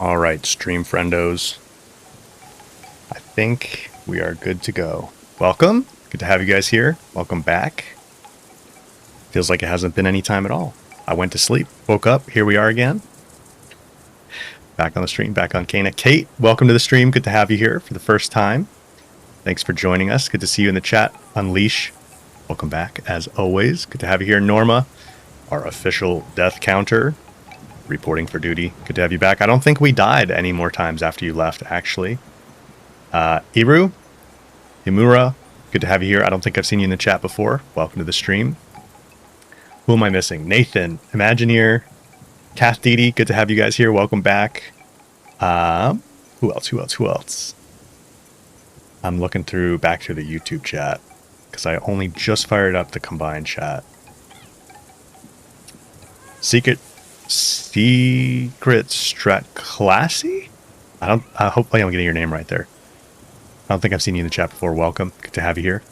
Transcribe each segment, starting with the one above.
All right, stream friendos. I think we are good to go. Welcome. Good to have you guys here. Welcome back. Feels like it hasn't been any time at all. I went to sleep, woke up, here we are again. Back on the stream, back on Kana. Kate, welcome to the stream. Good to have you here for the first time. Thanks for joining us. Good to see you in the chat. Unleash, welcome back as always. Good to have you here. Norma, our official death counter, reporting for duty. Good to have you back. I don't think we died any more times after you left, actually. Iru, Himura, good to have you here. I don't think I've seen you in the chat before. Welcome to the stream. Who am I missing? Nathan, Imagineer, Kath Didi, good to have you guys here. Welcome back. Who else? I'm looking back through the YouTube chat because I only just fired up the combined chat. Secret Strat Classy? Hopefully I'm getting your name right there. I don't think I've seen you in the chat before. Welcome. Good to have you here.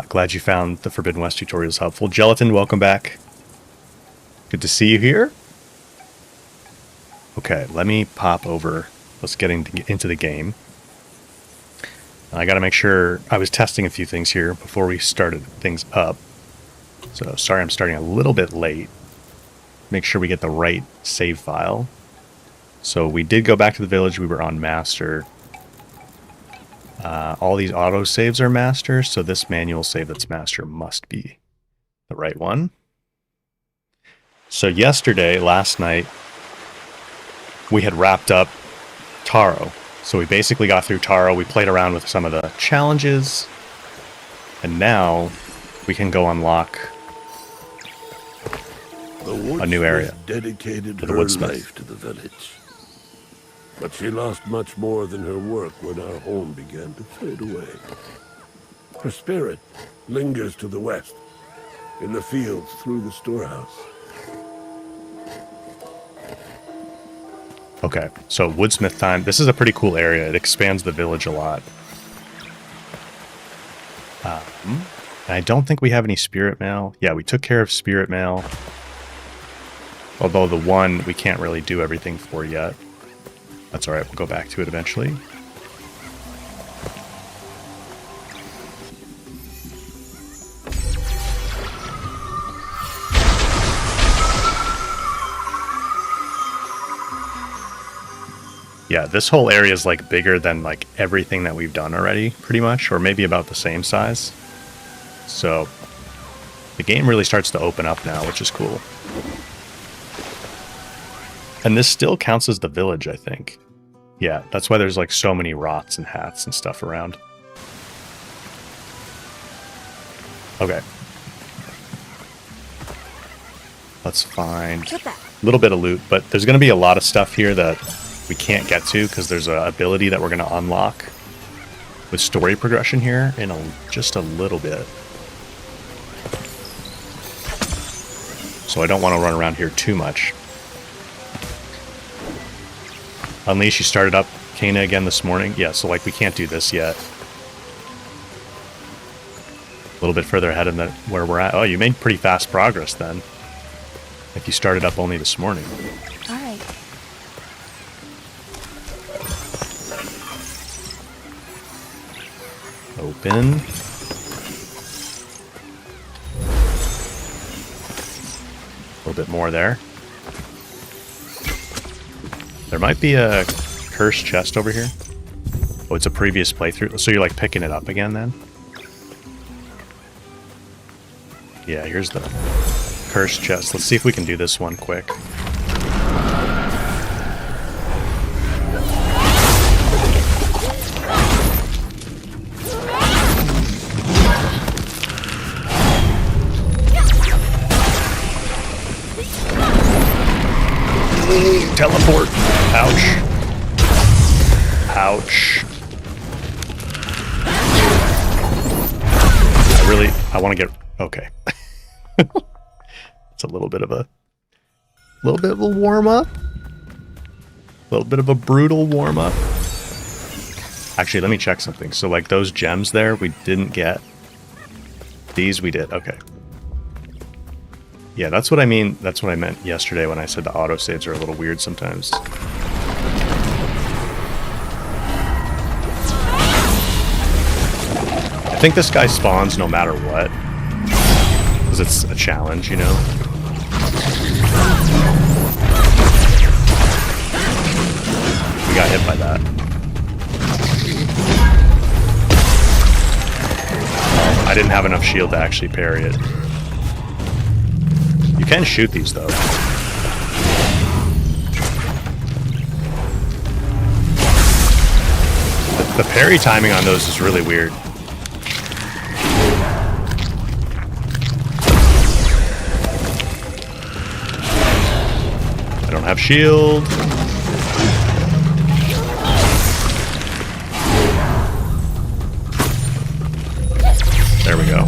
Glad you found the Forbidden West tutorials helpful. Gelatin, welcome back. Good to see you here. Okay, let me pop over. Let's get into the game. I got to make sure I was testing a few things here before we started things up. So sorry I'm starting a little bit late. Make sure we get the right save file. So we did go back to the village. We were on master. All these auto saves are master, so this manual save that's master must be the right one. So last night, we had wrapped up Taro. So we basically got through Taro. We played around with some of the challenges. And now we can go unlock a new area. Dedicated to the her woodsmith. life to the village. But she lost much more than her work when our home began to fade away. Her spirit lingers to the west, in the fields through the storehouse. Okay, so woodsmith time. This is a pretty cool area. It expands the village a lot. And I don't think we have any spirit mail. Yeah, we took care of spirit mail. Although the one we can't really do everything for yet. That's alright, we'll go back to it eventually. Yeah, this whole area is like bigger than like everything that we've done already, pretty much, or maybe about the same size. So the game really starts to open up now, which is cool. And this still counts as the village, I think. Yeah, that's why there's like so many rots and hats and stuff around. Okay. Let's find a little bit of loot, but there's going to be a lot of stuff here that we can't get to because there's an ability that we're going to unlock with story progression here in just a little bit. So I don't want to run around here too much. Unleash, you started up Kana again this morning? Yeah, so like we can't do this yet. A little bit further ahead in where we're at. Oh, you made pretty fast progress then. If you started up only this morning. All right. Open. A little bit more there. There might be a cursed chest over here. Oh, it's a previous playthrough. So you're like picking it up again then? Yeah, here's the cursed chest. Let's see if we can do this one quick. Teleport. Ouch. Ouch. I want to get... Okay. It's a little bit of a warm-up. A little bit of a brutal warm-up. Actually, let me check something. So, like, those gems there, we didn't get. These we did. Okay. Yeah, that's what I mean. That's what I meant yesterday when I said the autosaves are a little weird sometimes. I think this guy spawns no matter what. Because it's a challenge, you know? We got hit by that. I didn't have enough shield to actually parry it. You can shoot these, though. The parry timing on those is really weird. I don't have shield. There we go.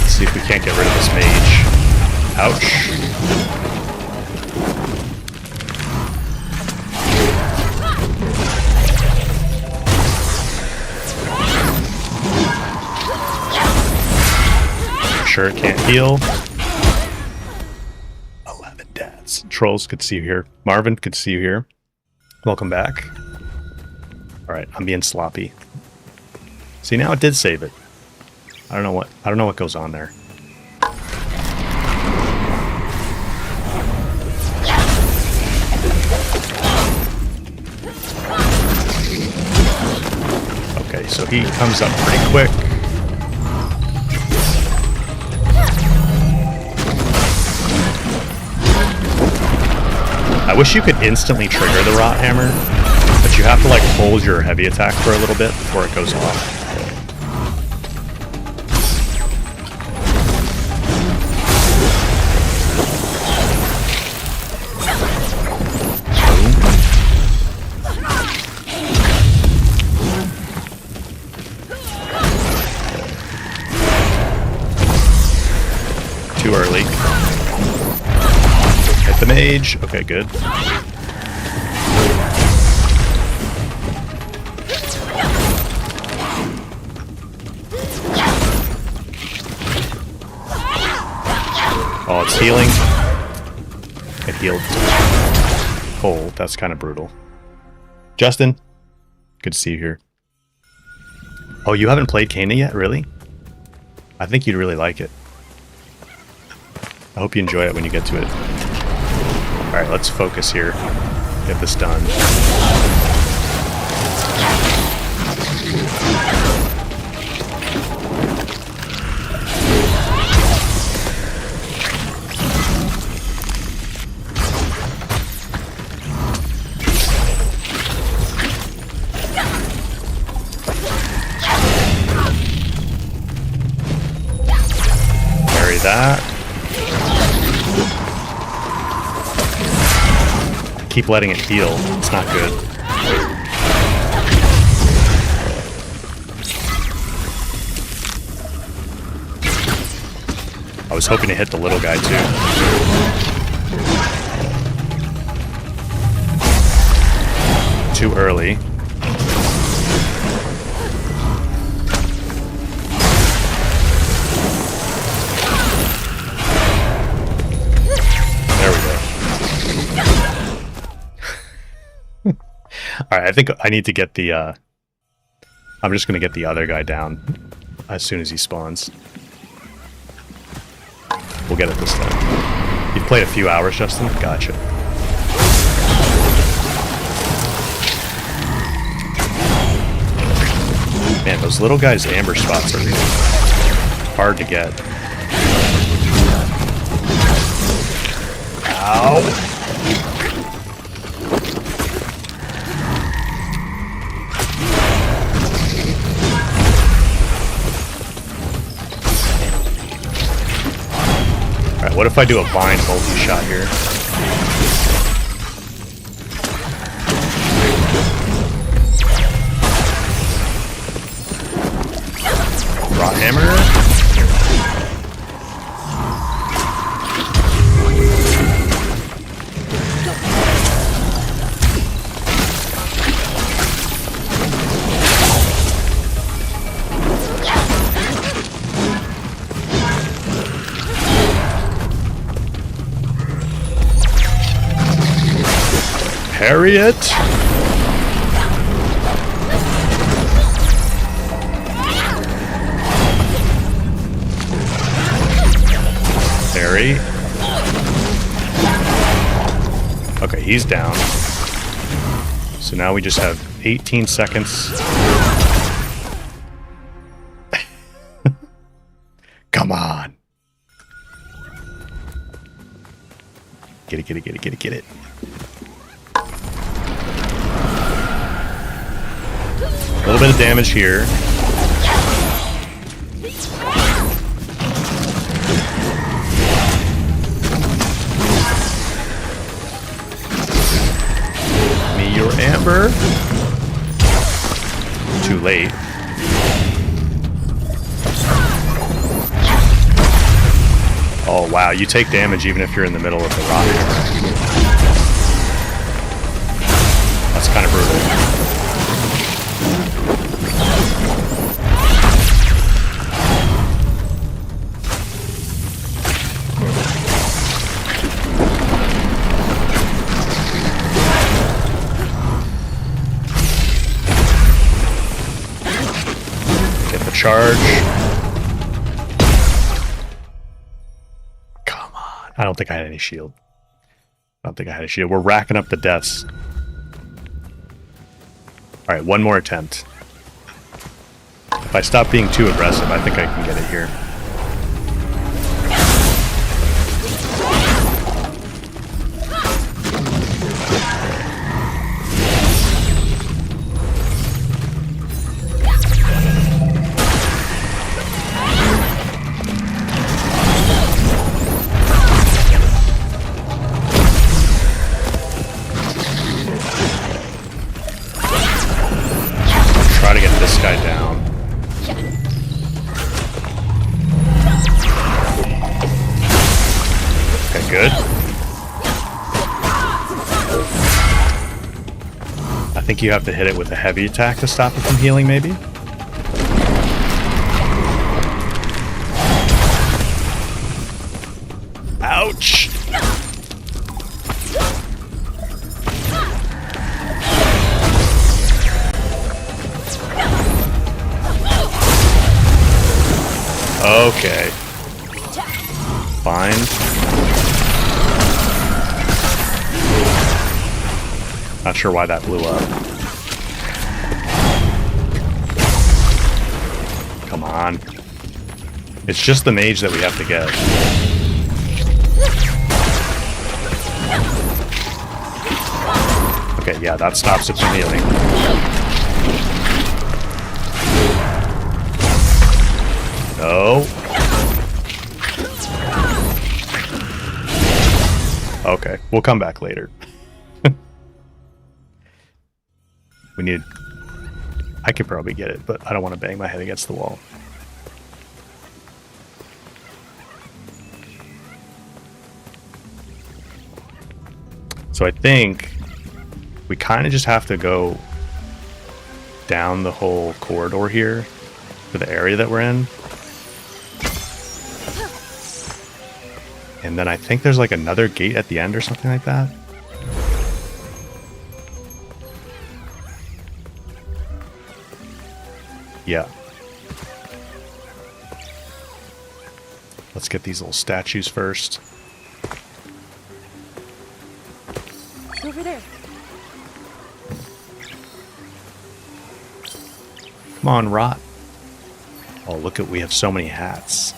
See if we can't get rid of this mage. Ouch. Sure it can't heal. 11 deaths. Trolls, good to see you here. Marvin, good to see you here. Welcome back. Alright, I'm being sloppy. See, now it did save it. I don't know what goes on there. Okay, so he comes up pretty quick. I wish you could instantly trigger the Rot Hammer, but you have to like hold your heavy attack for a little bit before it goes off. Too early. Hit the mage. Okay, good. Oh, it's healing. It healed. Oh, that's kind of brutal. Justin, good to see you here. Oh, you haven't played Kana yet? Really? I think you'd really like it. I hope you enjoy it when you get to it. Alright, let's focus here. Get this done. Carry that. Keep letting it heal. It's not good. I was hoping to hit the little guy too. Too early. There we go. Alright, I think I need to get the, I'm just going to get the other guy down as soon as he spawns. We'll get it this time. You've played a few hours, Justin? Gotcha. Man, those little guys' amber spots are really hard to get. Ow! Alright, what if I do a vine multi-shot here? Rot hammer. Harriet. Harry. Okay, he's down. So now we just have 18 seconds. Come on. Get it, get it, get it, get it, get it. A little bit of damage here. Me your amber. Too late. Oh wow, you take damage even if you're in the middle of the rock. That's kind of brutal. Charge. Come on. I don't think I had any shield. I don't think I had a shield. We're racking up the deaths. Alright, one more attempt. If I stop being too aggressive, I think I can get it here. Guy down. Okay, good. I think you have to hit it with a heavy attack to stop it from healing, maybe? Ouch! Okay. Fine. Not sure why that blew up. Come on. It's just the mage that we have to get. Okay, yeah, that stops it from healing. No. Okay, we'll come back later. We need... I could probably get it, but I don't want to bang my head against the wall. So I think we kind of just have to go down the whole corridor here to the area that we're in. And then I think there's like another gate at the end or something like that. Yeah. Let's get these little statues first. Over there. Come on, Rot. Oh, look at, we have so many hats.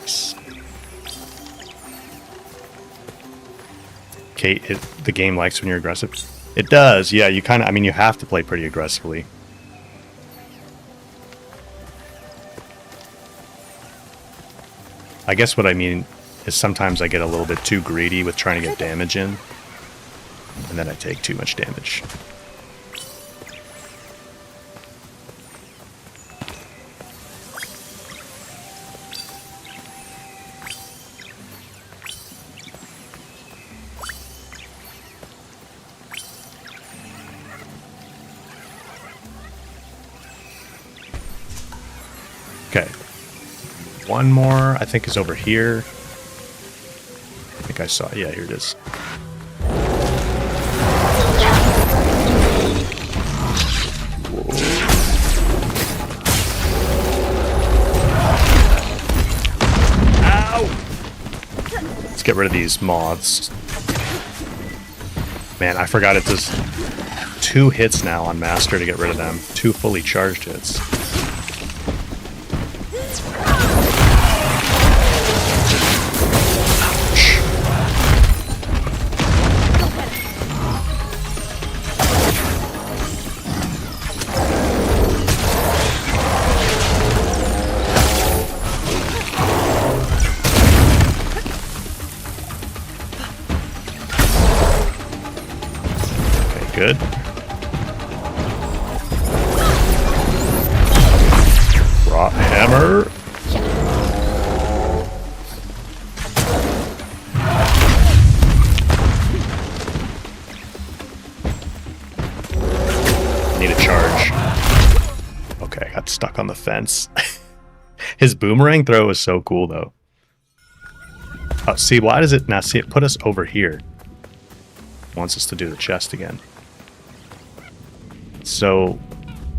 Nice. Kate, the game likes when you're aggressive. It does, yeah, you kind of, I mean, you have to play pretty aggressively. I guess what I mean is sometimes I get a little bit too greedy with trying to get damage in, and then I take too much damage. Okay. One more, I think, is over here. I think I saw it. Yeah, here it is. Whoa. Ow! Let's get rid of these moths. Man, I forgot it does 2 hits now on Master to get rid of them. 2 fully charged hits. Good. Rot hammer. Need a charge. Okay, got stuck on the fence. His boomerang throw is so cool though. Oh, see, why does it now see it put us over here? Wants us to do the chest again. So,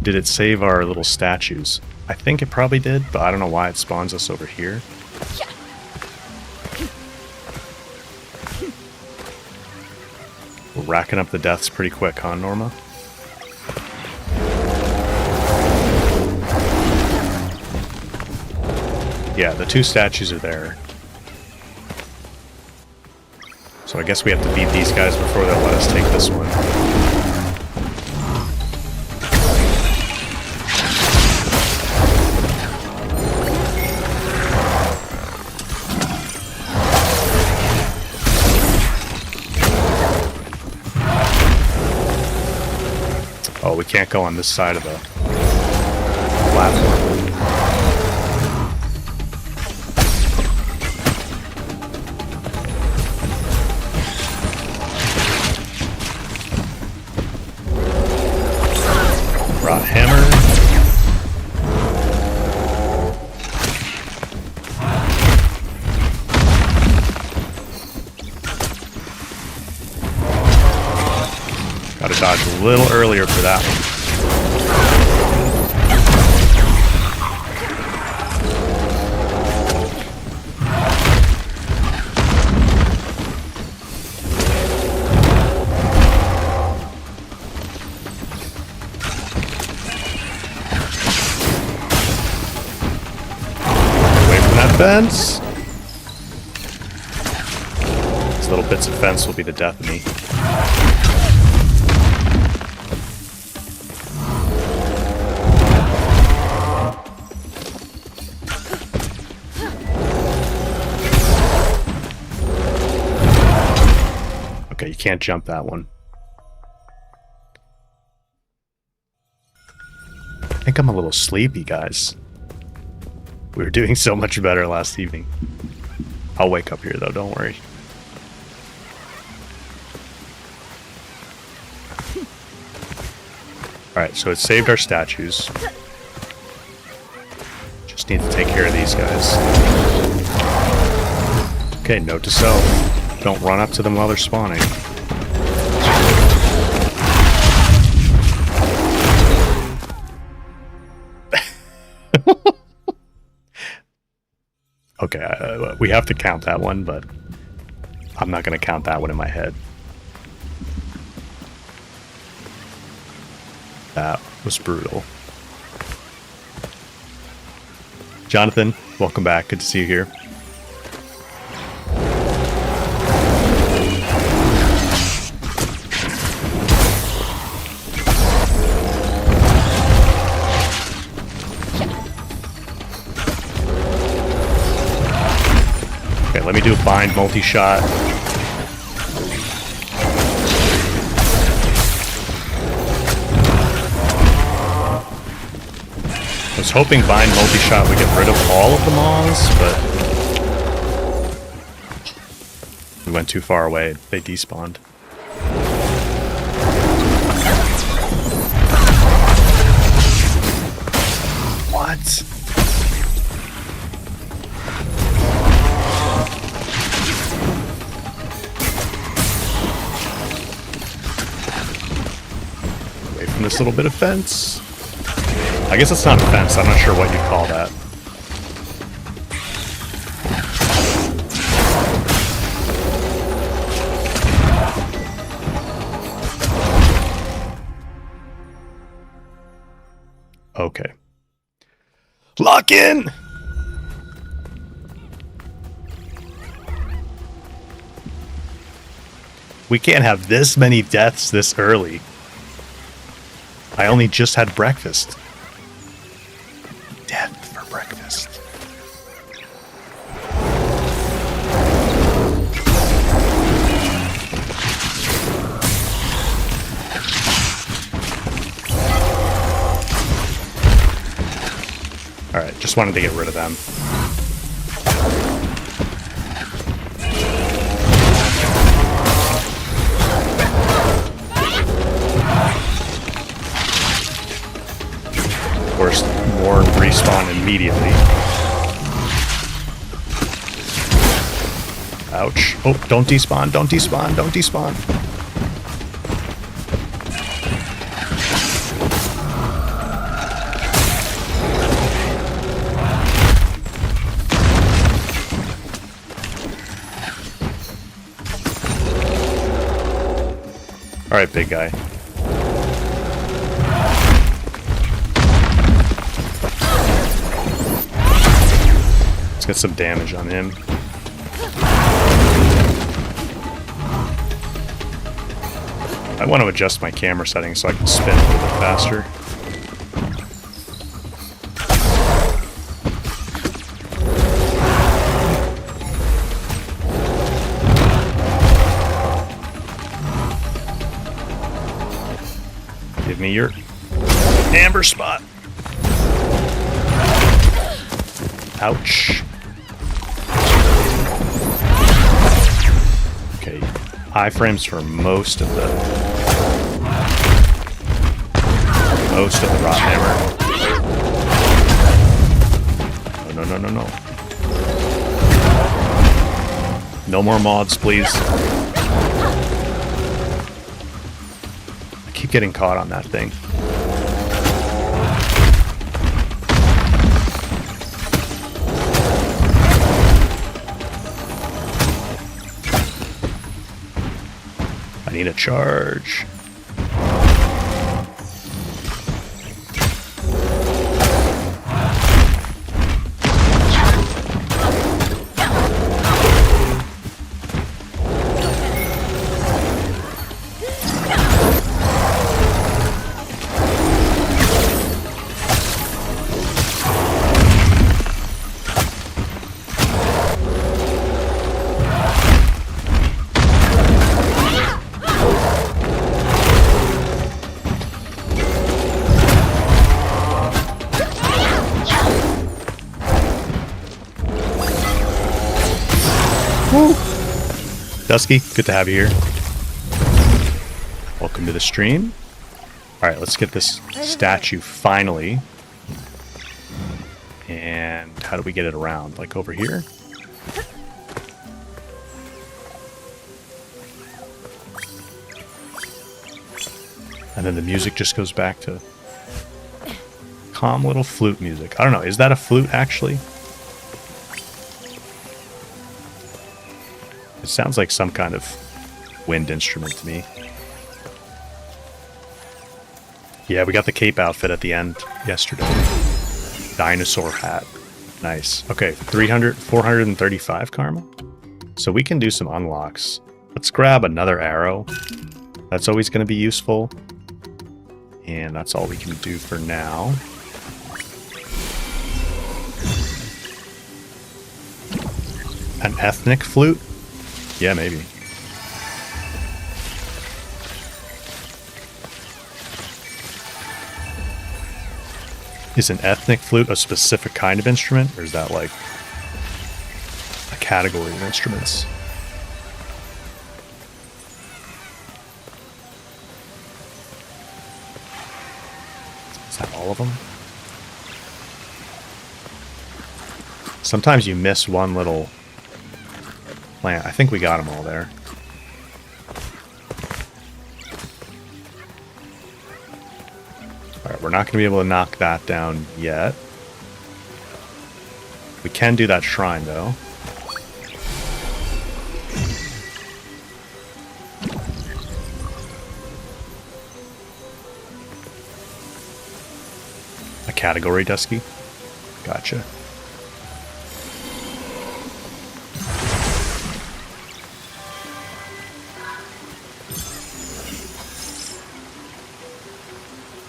did it save our little statues? I think it probably did, but I don't know why it spawns us over here. We're racking up the deaths pretty quick, huh, Norma? Yeah, the 2 statues are there. So I guess we have to beat these guys before they'll let us take this one. Oh, we can't go on this side of the platform. Rot hammer. Gotta dodge a little earlier for that one. Away from that fence. These little bits of fence will be the death of me. Okay, you can't jump that one. I think I'm a little sleepy, guys. We were doing so much better last evening. I'll wake up here, though, don't worry. Alright, so it saved our statues. Just need to take care of these guys. Okay, note to self. Don't run up to them while they're spawning. Okay, we have to count that one, but I'm not going to count that one in my head. That was brutal. Jonathan, welcome back. Good to see you here. Okay, let me do a bind multi-shot. I was hoping bind multi-shot would get rid of all of the Maws, but we went too far away. They despawned. What? Away from this little bit of fence. I guess it's not a fence. I'm not sure what you'd call that. Okay. Lock in! We can't have this many deaths this early. I only just had breakfast. Death for breakfast. Alright, just wanted to get rid of them. Of course, more respawn immediately. Ouch. Oh, don't despawn, don't despawn, don't despawn. Alright, big guy. Let's get some damage on him. I want to adjust my camera settings so I can spin a little bit faster. Give me your amber spot. Ouch. Okay, iframes for most of the rot hammer. Oh, no, no, no, no. No more mods, please. I keep getting caught on that thing. I need a charge. Woo. Dusky, good to have you here. Welcome to the stream. Alright, let's get this statue finally. And how do we get it around? Like over here? And then the music just goes back to calm little flute music. I don't know, is that a flute actually? It sounds like some kind of wind instrument to me. Yeah, we got the cape outfit at the end yesterday. Dinosaur hat. Nice. Okay, 435 karma. So we can do some unlocks. Let's grab another arrow. That's always going to be useful. And that's all we can do for now. An ethnic flute? Yeah, maybe. Is an ethnic flute a specific kind of instrument, or is that like a category of instruments? Is that all of them? Sometimes you miss one little plant. I think we got them all there. Alright, we're not going to be able to knock that down yet. We can do that shrine, though. A category dusky? Gotcha.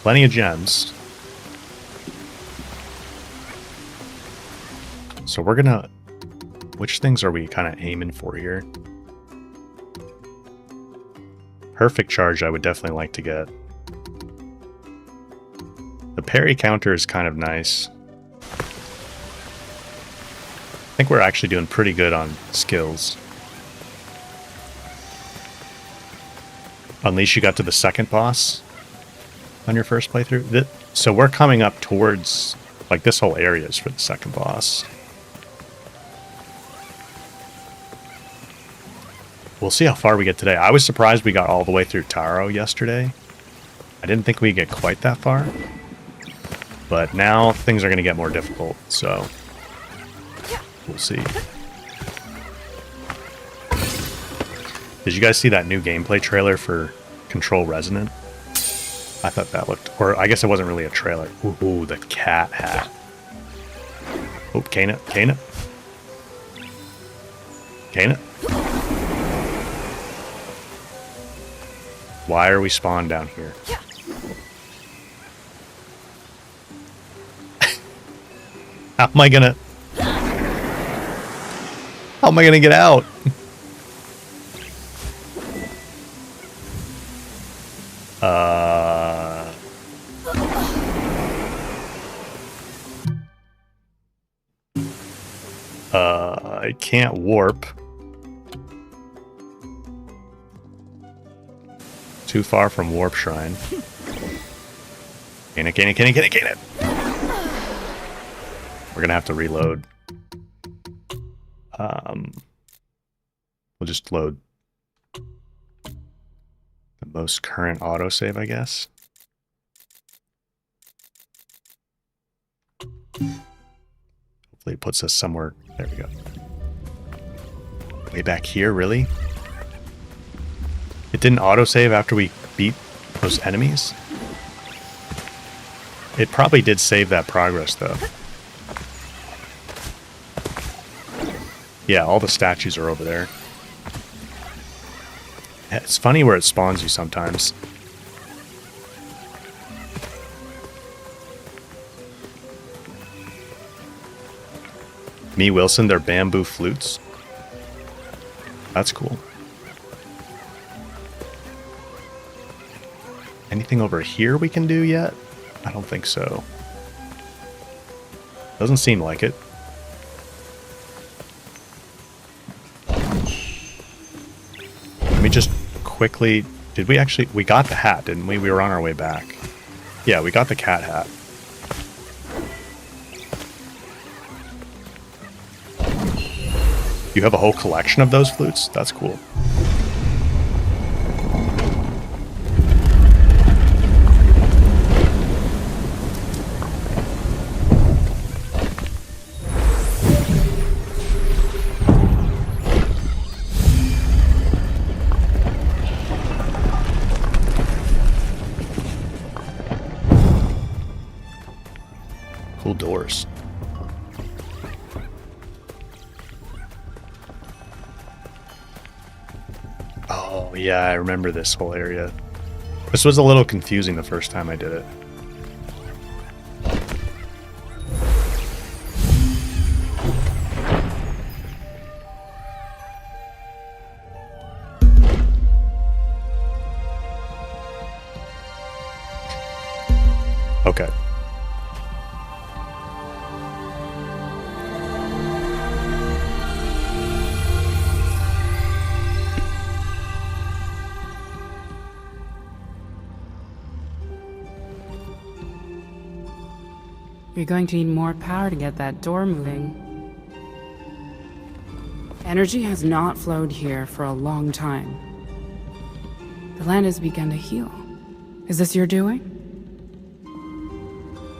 Plenty of gems. So we're gonna... Which things are we kind of aiming for here? Perfect charge I would definitely like to get. The parry counter is kind of nice. I think we're actually doing pretty good on skills. Unleash, you got to the second boss on your first playthrough. So we're coming up towards, like, this whole area is for the second boss. We'll see how far we get today. I was surprised we got all the way through Taro yesterday. I didn't think we'd get quite that far. But now things are going to get more difficult, so we'll see. Did you guys see that new gameplay trailer for Control Resonant? I thought that looked... Or I guess it wasn't really a trailer. Ooh, the cat hat. Oh, cane it, cane it. Cane it. Why are we spawned down here? How am I gonna... How am I gonna get out? I can't warp. Too far from Warp Shrine. Can it. We're gonna have to reload. We'll just load the most current autosave, I guess. Hopefully it puts us somewhere. There we go. Way back here, really? It didn't autosave after we beat those enemies? It probably did save that progress, though. Yeah, all the statues are over there. It's funny where it spawns you sometimes. Me Wilson, they're bamboo flutes. That's cool. Anything over here we can do yet? I don't think so. Doesn't seem like it. Let me just quickly... Did we actually... We got the hat, didn't we? We were on our way back. Yeah, we got the cat hat. You have a whole collection of those flutes? That's cool. Cool doors. Oh, yeah, I remember this whole area. This was a little confusing the first time I did it. Okay. You're going to need more power to get that door moving. Energy has not flowed here for a long time. The land has begun to heal. Is this your doing?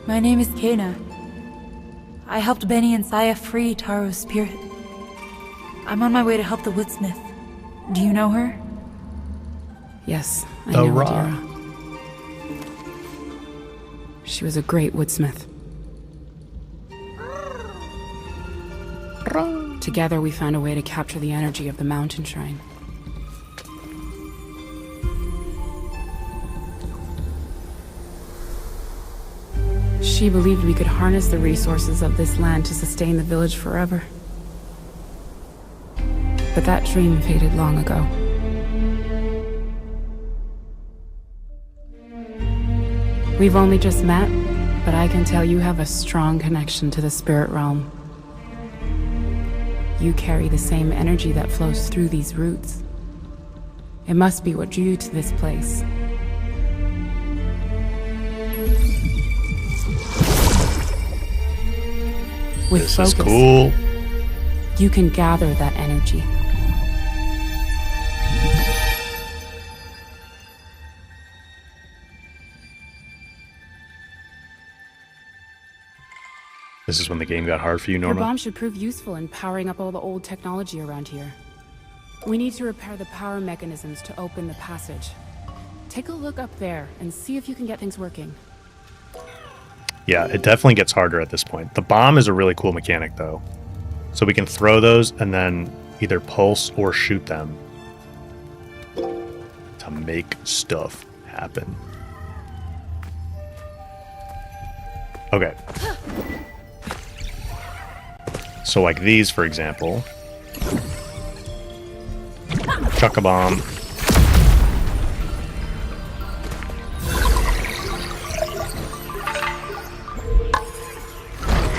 My name is Kena. I helped Benny and Saya free Taro's spirit. I'm on my way to help the woodsmith. Do you know her? Yes, I know Ra. Adira. She was a great woodsmith. Together we found a way to capture the energy of the mountain shrine. She believed we could harness the resources of this land to sustain the village forever. But that dream faded long ago. We've only just met, but I can tell you have a strong connection to the spirit realm. You carry the same energy that flows through these roots. It must be what drew you to this place. With This focus, is cool. you can gather that energy. This is when the game got hard for you, Your Norma? bomb should prove useful in powering up all the old technology around here. We need to repair the power mechanisms to open the passage. Take a look up there and see if you can get things working. Yeah, it definitely gets harder at this point. The bomb is a really cool mechanic, though. So we can throw those and then either pulse or shoot them to make stuff happen. Okay. So like these, for example. Chuck a bomb.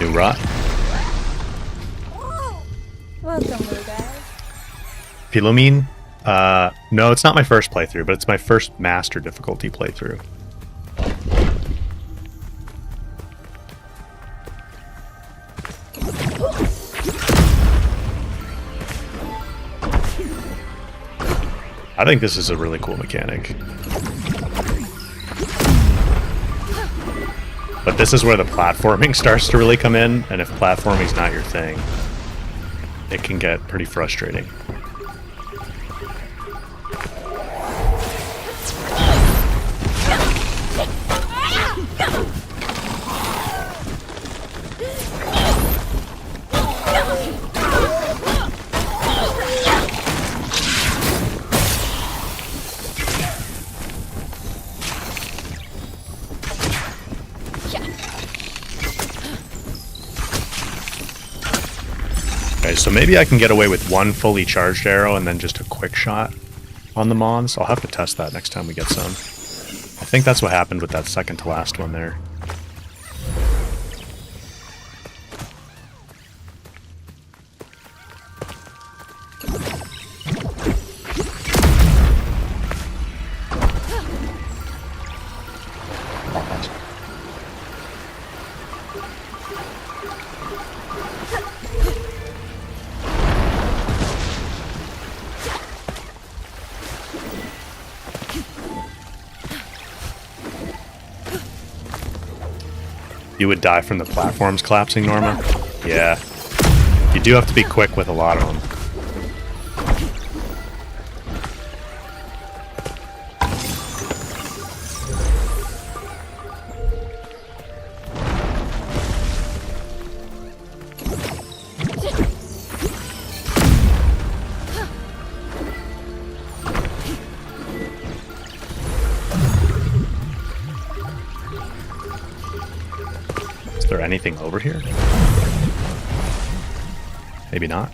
New rot. Welcome, little guy. Pilomine? No, it's not my first playthrough, but it's my first master difficulty playthrough. I think this is a really cool mechanic. But this is where the platforming starts to really come in, and if platforming's not your thing, it can get pretty frustrating. Okay, so maybe I can get away with one fully charged arrow and then just a quick shot on the Mons. I'll have to test that next time we get some. I think that's what happened with that second to last one there. You would die from the platforms collapsing, Norma? Yeah. You do have to be quick with a lot of them. Is there anything over here? Maybe not.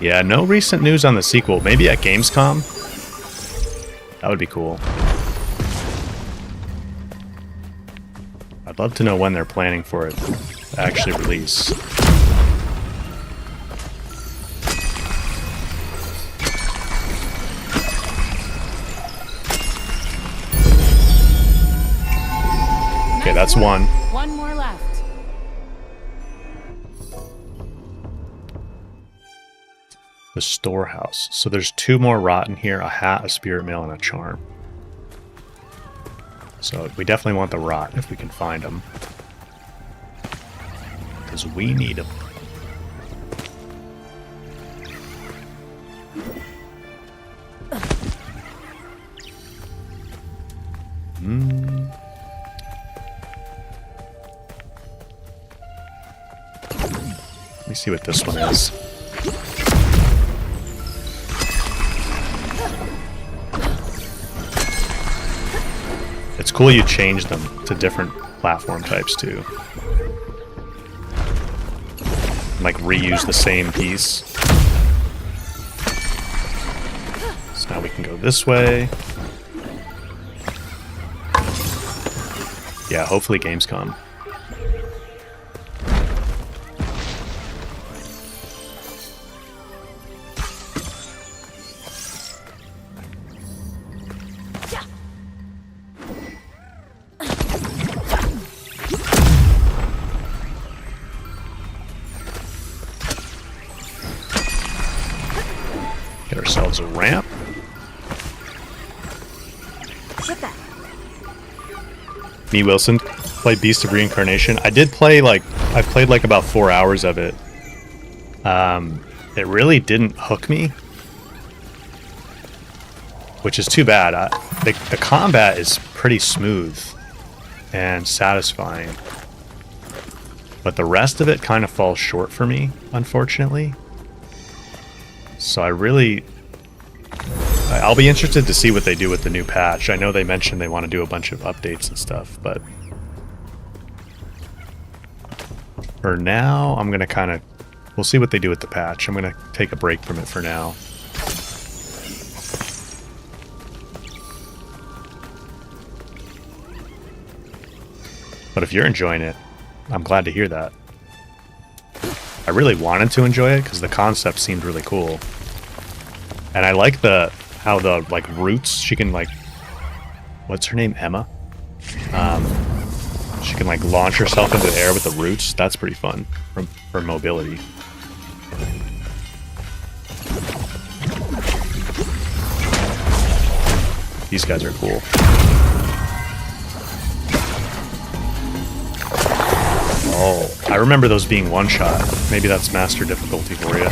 Yeah, no recent news on the sequel. Maybe at Gamescom? That would be cool. I'd love to know when they're planning for it to actually release. Okay, that's one. One more left. The storehouse. So there's 2 more rot in here, a hat, a spirit mail, and a charm. So we definitely want the rot if we can find them. Because we need them. Let me see what this one is. It's cool you change them to different platform types too. Like reuse the same piece. So now we can go this way. Yeah, hopefully Gamescom. Get ourselves a ramp. Me, Wilson, played Beast of Reincarnation. I did play I played like about 4 hours of it. It really didn't hook me, which is too bad. The combat is pretty smooth and satisfying, but the rest of it kind of falls short for me, unfortunately. So I'll be interested to see what they do with the new patch. I know they mentioned they want to do a bunch of updates and stuff, but for now, I'm going to we'll see what they do with the patch. I'm going to take a break from it for now. But if you're enjoying it, I'm glad to hear that. I really wanted to enjoy it because the concept seemed really cool. And I like how the roots, she can what's her name, Emma? She can launch herself into the air with the roots. That's pretty fun for mobility. These guys are cool. Oh, I remember those being one-shot. Maybe that's master difficulty for you.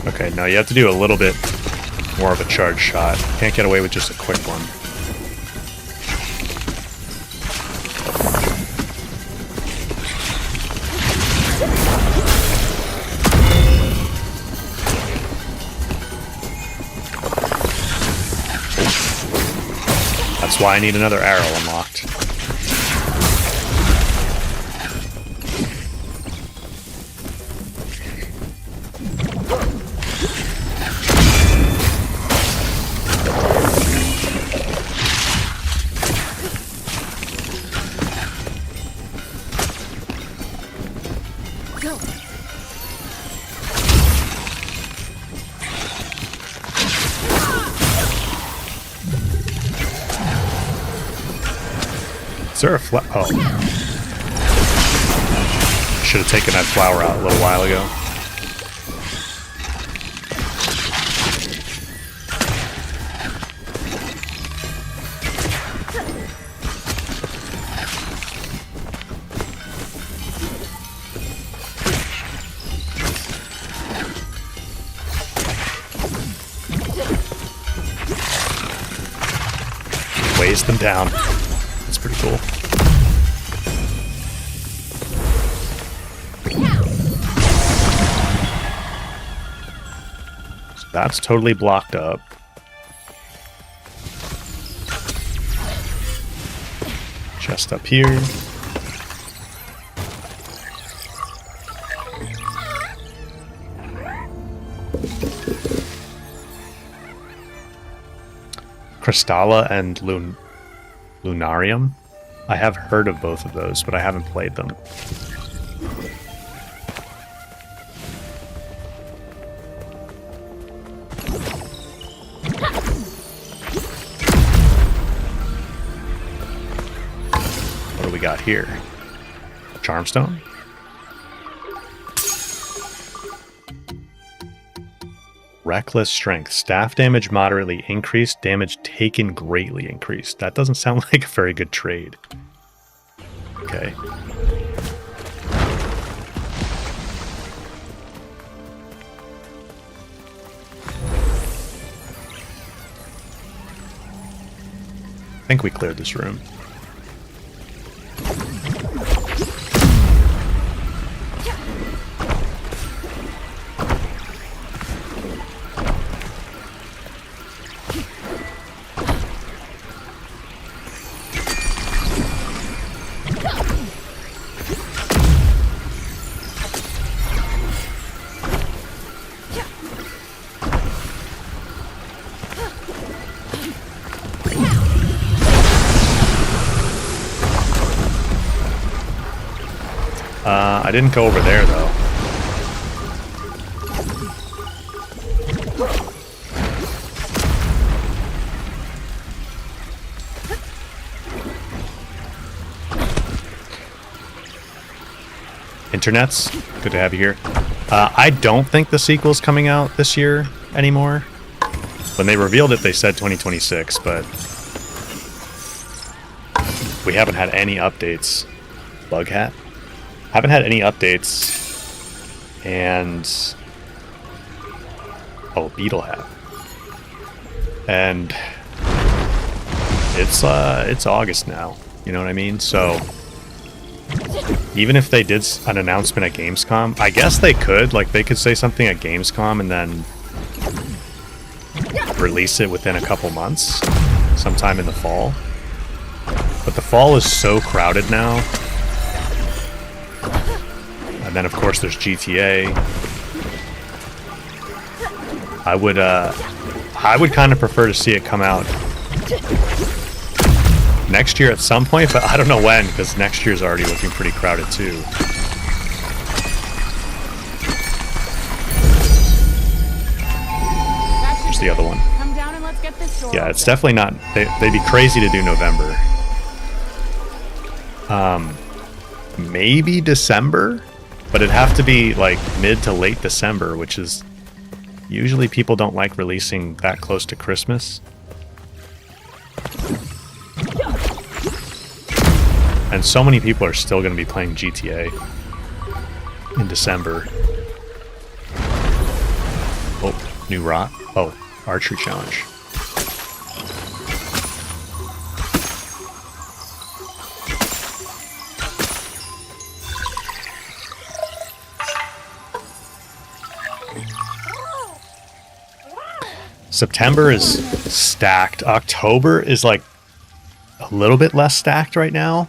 Okay, now you have to do a little bit more of a charge shot. Can't get away with just a quick one. That's why I need another arrow unlocked. Is there a flower? Oh. Should have taken that flower out a little while ago. Weighs them down. That's pretty cool. So that's totally blocked up. Chest up here. Crystalla and Lunarium. I have heard of both of those, but I haven't played them. What do we got here? Charmstone? Reckless strength. Staff damage moderately increased. Damage taken greatly increased. That doesn't sound like a very good trade. Okay. I think we cleared this room. I didn't go over there, though. Internets, good to have you here. I don't think the sequel's coming out this year anymore. When they revealed it, they said 2026, but we haven't had any updates. Bughat? Haven't had any updates, and Beetle Hat, and it's August now. You know what I mean? So even if they did an announcement at Gamescom, I guess they could say something at Gamescom and then release it within a couple months, sometime in the fall. But the fall is so crowded now. And then, of course, there's GTA. I would kind of prefer to see it come out next year at some point, but I don't know when, because next year's already looking pretty crowded too. Here's the other one. Come down and let's get this door. Yeah, it's definitely not. They'd be crazy to do November. Maybe December. But it'd have to be like mid to late December, which is usually people don't like releasing that close to Christmas. And so many people are still going to be playing GTA in December. Oh, new rock. Oh, archery challenge. September is stacked. October is like a little bit less stacked right now,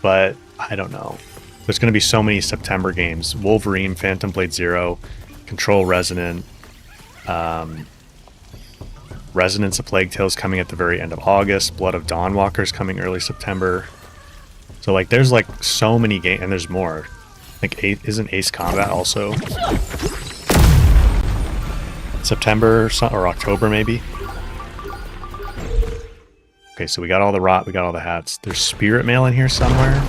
but I don't know. There's going to be so many September games. Wolverine, Phantom Blade Zero, Control Resonant, Resonance of Plague Tales coming at the very end of August, Blood of Dawnwalkers coming early September. So like there's like so many games, and there's more. Like isn't Ace Combat also September or October maybe? Okay, so we got all the rot, we got all the hats. There's spirit mail in here somewhere,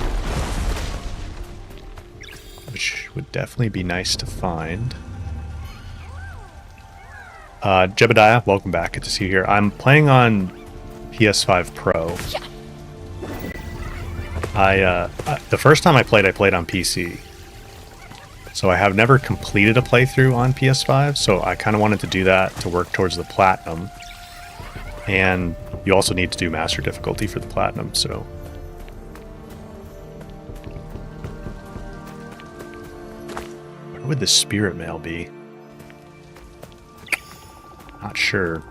which would definitely be nice to find. Jebediah, welcome back. Good to see you here. I'm playing on PS5 Pro. The first time I played on PC. So I have never completed a playthrough on PS5, so I kind of wanted to do that to work towards the Platinum. And you also need to do Master difficulty for the Platinum, so... Where would the spirit mail be? Not sure.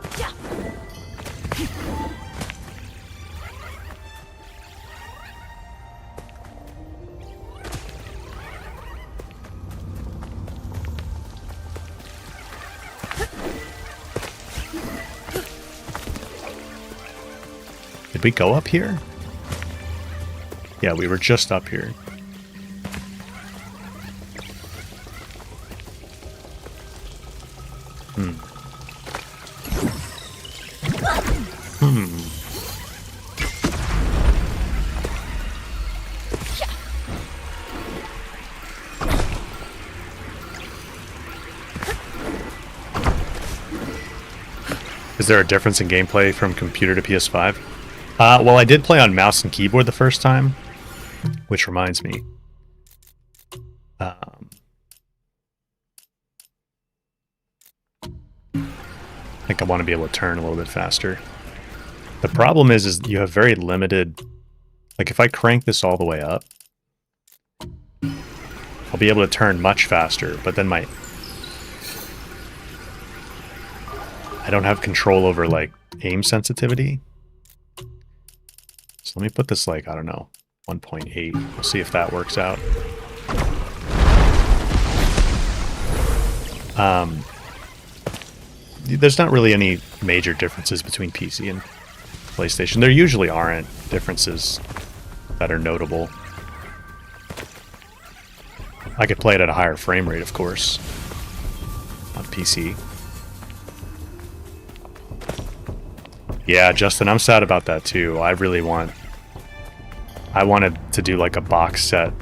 Did we go up here? Yeah, we were just up here. Is there a difference in gameplay from computer to PS5? Well, I did play on mouse and keyboard the first time, which reminds me. I think I want to be able to turn a little bit faster. The problem is you have very limited... Like, if I crank this all the way up, I'll be able to turn much faster, but then I don't have control over, like, aim sensitivity. So let me put this, like, I don't know, 1.8. We'll see if that works out. There's not really any major differences between PC and PlayStation. There usually aren't differences that are notable. I could play it at a higher frame rate, of course, on PC. Yeah, Justin, I'm sad about that too. I wanted to do like a box set,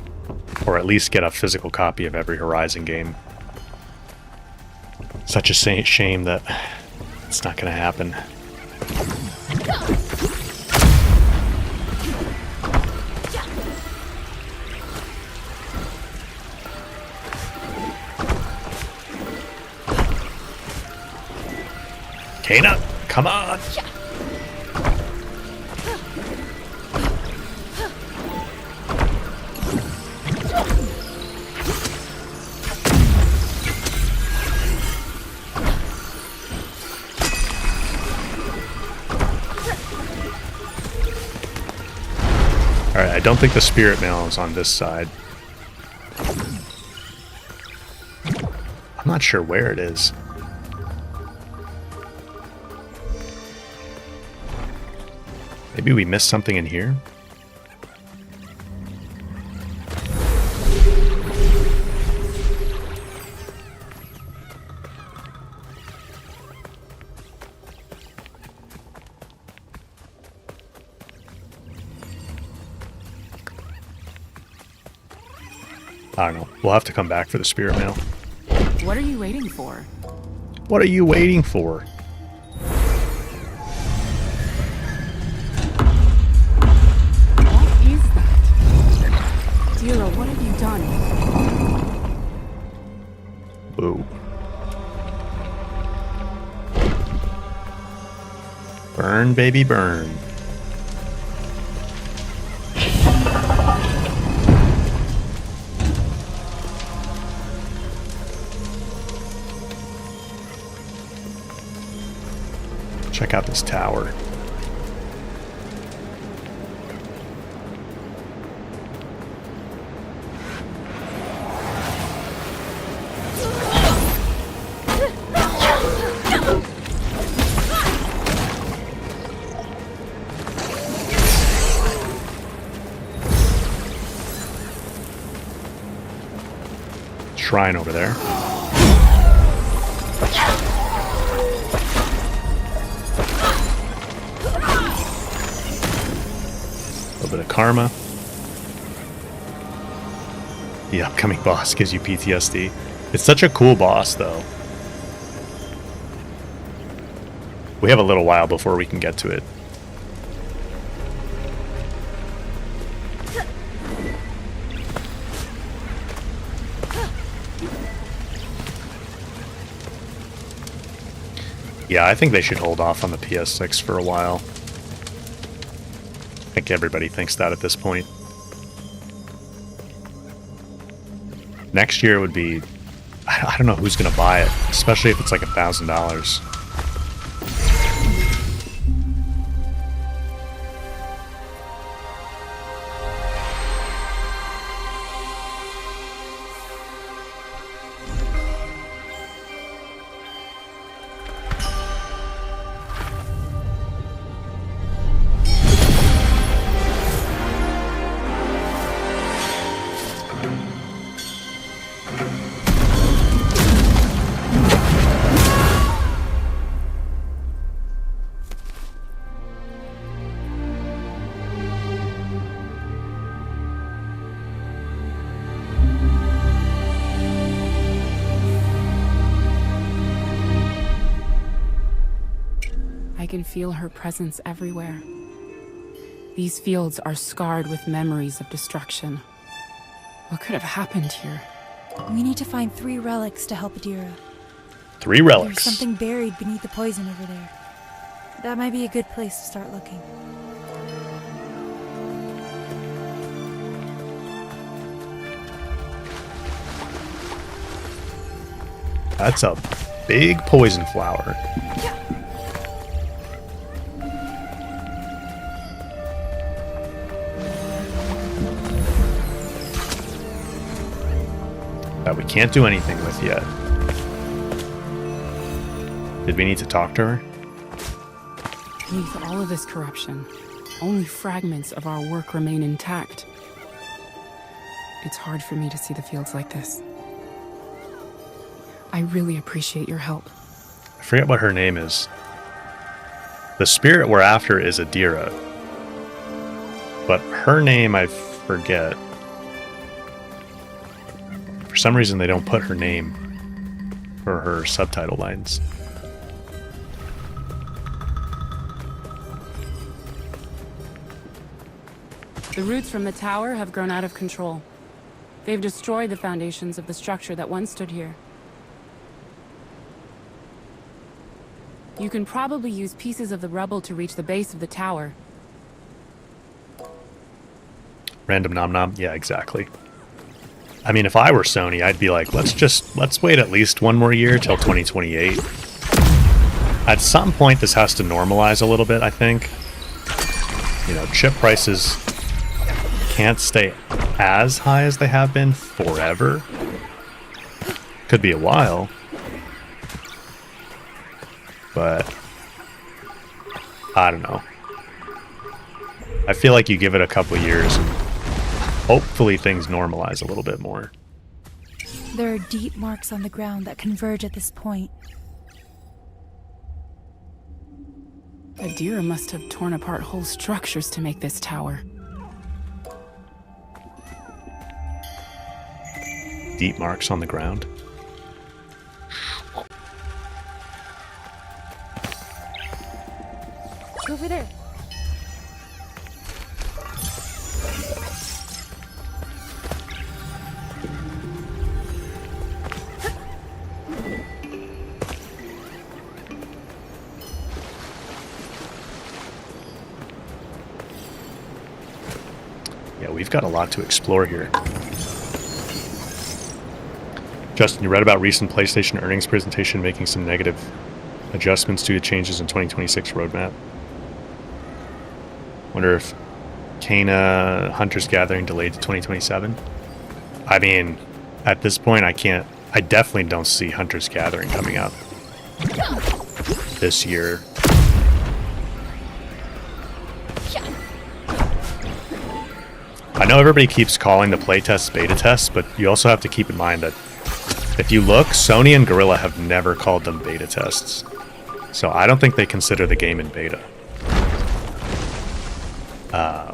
or at least get a physical copy of every Horizon game. Such a shame that it's not going to happen. Kana, come on! Alright, I don't think the spirit mail is on this side. I'm not sure where it is. Maybe we missed something in here? I don't know. We'll have to come back for the spirit mail. What are you waiting for? What are you waiting for? What is that? Dira, what have you done? Whoa. Burn, baby, burn. Check out this tower. Shrine over there. bit of karma. The upcoming boss gives you PTSD. It's such a cool boss, though. We have a little while before we can get to it. Yeah, I think they should hold off on the PS6 for a while. I think everybody thinks that at this point. Next year would be... I don't know who's going to buy it, especially if it's like $1,000. I can feel her presence everywhere. These fields are scarred with memories of destruction. What could have happened here? We need to find 3 relics to help Adira. 3 relics. There's something buried beneath the poison over there. That might be a good place to start looking. That's a big poison flower. That we can't do anything with yet. Did we need to talk to her? Beneath all of this corruption, only fragments of our work remain intact. It's hard for me to see the fields like this. I really appreciate your help. I forget what her name is. The spirit we're after is Adira. But her name I forget. For some reason they don't put her name for her subtitle lines. The roots from the tower have grown out of control. They've destroyed the foundations of the structure that once stood here. You can probably use pieces of the rubble to reach the base of the tower. Random nom nom? Yeah, exactly. I mean, if I were Sony, I'd be like, let's wait at least one more year till 2028. At some point, this has to normalize a little bit, I think. You know, chip prices can't stay as high as they have been forever. Could be a while. But I don't know. I feel like you give it a couple years and hopefully things normalize a little bit more. There are deep marks on the ground that converge at this point. Adira must have torn apart whole structures to make this tower. Deep marks on the ground. Over there. Yeah, we've got a lot to explore here. Justin, you read about recent PlayStation earnings presentation making some negative adjustments due to changes in 2026 roadmap. Wonder if Kena Hunter's Gathering delayed to 2027? I mean, at this point, I definitely don't see Hunter's Gathering coming out this year. I know everybody keeps calling the playtests beta tests, but you also have to keep in mind that if you look, Sony and Guerrilla have never called them beta tests. So I don't think they consider the game in beta.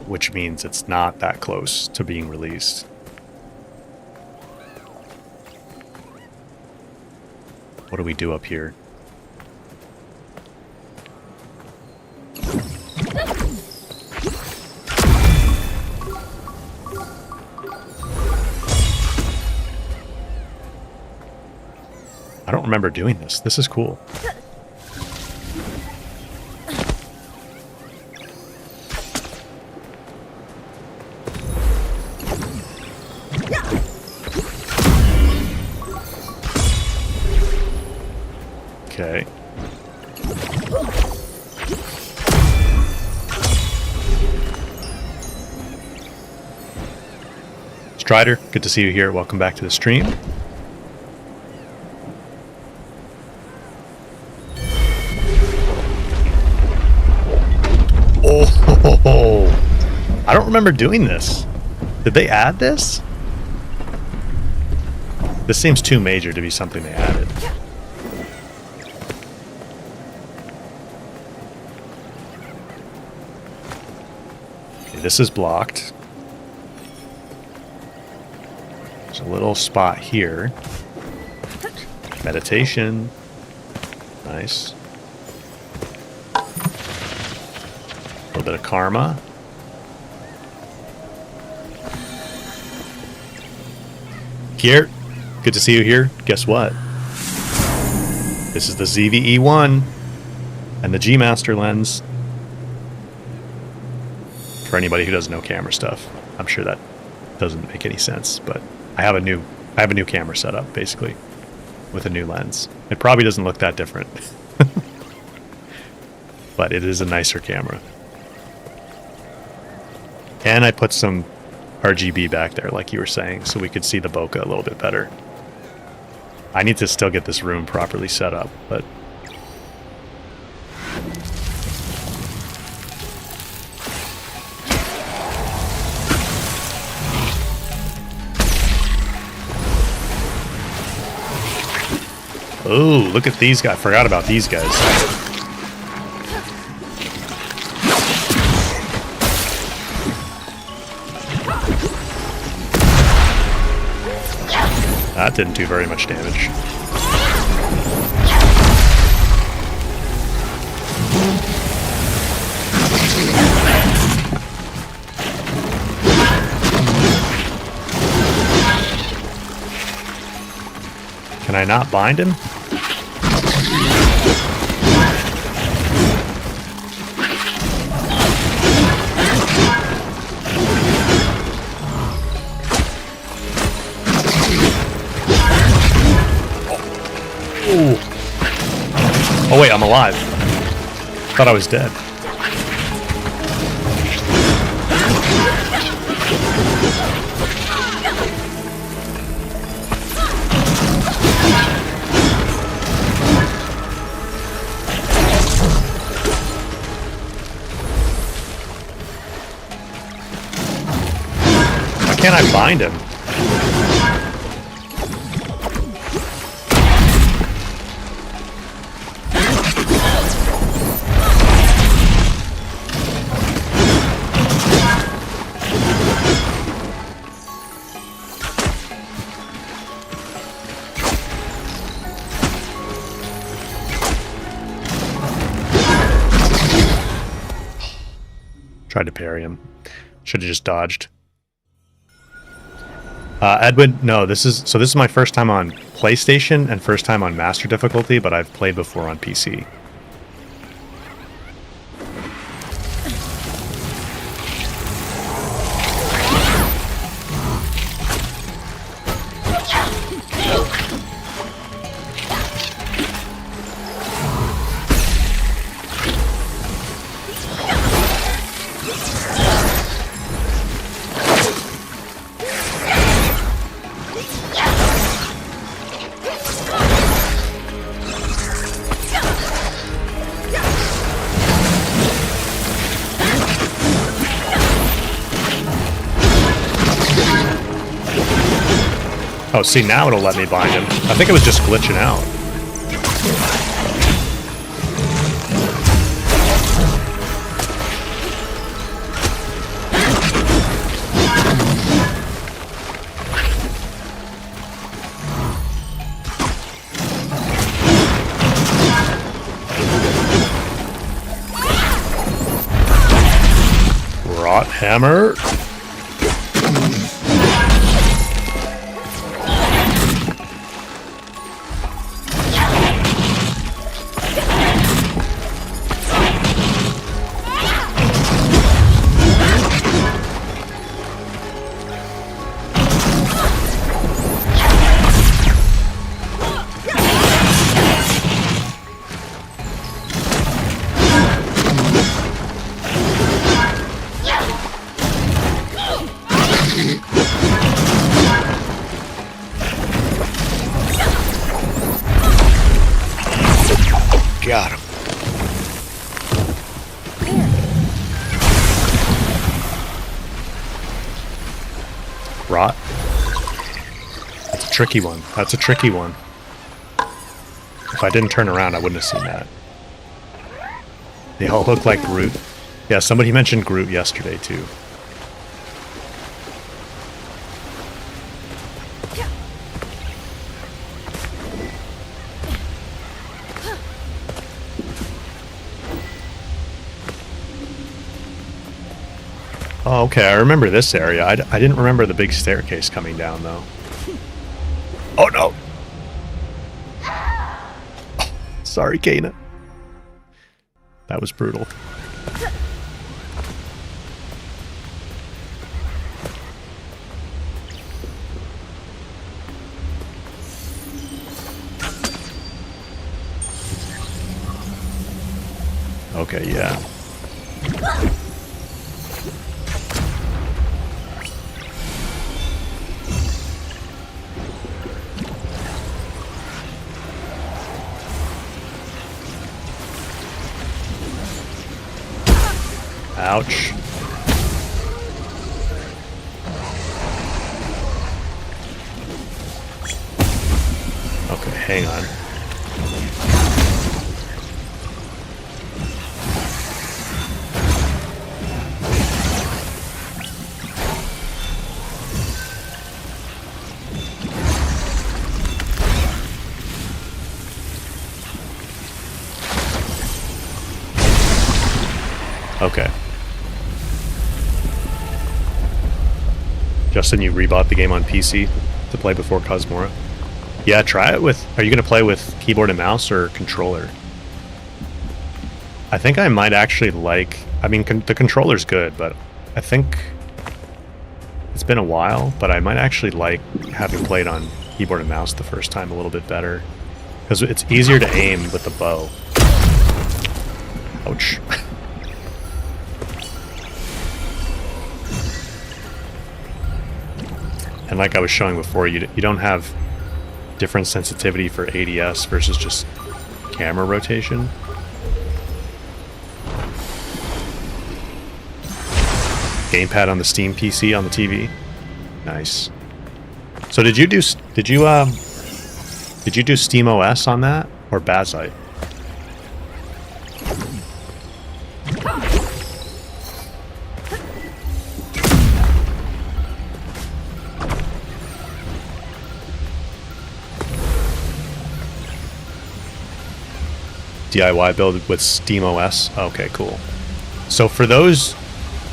which means it's not that close to being released. What do we do up here? I don't remember doing this. This is cool. Okay. Strider, good to see you here. Welcome back to the stream. Oh, I don't remember doing this. Did they add this? This seems too major to be something they added. Okay, this is blocked. There's a little spot here. Meditation. Nice. A little bit of karma. Here, good to see you here. Guess what? This is the ZVE1 and the G-Master lens. For anybody who doesn't know camera stuff, I'm sure that doesn't make any sense, but I have a new camera setup basically with a new lens. It probably doesn't look that different, but it is a nicer camera. And I put some RGB back there, like you were saying, so we could see the bokeh a little bit better. I need to still get this room properly set up, but... Oh, look at these guys. Forgot about these guys. That didn't do very much damage. Can I not bind him? Oh wait, I'm alive. Thought I was dead. Why can't I bind him? Tried to parry him. Should have just dodged. Edwin, no, this is my first time on PlayStation and first time on Master difficulty, but I've played before on PC. Oh, see, now it'll let me bind him. I think it was just glitching out. Hammer. Got him. Rot. That's a tricky one. That's a tricky one. If I didn't turn around, I wouldn't have seen that. They all look like Groot. Yeah, somebody mentioned Groot yesterday, too. Oh, okay, I remember this area. I didn't remember the big staircase coming down, though. Oh, no! Oh, sorry, Kana. That was brutal. Okay, yeah. Ouch. Okay, hang on. Okay. Justin, you rebought the game on PC to play before Kosmora? Yeah, try it with... Are you going to play with keyboard and mouse or controller? I think I might actually like... I mean, the controller's good, but I think... It's been a while, but I might actually like having played on keyboard and mouse the first time a little bit better. Because it's easier to aim with the bow. Ouch. And like I was showing before, you don't have different sensitivity for ADS versus just camera rotation. Gamepad on the Steam PC on the TV. Nice. So did you do Steam OS on that or Bazite? DIY build with Steam OS. Okay, cool. So for those,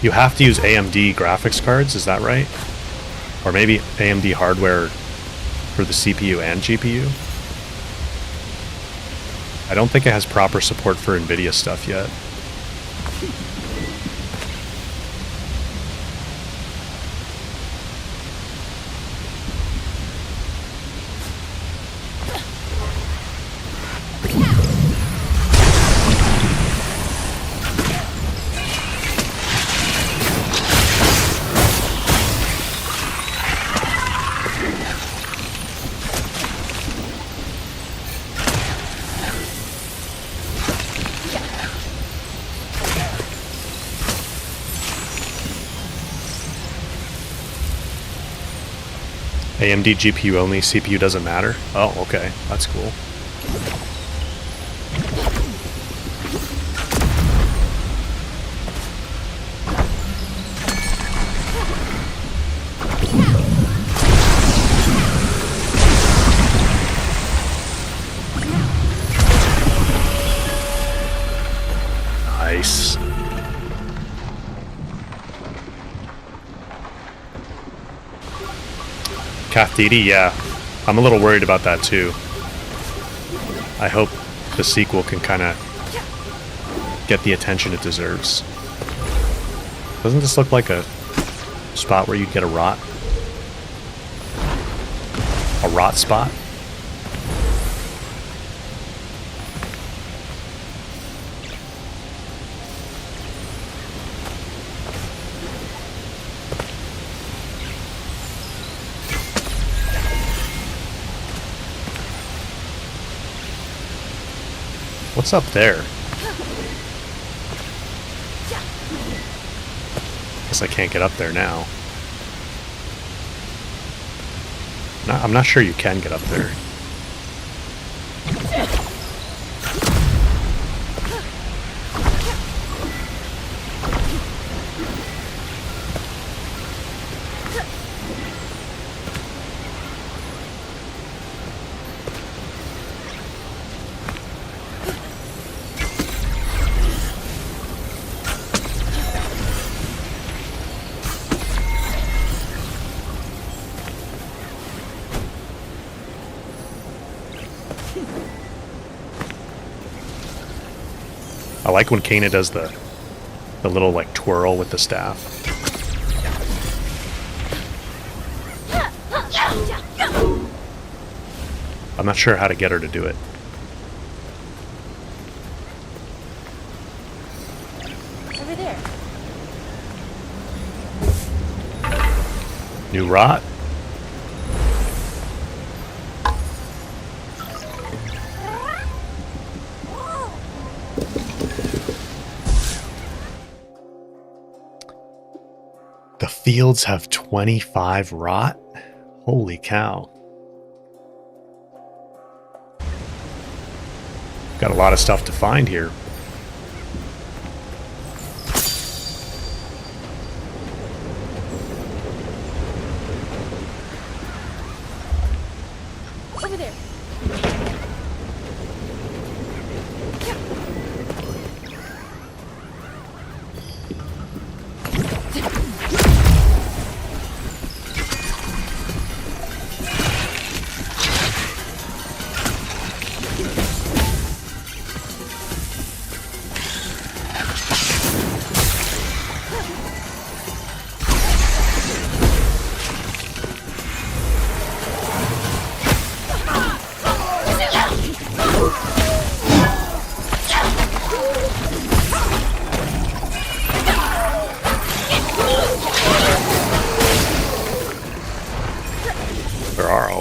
you have to use AMD graphics cards, is that right? Or maybe AMD hardware for the CPU and GPU? I don't think it has proper support for NVIDIA stuff yet. AMD GPU only, CPU doesn't matter? Oh, okay. That's cool. Nice. Kathidi, yeah. I'm a little worried about that too. I hope the sequel can kind of get the attention it deserves. Doesn't this look like a spot where you'd get a rot? A rot spot? What's up there? Guess I can't get up there now. I'm not sure you can get up there. I like when Kana does the little like twirl with the staff. I'm not sure how to get her to do it. Over there. New rot? The fields have 25 rot? Holy cow. Got a lot of stuff to find here. Over there.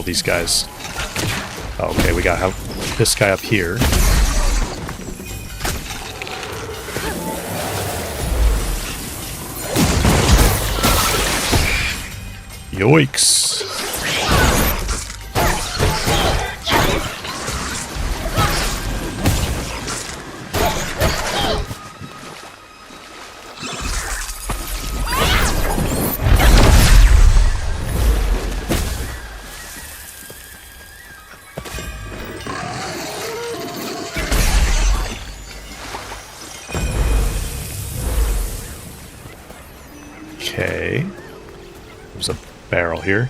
These guys. Okay, we got this guy up here. Yoicks. Okay. There's a barrel here.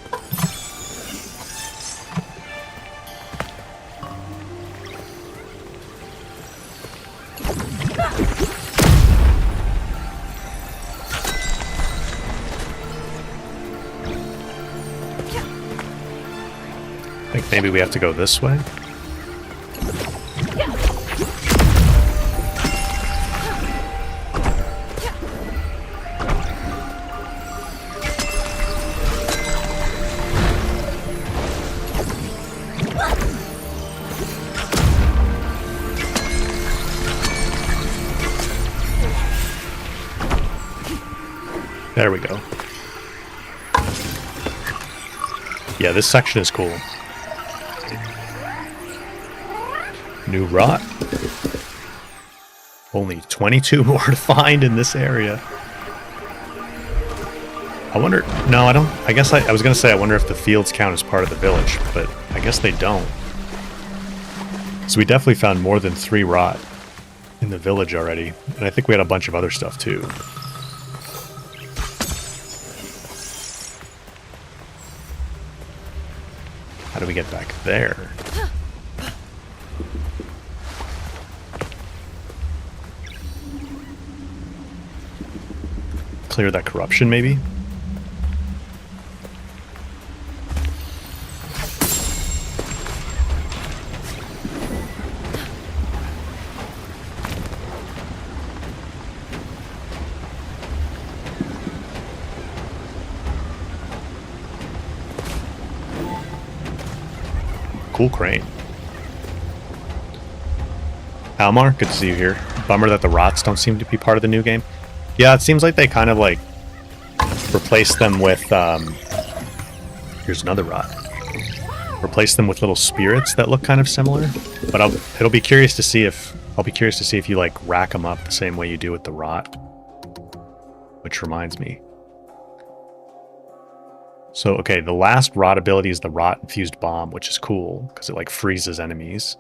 I think maybe we have to go this way. There we go. Yeah, this section is cool. New rot. Only 22 more to find in this area. I wonder... No, I don't... I guess I was going to say I wonder if the fields count as part of the village, but I guess they don't. So we definitely found more than 3 rot in the village already. And I think we had a bunch of other stuff too. How do we get back there? Clear that corruption, maybe? Cool crane. Almar, good to see you here. Bummer that the rots don't seem to be part of the new game. Yeah, it seems like they kind of like replaced them with here's another rot. Replace them with little spirits that look kind of similar. But I'll be curious to see if you like rack them up the same way you do with the rot. Which reminds me. So, okay, the last rot ability is the rot infused bomb, which is cool because it like freezes enemies.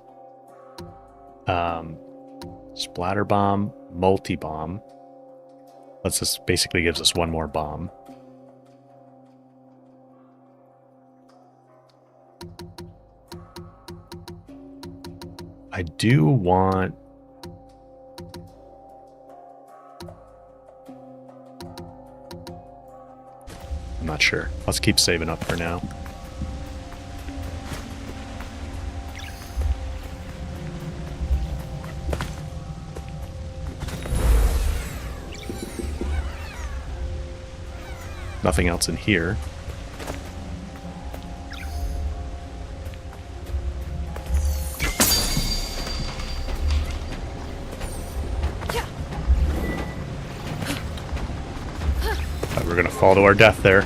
Splatter bomb, multi bomb. This basically gives us one more bomb. I do want... I'm not sure. Let's keep saving up for now. Nothing else in here. We're gonna fall to our death there.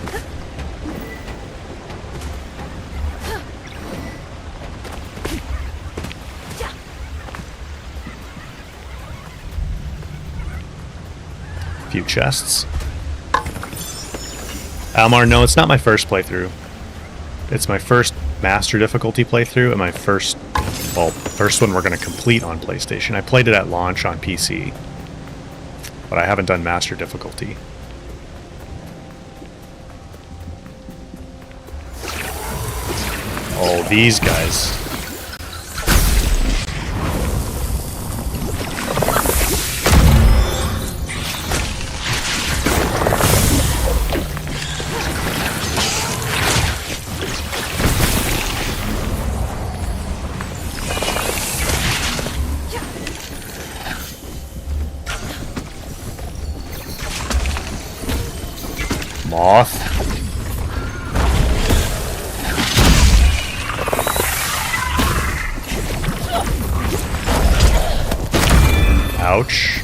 Few chests. Almar, no, it's not my first playthrough. It's my first master difficulty playthrough and my first one we're going to complete on PlayStation. I played it at launch on PC, but I haven't done master difficulty. Oh, these guys. Moth. Ouch.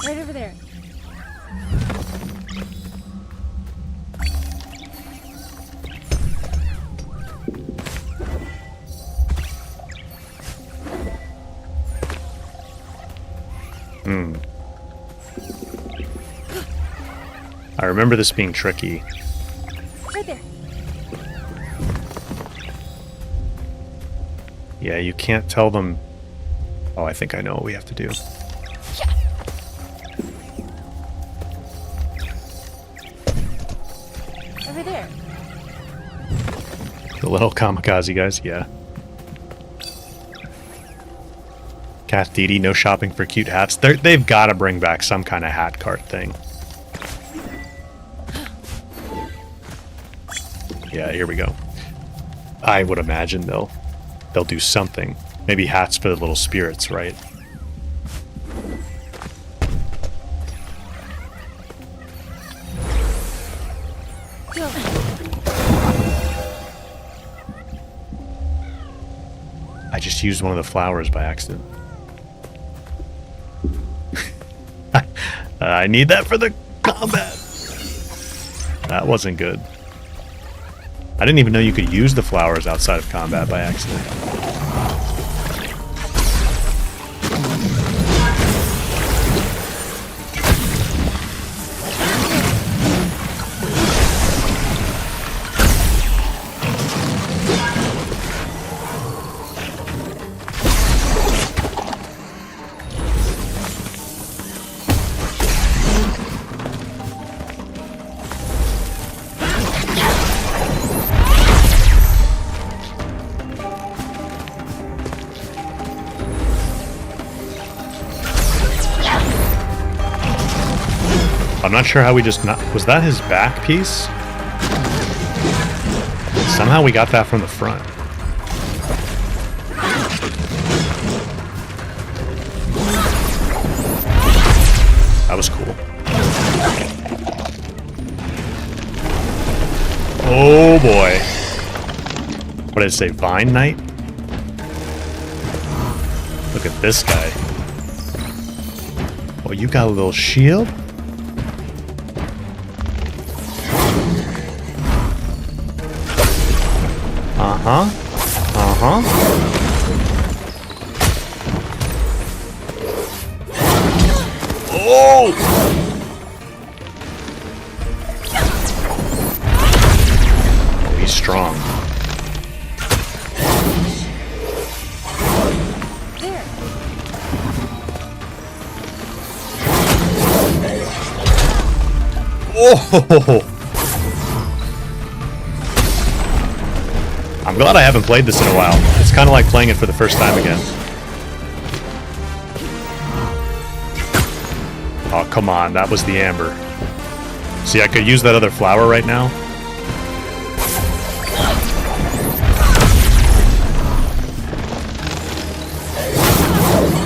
Right over there. I remember this being tricky. Right there. Yeah, you can't tell them... Oh, I think I know what we have to do. Over there. The little kamikaze guys, yeah. Cat Didi, no shopping for cute hats. They've got to bring back some kind of hat cart thing. Yeah, here we go. I would imagine they'll do something. Maybe hats for the little spirits, right? I just used one of the flowers by accident. I need that for the combat. That wasn't good. I didn't even know you could use the flowers outside of combat by accident. I'm not sure how we just not... Was that his back piece? Somehow we got that from the front. That was cool. Oh boy. What did it say? Vine Knight? Look at this guy. Oh, you got a little shield? Uh-huh. Uh-huh. Oh! Oh, he's strong. There. Oh! I'm glad I haven't played this in a while. It's kind of like playing it for the first time again. Oh, come on. That was the amber. See, I could use that other flower right now.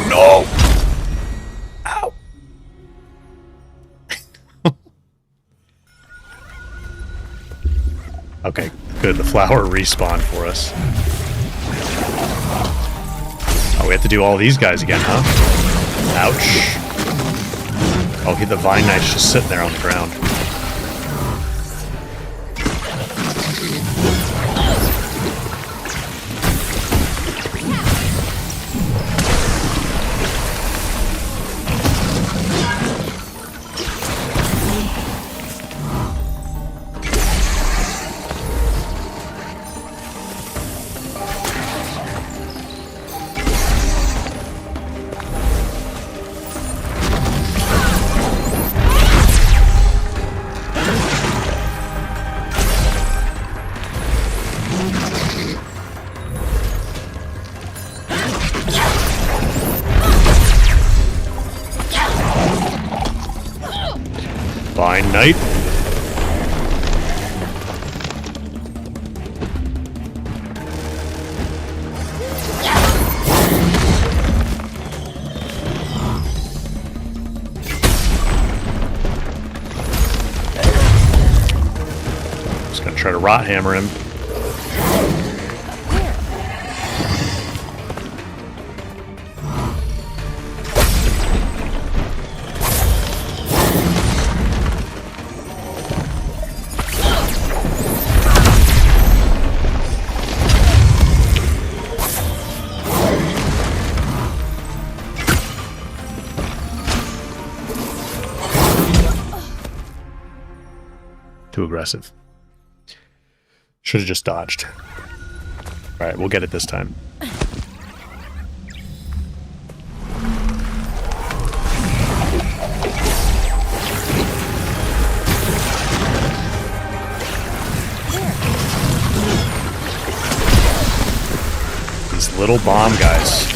No! Ow! Okay, good. The flower respawned for us. Oh, we have to do all these guys again, huh? Ouch. Oh, the Vine Knight's just sitting there on the ground. Vine Knight. Just gonna try to rot hammer him. Too aggressive. Should have just dodged. Alright, we'll get it this time. These little bomb guys.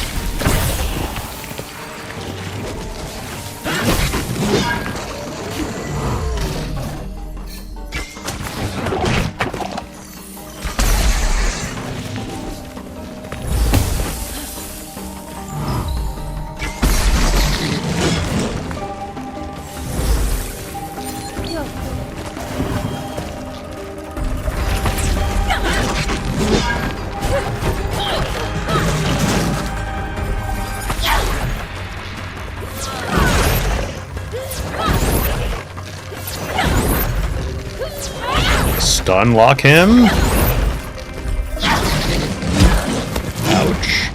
Stun lock him. Ouch.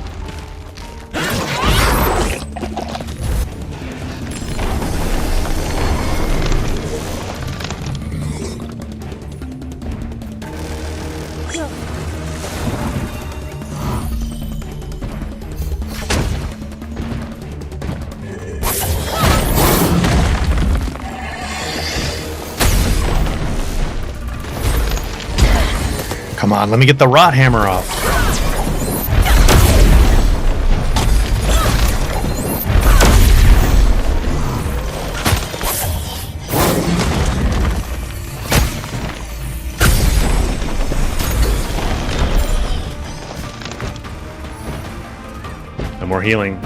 Come on, let me get the rot hammer off. No more healing.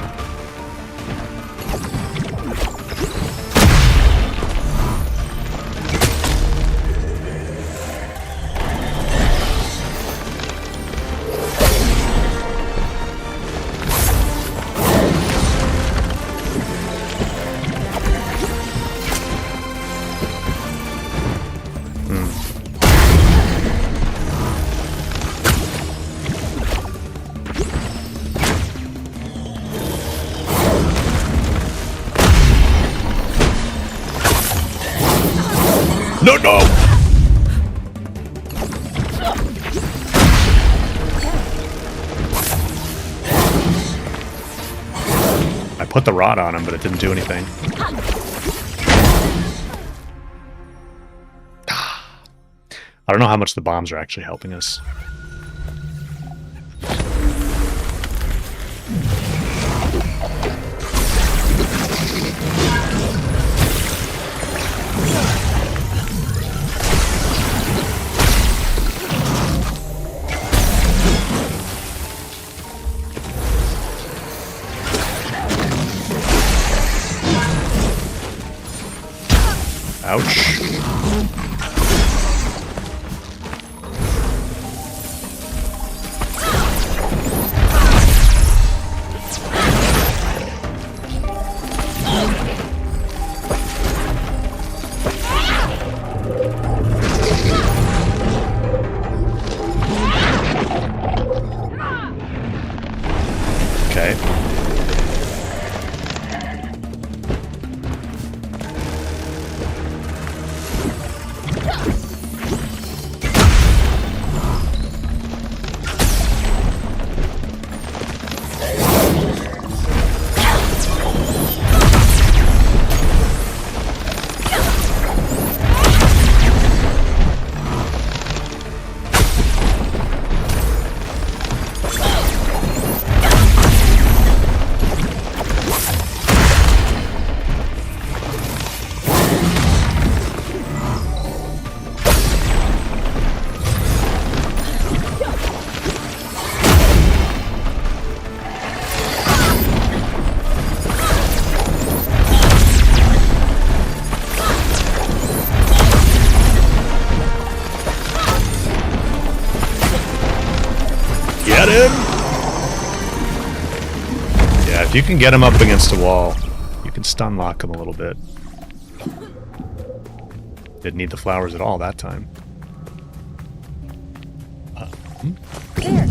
No, no! I put the rod on him, but it didn't do anything. I don't know how much the bombs are actually helping us. Ouch. Okay. Get him! Yeah, if you can get him up against a wall, you can stun lock him a little bit. Didn't need the flowers at all that time. There.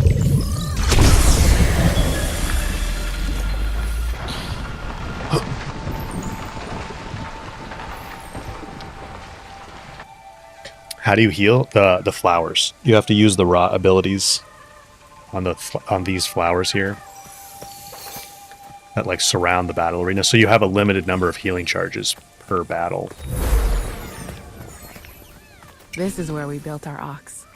How do you heal the flowers? You have to use the raw abilities on these flowers here that like surround the battle arena, so you have a limited number of healing charges per battle. This is where we built our ox.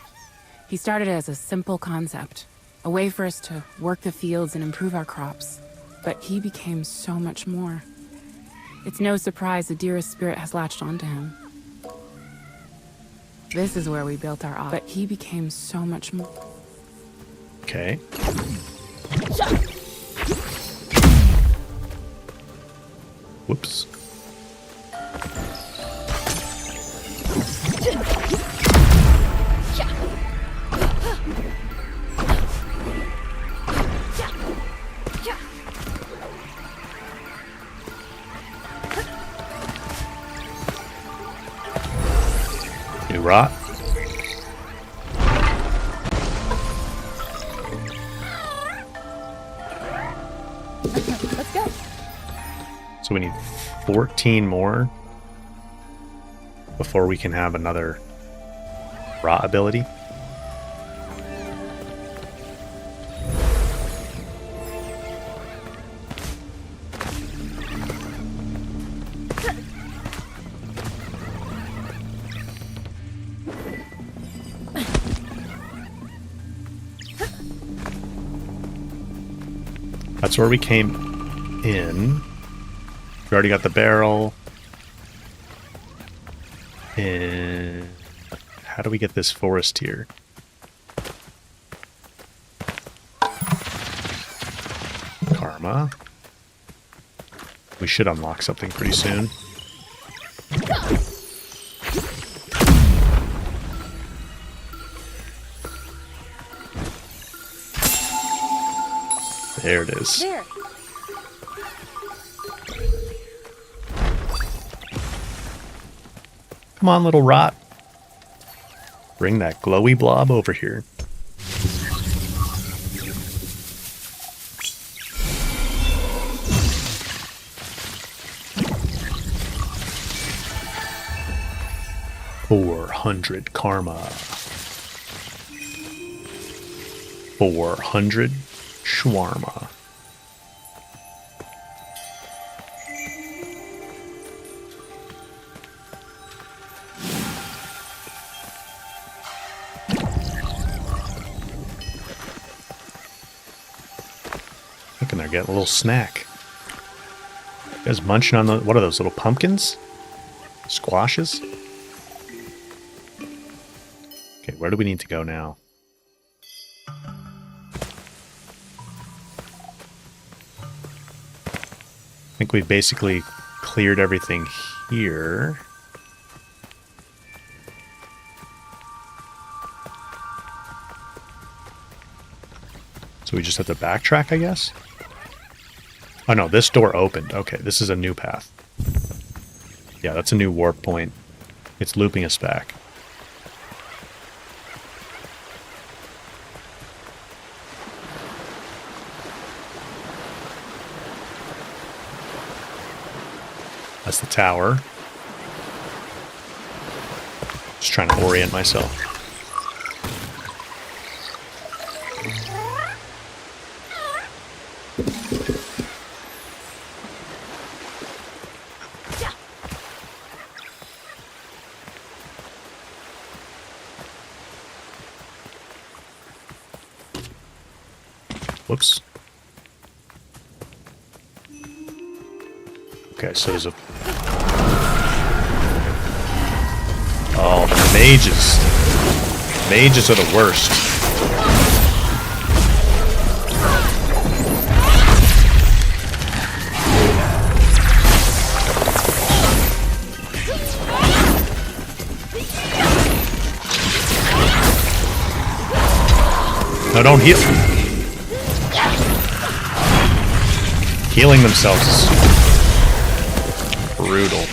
He started as a simple concept, a way for us to work the fields and improve our crops. But he became so much more. It's no surprise the dearest spirit has latched onto him. This is where we built our ox, but he became so much more. Okay. Whoops. New rot. Let's go. So we need 14 more before we can have another rot ability. That's where we came in. We already got the barrel. And how do we get this forest here? Karma. We should unlock something pretty soon. There it is. There. Come on, little rot. Bring that glowy blob over here. $400 karma. 400 shawarma. Look in there, getting a little snack. You guys munching on the, what are those, little pumpkins? Squashes? Okay, where do we need to go now? I think we've basically cleared everything here. So we just have to backtrack, I guess? Oh no, this door opened. Okay, this is a new path. Yeah, that's a new warp point. It's looping us back. That's the tower. Just trying to orient myself. Whoops. Okay, so there's a... Oh, the mages. Mages are the worst. No, don't heal. Healing themselves is brutal.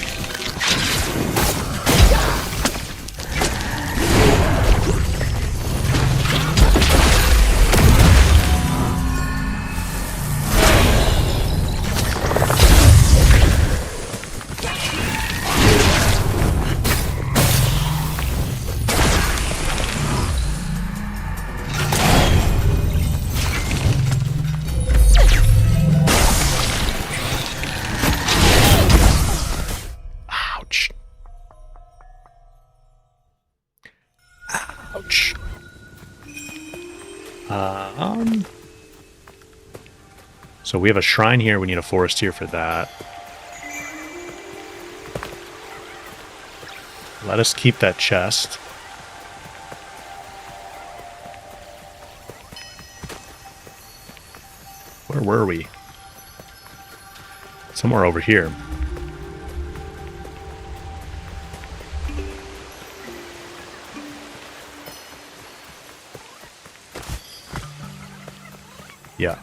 So we have a shrine here, we need a forest here for that. Let us keep that chest. Where were we? Somewhere over here. Yeah.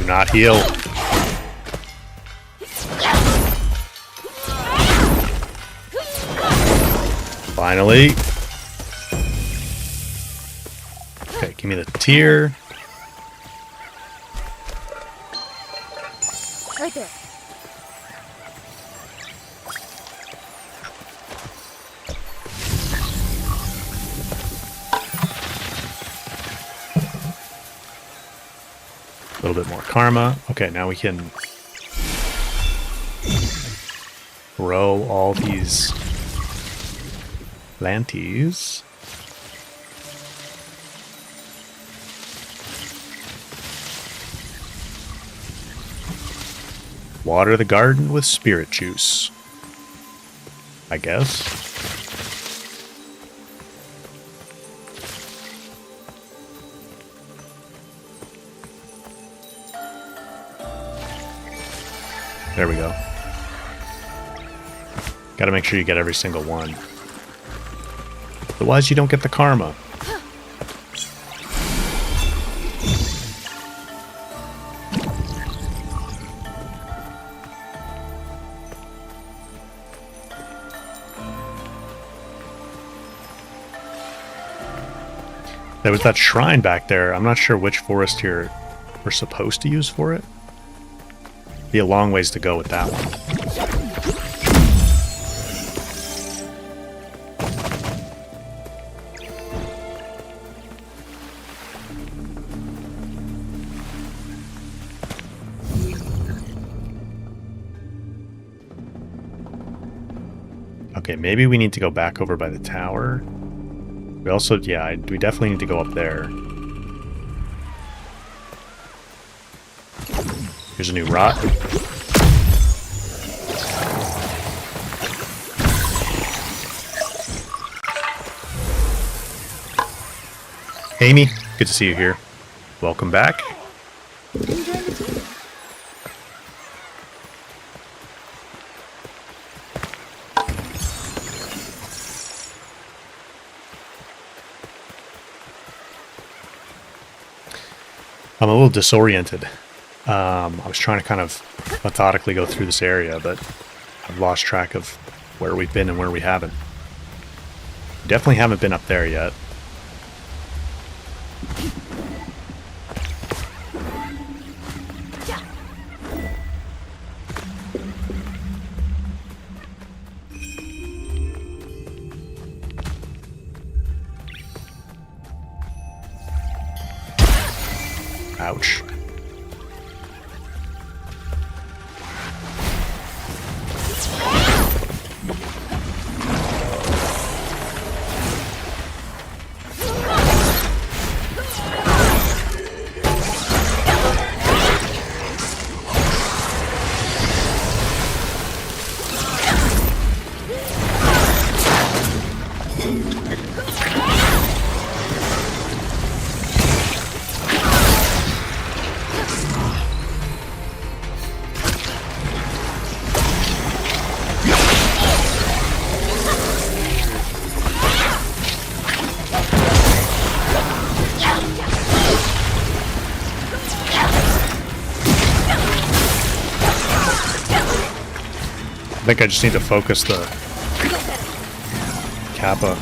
not heal. Finally. Okay, give me the tear. Right there. A little bit more karma. Okay, now we can grow all these lanties. Water the garden with spirit juice, I guess. There we go. Gotta make sure you get every single one. Otherwise, you don't get the karma. There was that shrine back there. I'm not sure which forest here we're supposed to use for it. Be a long ways to go with that one. Okay, maybe we need to go back over by the tower. We also, yeah, we definitely need to go up there. Here's a new rot. Amy, good to see you here. Welcome back. I'm a little disoriented. I was trying to kind of methodically go through this area, but I've lost track of where we've been and where we haven't. Definitely haven't been up there yet. Ouch. I think I just need to focus the Kappa.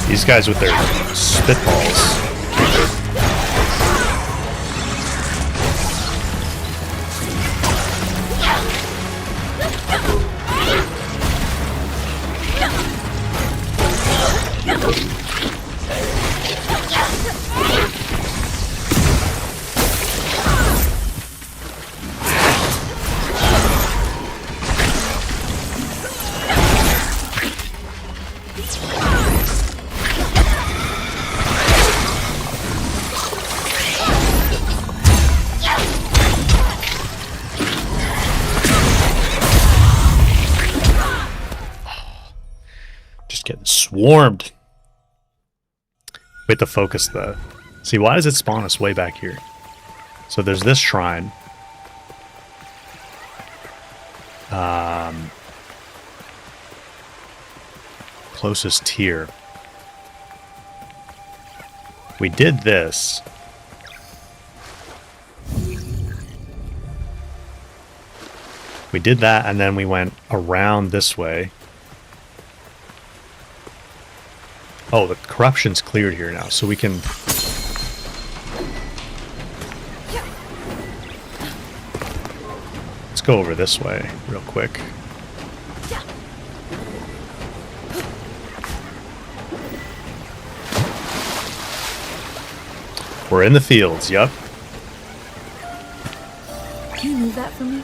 These guys with their spitballs. warmed. We have to focus the... See, why does it spawn us way back here? So there's this shrine. Closest tier. We did this. We did that, and then we went around this way. Oh, the corruption's cleared here now, so we can... Let's go over this way real quick. We're in the fields, yep. Can you move that for me?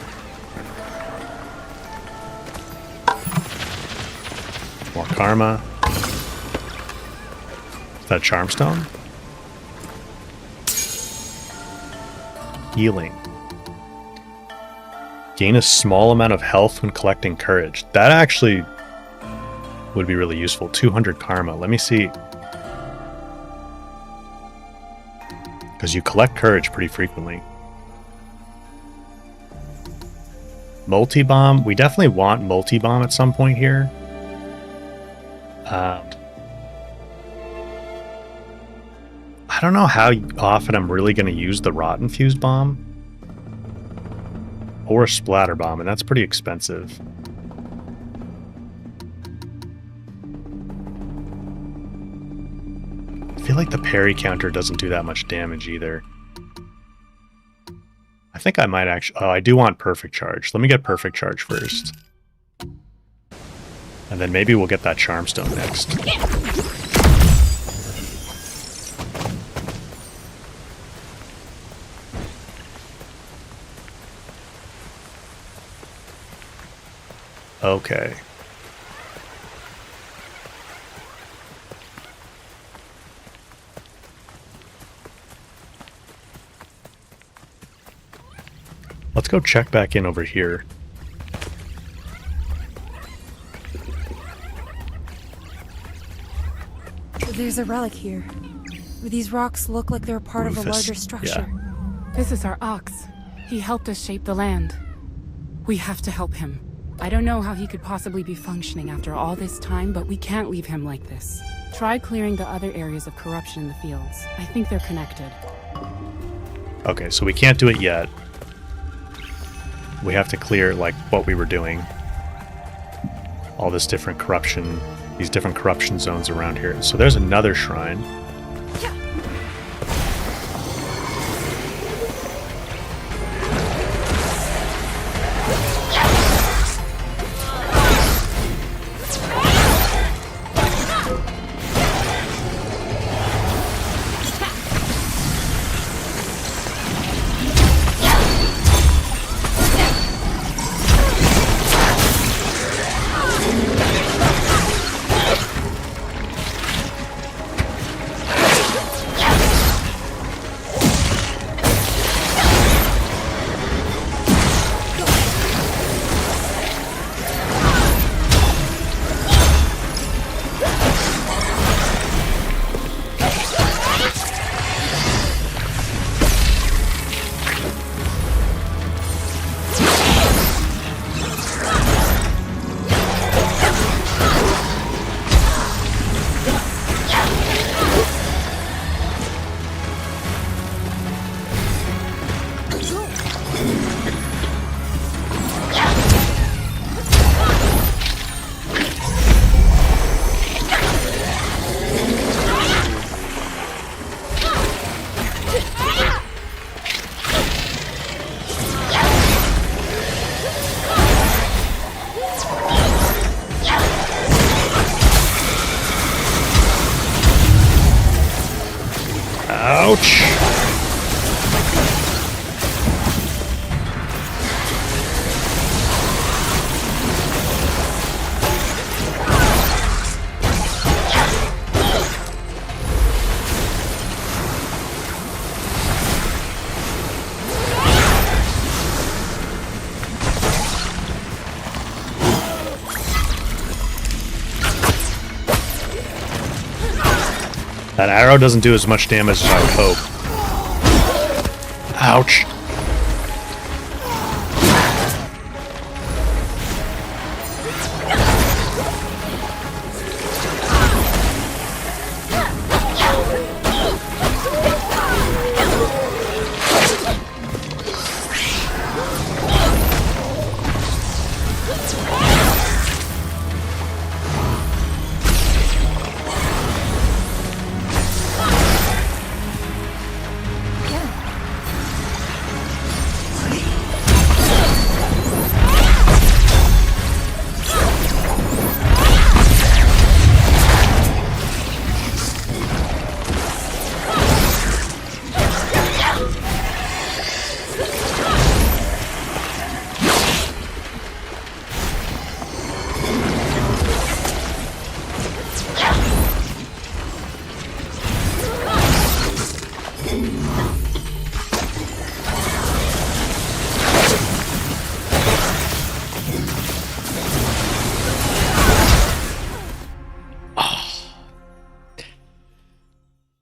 More karma. Is that Charmstone? Healing. Gain a small amount of health when collecting courage. That actually would be really useful. 200 karma. Let me see. Because you collect courage pretty frequently. Multi-bomb. We definitely want multi-bomb at some point here. I don't know how often I'm really going to use the rot-infused bomb. Or a splatter bomb, and that's pretty expensive. I feel like the parry counter doesn't do that much damage either. I think I might actually... Oh, I do want perfect charge. Let me get perfect charge first. And then maybe we'll get that Charmstone next. Okay. Let's go check back in over here. There's a relic here. These rocks look like they're part of a larger structure. Yeah. This is our ox. He helped us shape the land. We have to help him. I don't know how he could possibly be functioning after all this time, but we can't leave him like this. Try clearing the other areas of corruption in the fields. I think they're connected. Okay, so we can't do it yet. We have to clear, like, what we were doing. All this different corruption, these different corruption zones around here. So there's another shrine. Ouch! That arrow doesn't do as much damage as I would hope. Ouch.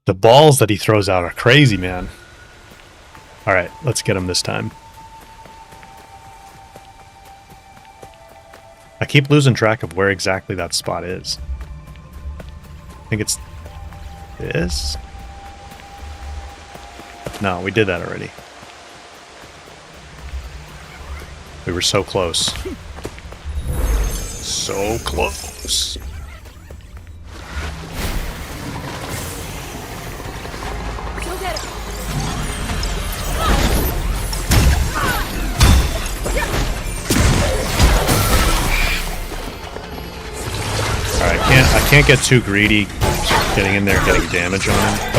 The balls that he throws out are crazy, man. Alright, let's get him this time. I keep losing track of where exactly that spot is. I think it's this? No, we did that already. We were so close. So close. I can't get too greedy getting in there and getting damage on him.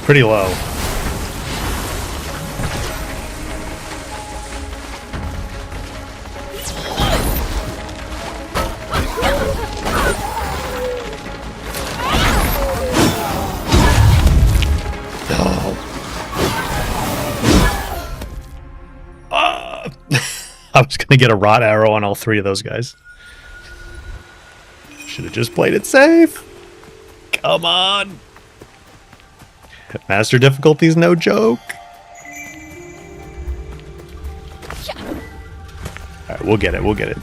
Pretty low. I was gonna get a rot arrow on all three of those guys. Should have just played it safe. Come on. Master difficulty's no joke. Alright, we'll get it, we'll get it.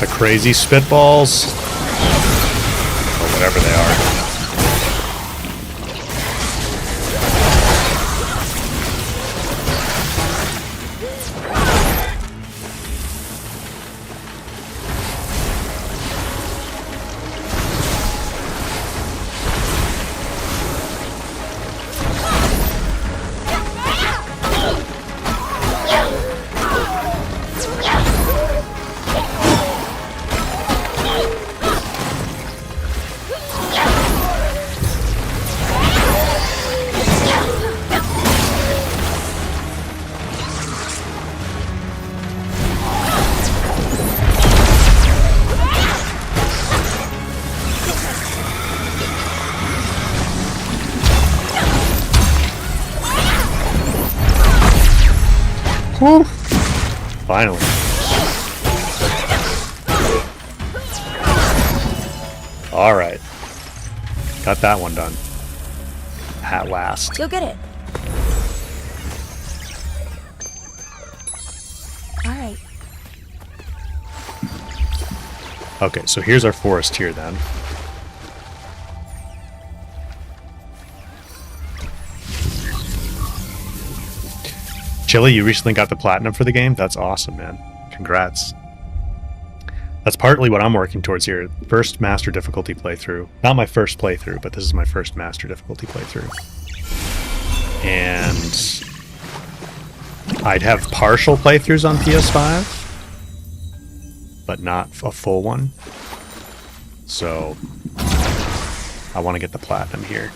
The crazy spitballs. Or whatever they are. Whew. Finally. Alright. Got that one done. At last. Go get it. Alright. Okay, so here's our forest here then. Chili, you recently got the platinum for the game? That's awesome, man. Congrats. That's partly what I'm working towards here. First master difficulty playthrough. Not my first playthrough, but this is my first master difficulty playthrough. And I'd have partial playthroughs on PS5, but not a full one. So I want to get the platinum here.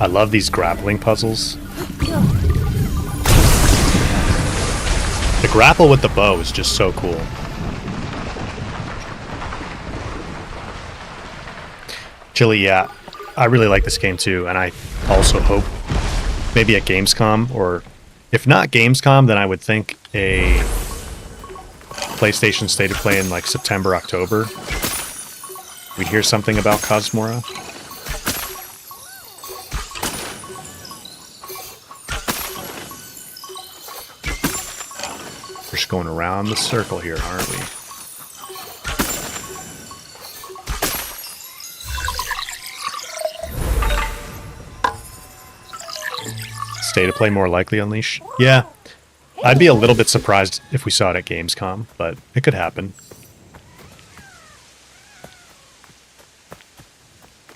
I love these grappling puzzles. The grapple with the bow is just so cool. Chili, yeah, I really like this game too, and I also hope maybe at Gamescom, or if not Gamescom, then I would think a PlayStation State of Play in like September, October. We'd hear something about Kosmora. We're just going around the circle here, aren't we? State of Play more likely Unleash? Yeah. I'd be a little bit surprised if we saw it at Gamescom, but it could happen.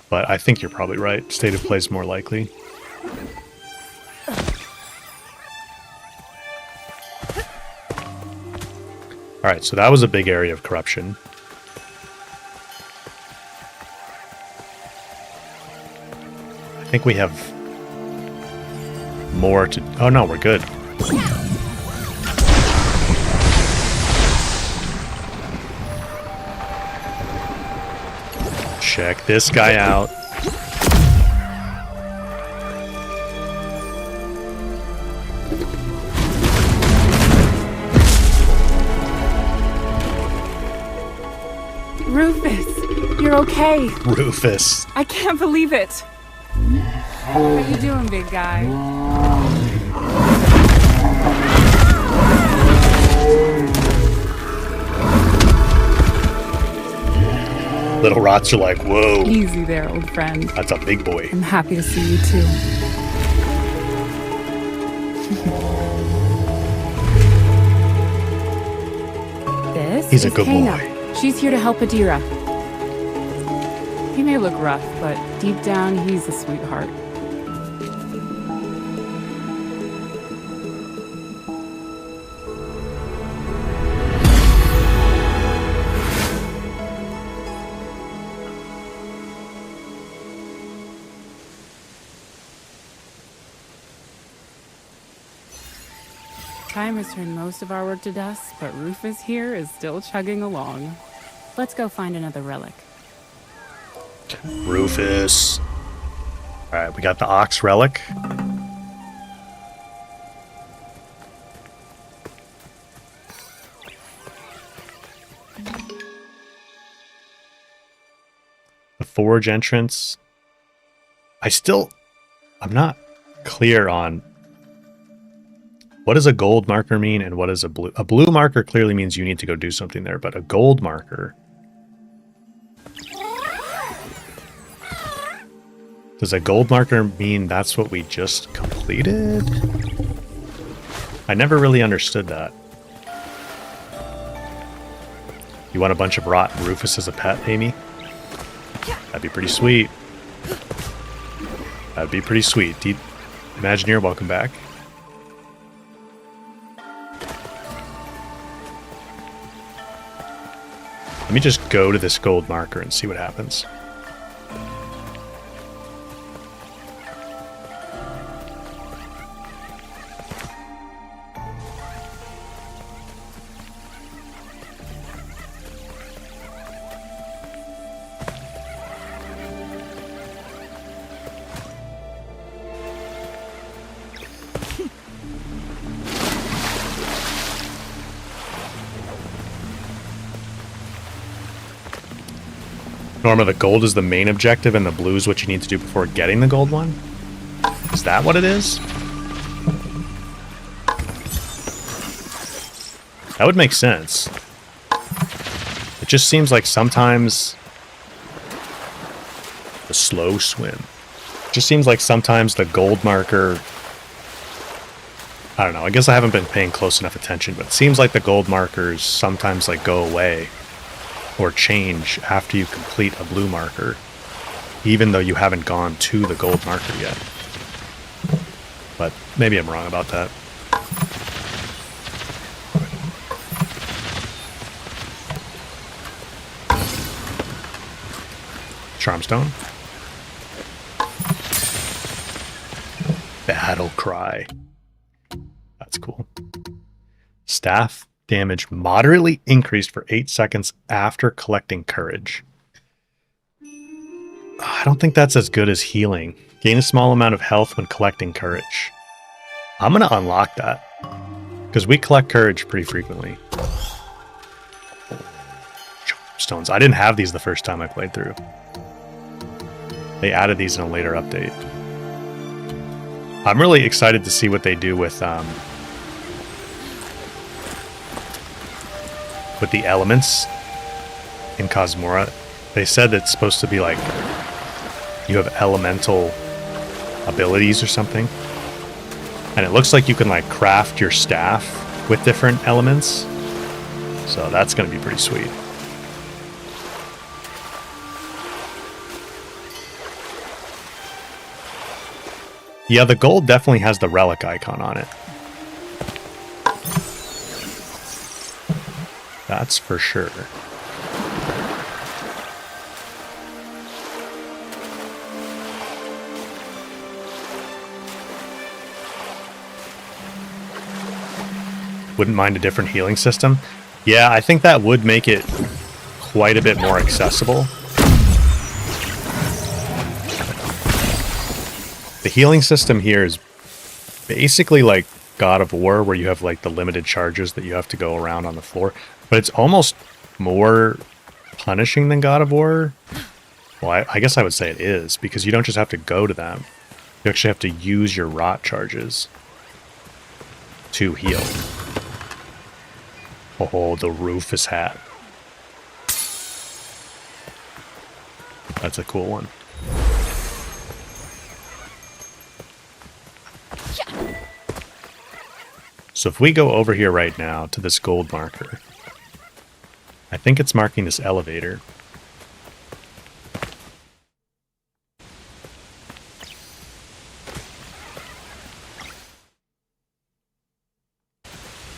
But I think you're probably right. State of Play is more likely. Alright, so that was a big area of corruption. I think we have more to... Oh no, we're good. Check this guy out. Rufus, you're okay. Rufus. I can't believe it. How you doing, big guy? Little rots are like, whoa. Easy there, old friend. That's a big boy. I'm happy to see you too. He's a is good Kana. boy. She's here to help Adira. He may look rough, but deep down, he's a sweetheart. Time has turned most of our work to dust, but Rufus here is still chugging along. Let's go find another relic. Rufus. Alright, we got the Ox Relic. The Forge entrance. I'm not clear on what does a gold marker mean and what is a blue? A blue marker clearly means you need to go do something there, but a gold marker. Does a gold marker mean that's what we just completed? I never really understood that. You want a bunch of rotten Rufus as a pet, Amy? That'd be pretty sweet. That'd be pretty sweet. Deep Imagineer, welcome back. Let me just go to this gold marker and see what happens. Norma, the gold is the main objective and the blue is what you need to do before getting the gold one? Is that what it is? That would make sense. It just seems like sometimes the slow swim. It just seems like sometimes the gold marker, I don't know, I guess I haven't been paying close enough attention, but it seems like the gold markers sometimes like go away or change after you complete a blue marker, even though you haven't gone to the gold marker yet. But maybe I'm wrong about that. Charmstone. Battle Cry. That's cool. Staff damage moderately increased for 8 seconds after collecting courage. I don't think that's as good as healing. Gain a small amount of health when collecting courage. I'm going to unlock that, because we collect courage pretty frequently. Stones. I didn't have these the first time I played through. They added these in a later update. I'm really excited to see what they do with the elements in Kosmora. They said it's supposed to be like you have elemental abilities or something. And it looks like you can like craft your staff with different elements. So that's going to be pretty sweet. Yeah, the gold definitely has the relic icon on it. That's for sure. Wouldn't mind a different healing system. Yeah, I think that would make it quite a bit more accessible. The healing system here is basically like God of War, where you have like the limited charges that you have to go around on the floor, but it's almost more punishing than God of War. Well, I guess I would say it is, because you don't just have to go to them. You actually have to use your rot charges to heal. Oh, the Rufus hat. That's a cool one. So if we go over here right now to this gold marker, I think it's marking this elevator.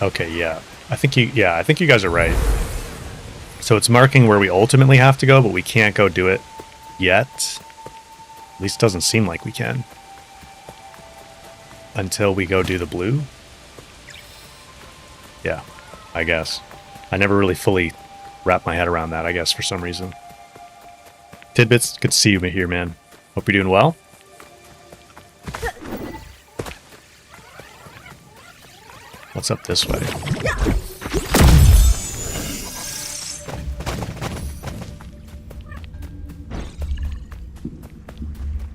Okay, yeah. I think you guys are right. So it's marking where we ultimately have to go, but we can't go do it yet. At least it doesn't seem like we can. Until we go do the blue. Yeah, I guess. I never really fully wrapped my head around that, I guess, for some reason. Tidbits, good to see you here, man. Hope you're doing well. What's up this way?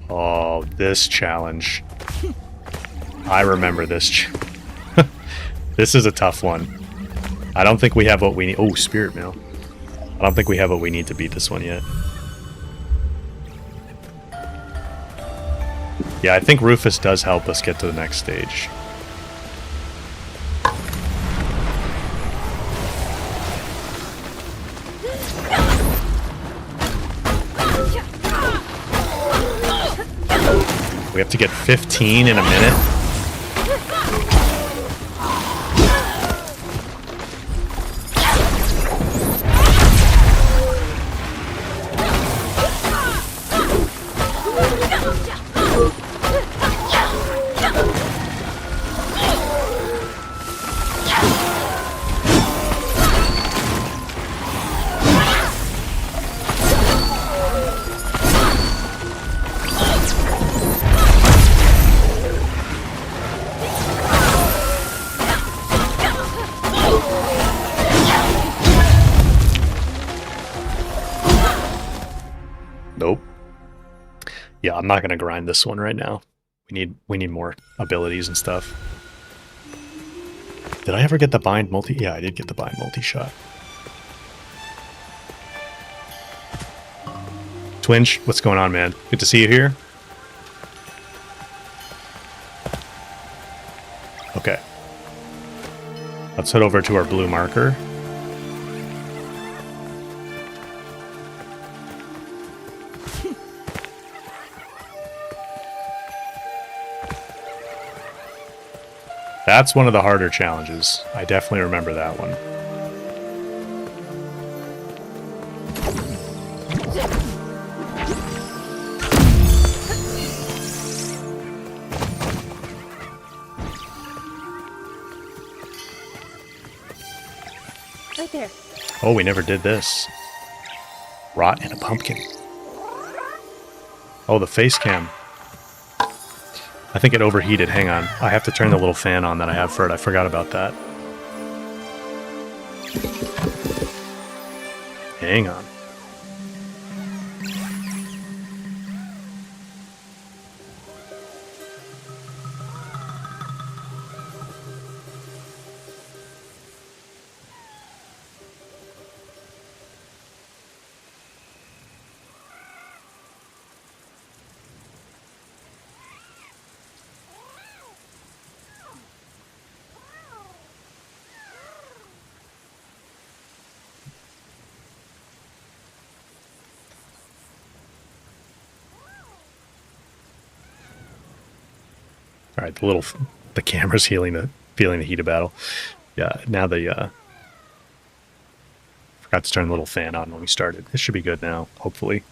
Oh, this challenge. I remember this. This is a tough one. I don't think we have what we need. Oh, spirit mail. I don't think we have what we need to beat this one yet. Yeah, I think Rufus does help us get to the next stage. We have to get 15 in a minute. Nope. Yeah, I'm not gonna grind this one right now. We need more abilities and stuff. Did I ever get the bind multi? Yeah, I did get the bind multi-shot. Twinge, what's going on, man? Good to see you here. Okay. Let's head over to our blue marker. That's one of the harder challenges. I definitely remember that one. Right there. Oh, we never did this. Rot in a pumpkin. Oh, the face cam. I think it overheated. Hang on. I have to turn the little fan on that I have for it. I forgot about that. Hang on. All right, the camera's feeling the heat of battle. Yeah, now forgot to turn the little fan on when we started. It should be good now, hopefully.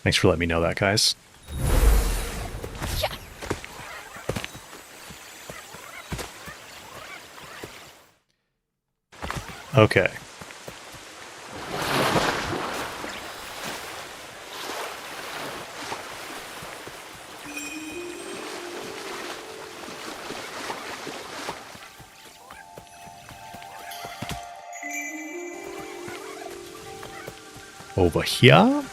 Thanks for letting me know that, guys. Okay. Over here?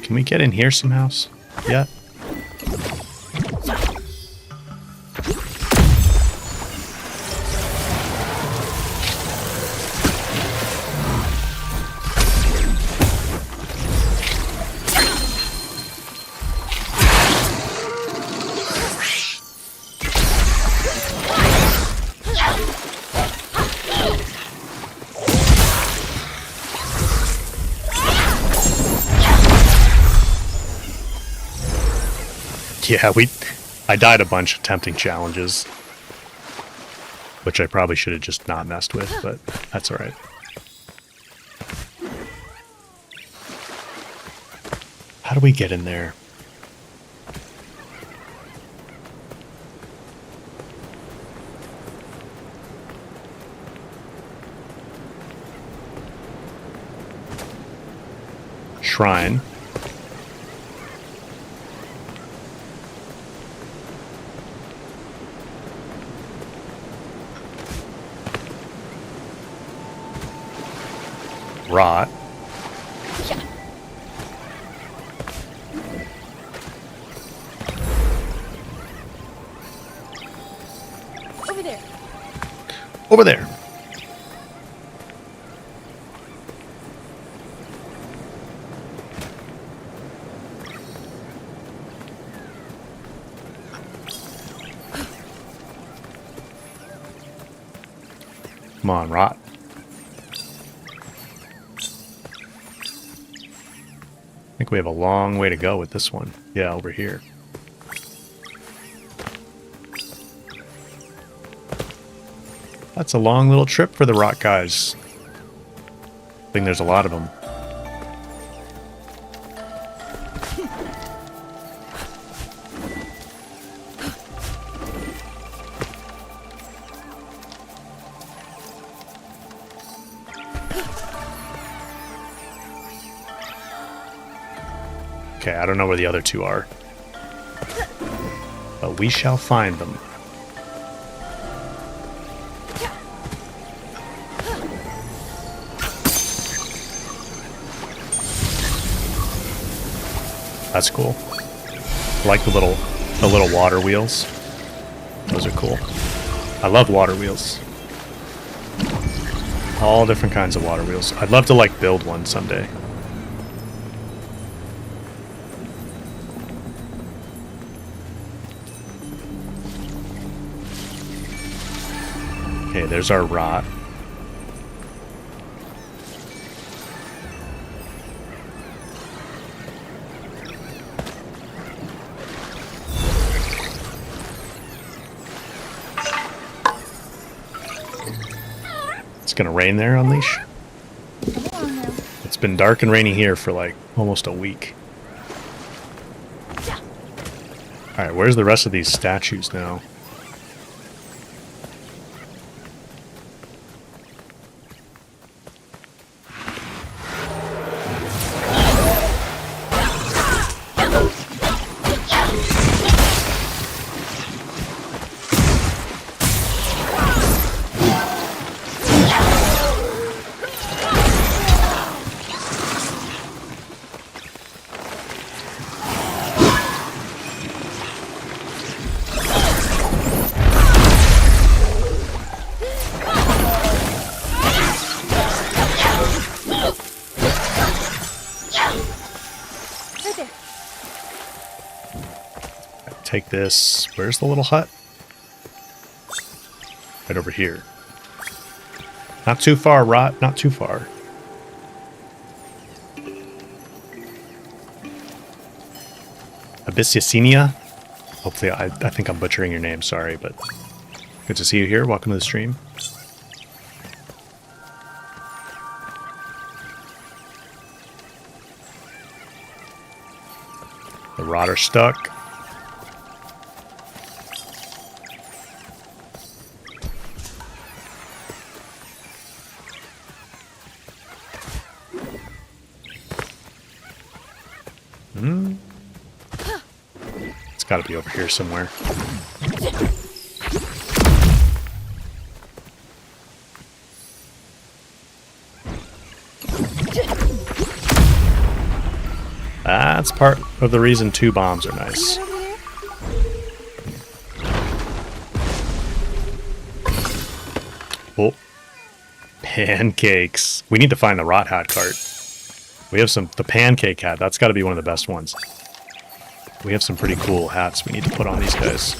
Can we get in here somehow? Yeah. Yeah, I died a bunch attempting challenges, which I probably should have just not messed with, but that's alright. How do we get in there? Shrine. Rot. Over there. Over there. Come on, Rot. I think we have a long way to go with this one. Yeah, over here. That's a long little trip for the rock guys. I think there's a lot of them. Okay, I don't know where the other two are. But we shall find them. That's cool. I like the little water wheels. Those are cool. I love water wheels. All different kinds of water wheels. I'd love to like build one someday. Okay, there's our rot. It's gonna rain there on Leash. It's been dark and rainy here for like almost a week. Alright, where's the rest of these statues now? Take this. Where's the little hut? Right over here. Not too far, Rot. Not too far. Abyssinian? Hopefully, I think I'm butchering your name. Sorry, but good to see you here. Welcome to the stream. The Rot are stuck. It's got to be over here somewhere. That's part of the reason 2 bombs are nice. Oh. Pancakes. We need to find the Rot Hat cart. We have the pancake hat. That's got to be one of the best ones. We have some pretty cool hats we need to put on these guys.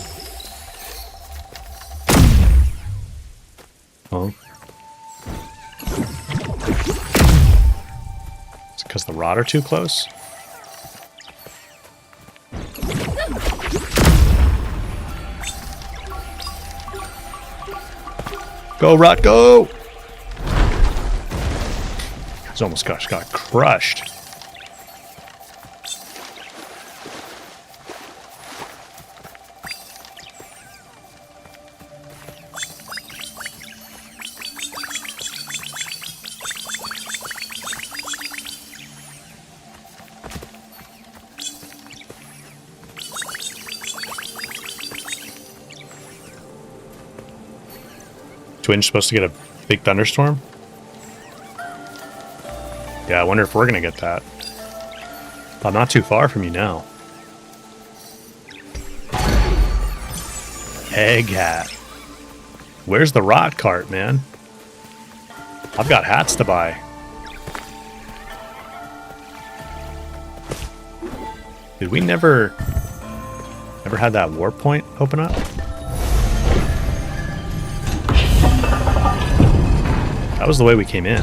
Oh. It's because the Rot are too close? Go, Rot, go! He's almost got crushed. Twinge supposed to get a big thunderstorm? Yeah, I wonder if we're gonna get that. I'm not too far from you now. Egg hat. Where's the rot cart, man? I've got hats to buy. Did we never had that warp point open up? That was the way we came in.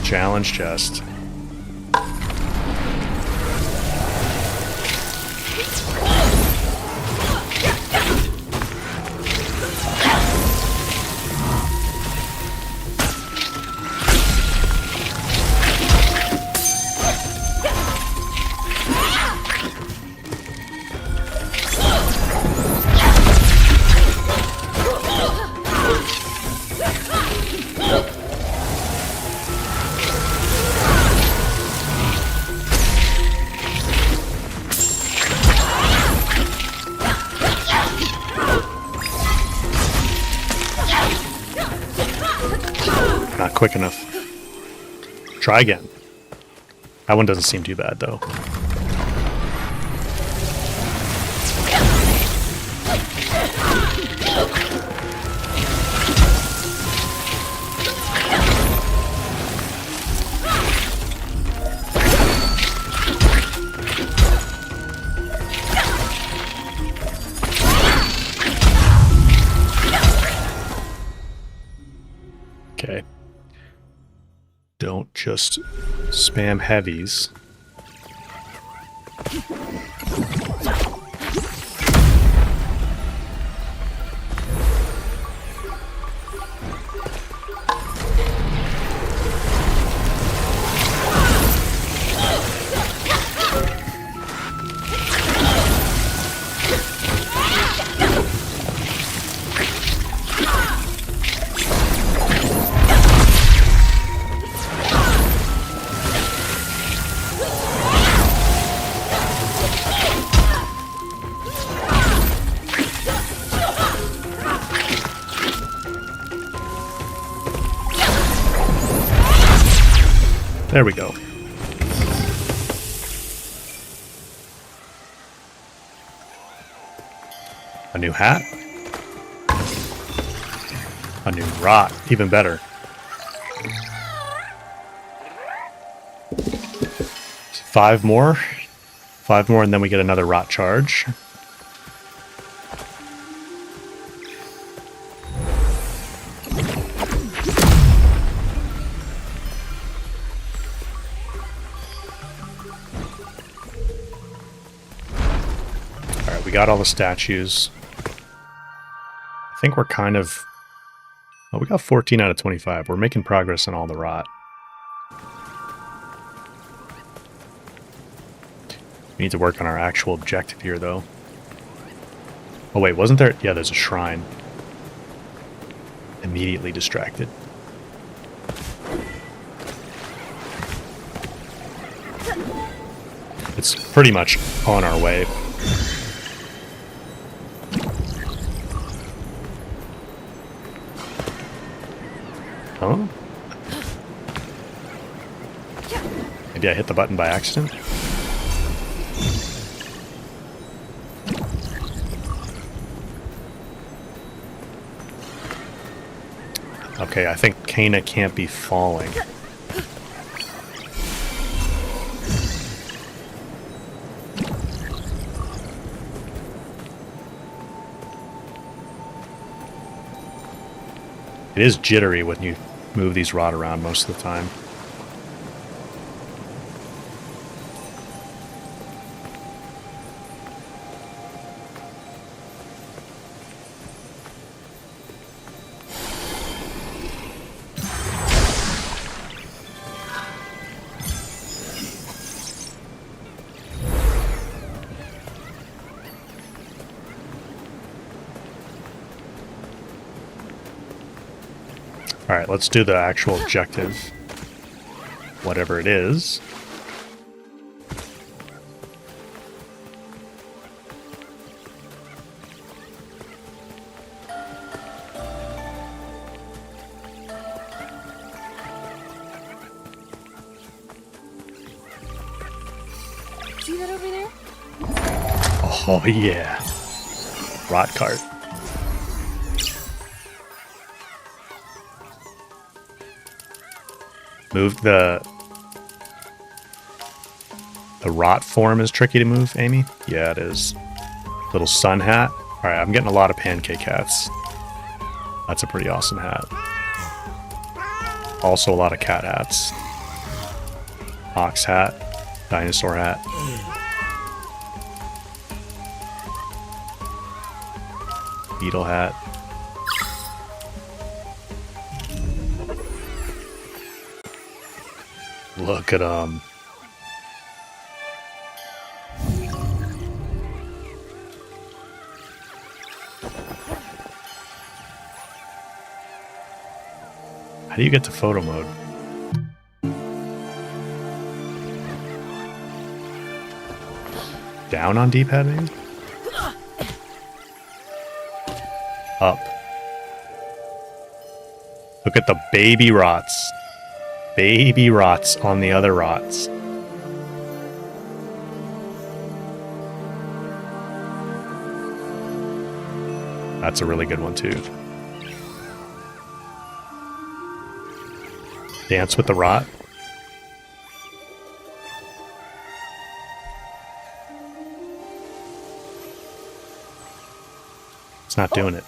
Challenge chest. Not quick enough. Try again. That one doesn't seem too bad, though. Okay. Don't just spam heavies. There we go. A new hat. A new rot. Even better. 5 more. 5 more and then we get another rot charge. We got all the statues. I think we're kind of... Well, we got 14 out of 25. We're making progress on all the rot. We need to work on our actual objective here, though. Oh, wait, wasn't there... Yeah, there's a shrine. Immediately distracted. It's pretty much on our way. Huh? Maybe I hit the button by accident? Okay, I think Kana can't be falling. It is jittery when you move these rod around most of the time. Alright, let's do the actual objective. Whatever it is. See that over there? Oh yeah. Rot cart. Move the rot form is tricky to move, Amy? Yeah, it is. Little sun hat. Alright, I'm getting a lot of pancake hats. That's a pretty awesome hat. Also a lot of cat hats. Ox hat. Dinosaur hat. Beetle hat. Look at them. How do you get to photo mode? Down on D-pad, maybe? Up. Look at the baby rots. Baby rots on the other rots. That's a really good one too. Dance with the rot. It's not doing it.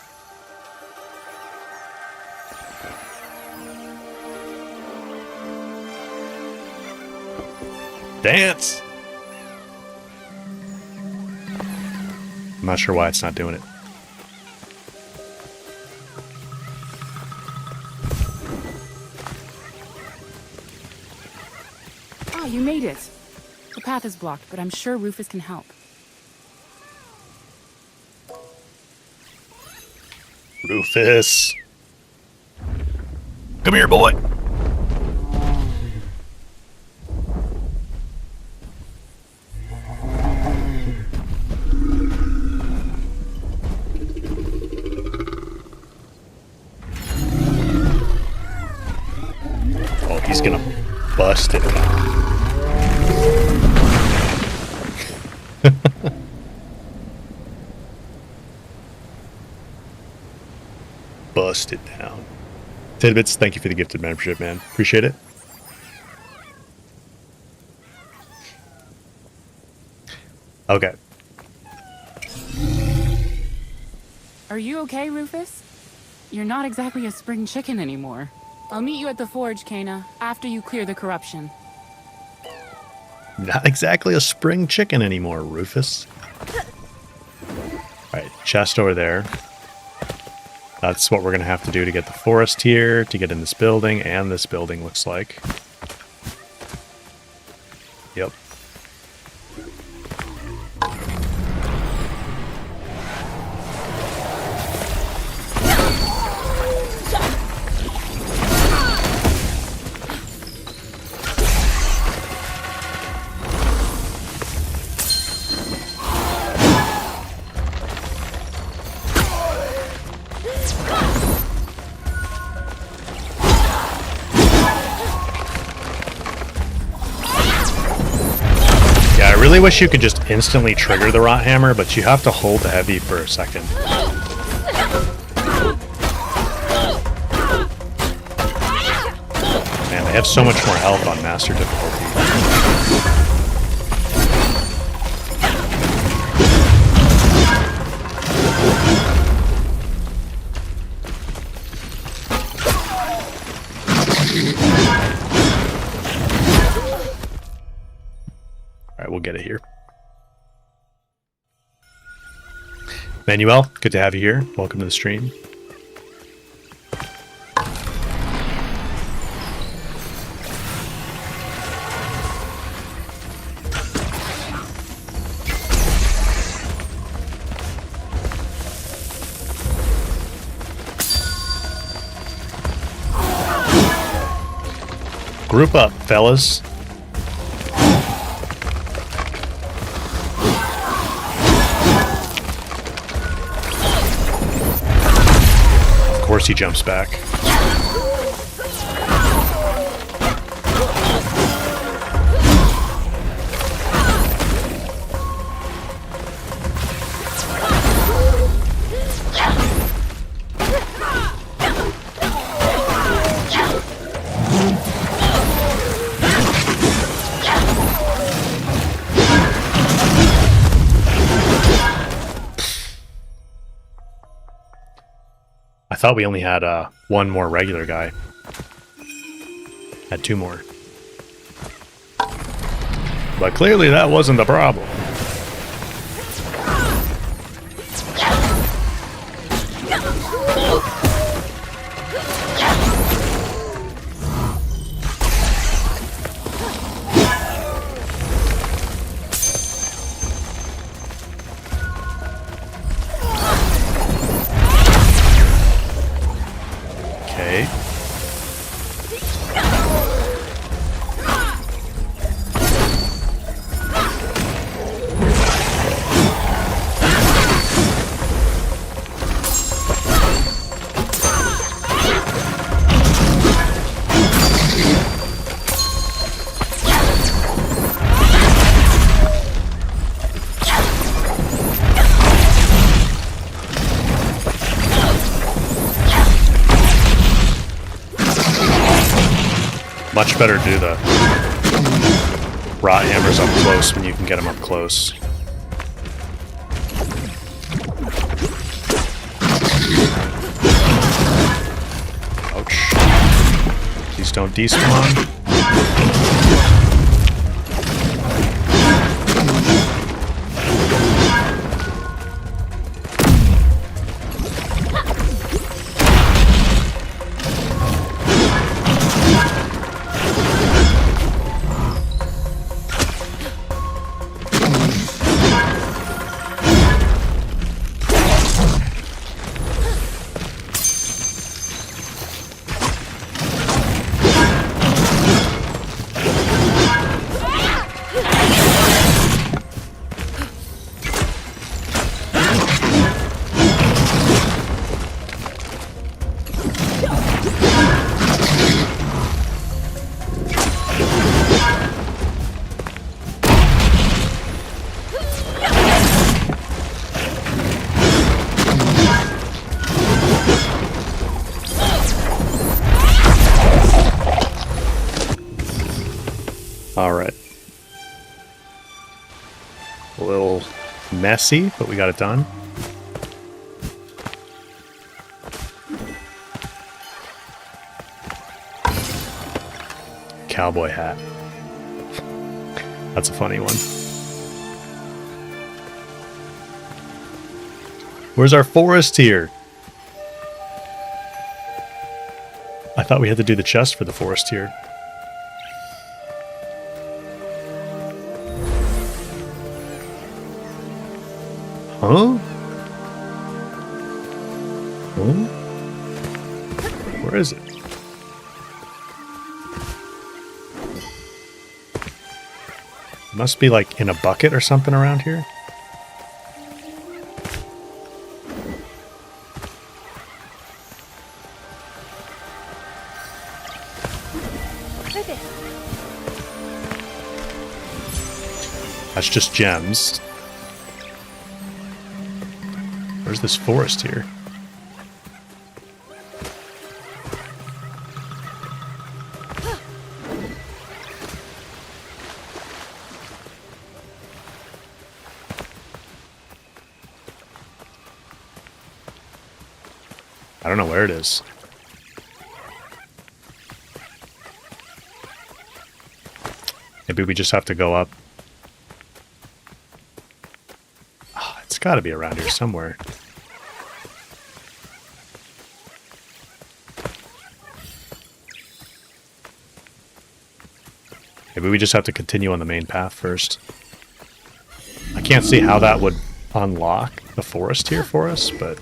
Dance! I'm not sure why it's not doing it. Ah, you made it. The path is blocked, but I'm sure Rufus can help. Rufus! Come here, boy! Oh, he's gonna bust it. Bust it down. Tidbits, thank you for the gifted membership, man. Appreciate it. Okay. Are you okay, Rufus? You're not exactly a spring chicken anymore. I'll meet you at the forge, Kana, after you clear the corruption. Not exactly a spring chicken anymore, Rufus. Alright, chest over there. That's what we're going to have to do to get the forest here, to get in this building, and this building looks like. Yep. I really wish you could just instantly trigger the rot hammer, but you have to hold the heavy for a second. Man, they have so much more health on master difficulty. get it here. Manuel, good to have you here. Welcome to the stream. Group up, fellas. Of course he jumps back. I thought we only had one more regular guy. Had two more. But clearly that wasn't the problem. Okay. Much better to do the rot hammers up close when you can get them up close. Ouch. Please don't despawn. Alright. A little messy, but we got it done. Cowboy hat. That's a funny one. Where's our forest here? I thought we had to do the chest for the forest here. Huh? Huh? Where is it? Must be like in a bucket or something around here. Right there. That's just gems. Where's this forest here? I don't know where it is. Maybe we just have to go up. Gotta be around here somewhere. Maybe we just have to continue on the main path first. I can't see how that would unlock the forest here for us, but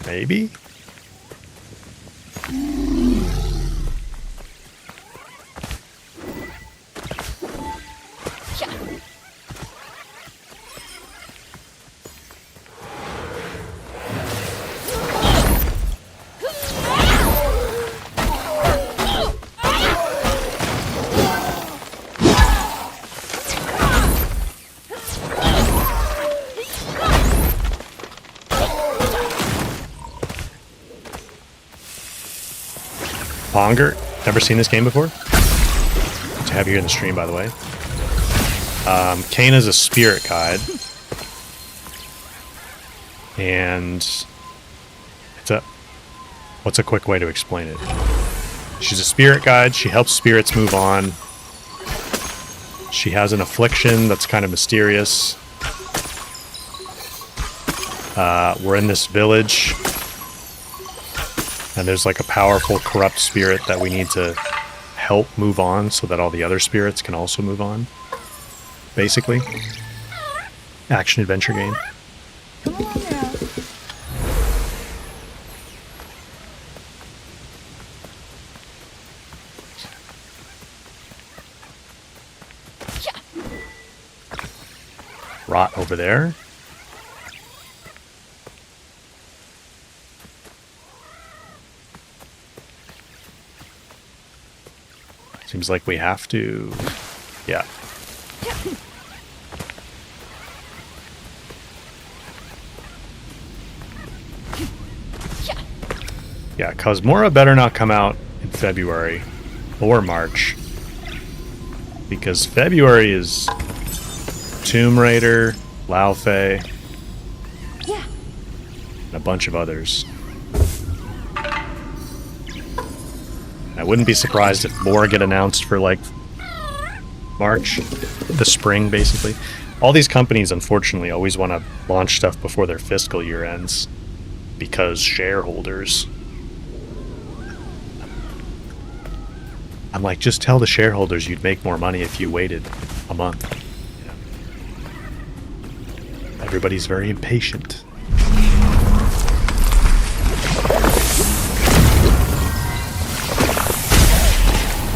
maybe? Ponger, never seen this game before. Good to have you here in the stream, by the way. Kane is a spirit guide. And it's a... What's a quick way to explain it? She's a spirit guide. She helps spirits move on. She has an affliction that's kind of mysterious. We're in this village. And there's like a powerful, corrupt spirit that we need to help move on so that all the other spirits can also move on. Basically. Action-adventure game. Come along now. Rot over there. Seems like we have to... Yeah. Yeah, Kosmora better not come out in February or March. Because February is Tomb Raider, Laufey, Yeah. and a bunch of others. I wouldn't be surprised if more get announced for, like, March, the spring, basically. All these companies, unfortunately, always want to launch stuff before their fiscal year ends. Because shareholders. I'm like, just tell the shareholders you'd make more money if you waited a month. You know? Everybody's very impatient.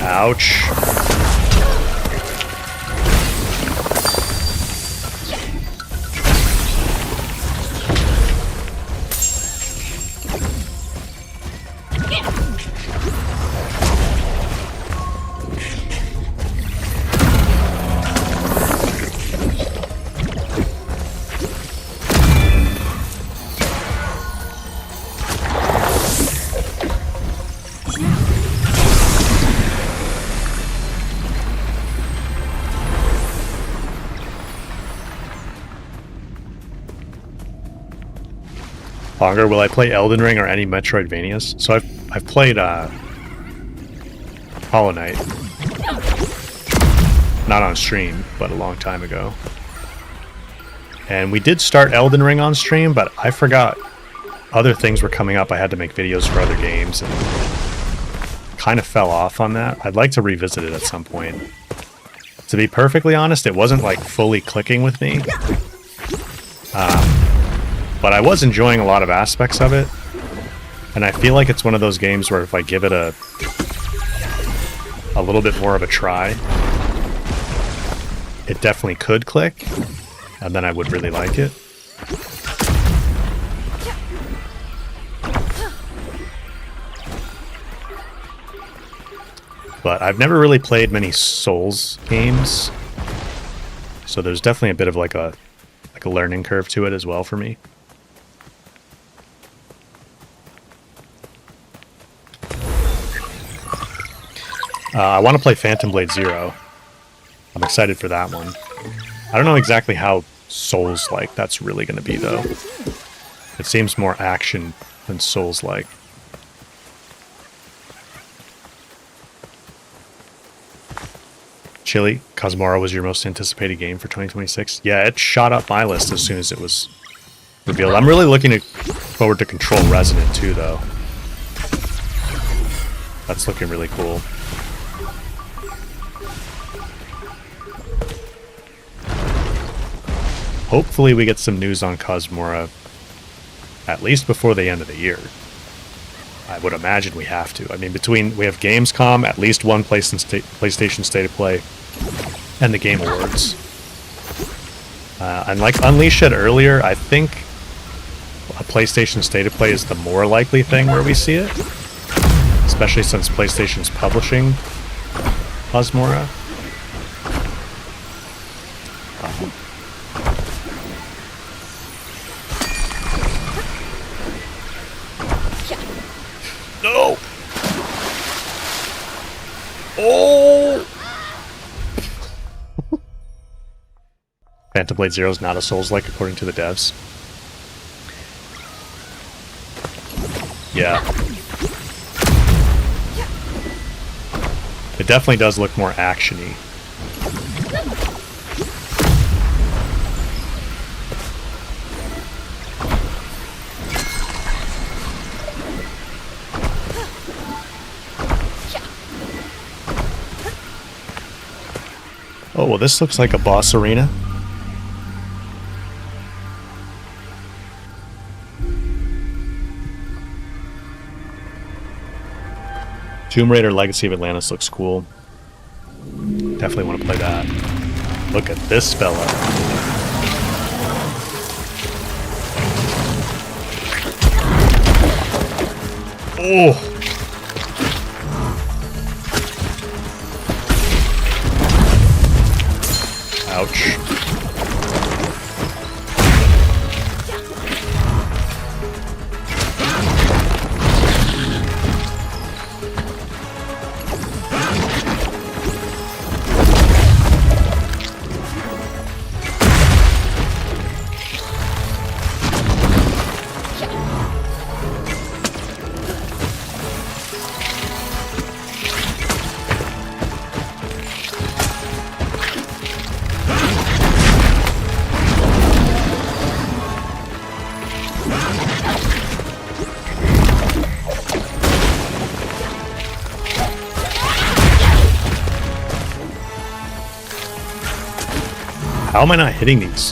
Ouch. Longer, will I play Elden Ring or any Metroidvanias? So I've played Hollow Knight. Not on stream, but a long time ago. And we did start Elden Ring on stream, but I forgot other things were coming up. I had to make videos for other games and kind of fell off on that. I'd like to revisit it at some point. To be perfectly honest, it wasn't like fully clicking with me. But I was enjoying a lot of aspects of it. And I feel like it's one of those games where if I give it a little bit more of a try, it definitely could click. And then I would really like it. But I've never really played many Souls games. So there's definitely a bit of like a learning curve to it as well for me. I want to play Phantom Blade Zero. I'm excited for that one. I don't know exactly how Souls-like that's really going to be, though. It seems more action than Souls-like. Chili, Kosmora was your most anticipated game for 2026. Yeah, it shot up my list as soon as it was revealed. I'm really looking forward to Control Resonant too, though. That's looking really cool. Hopefully we get some news on Kosmora at least before the end of the year. I would imagine we have to. I mean, we have Gamescom, at least one PlayStation State of Play, and the Game Awards. And like Unleashed said earlier, I think a PlayStation State of Play is the more likely thing where we see it, especially since PlayStation's publishing Kosmora. No! Oh! Phantom Blade Zero is not a Souls-like according to the devs. Yeah. It definitely does look more action-y. Oh, well, this looks like a boss arena. Tomb Raider Legacy of Atlantis looks cool. Definitely want to play that. Look at this fella. Oh! Ouch. How am I not hitting these?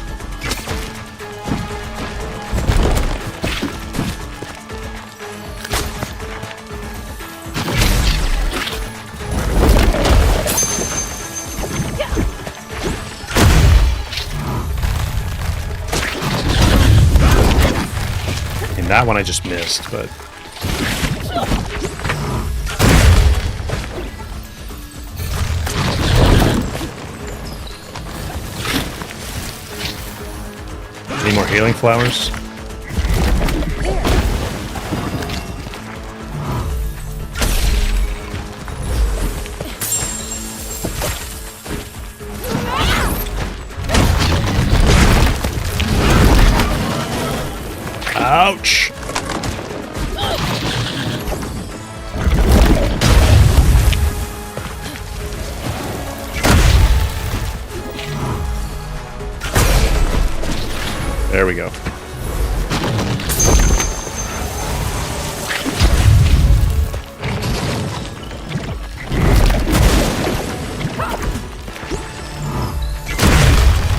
And that one I just missed, but... Any more healing flowers? Ouch! There we go.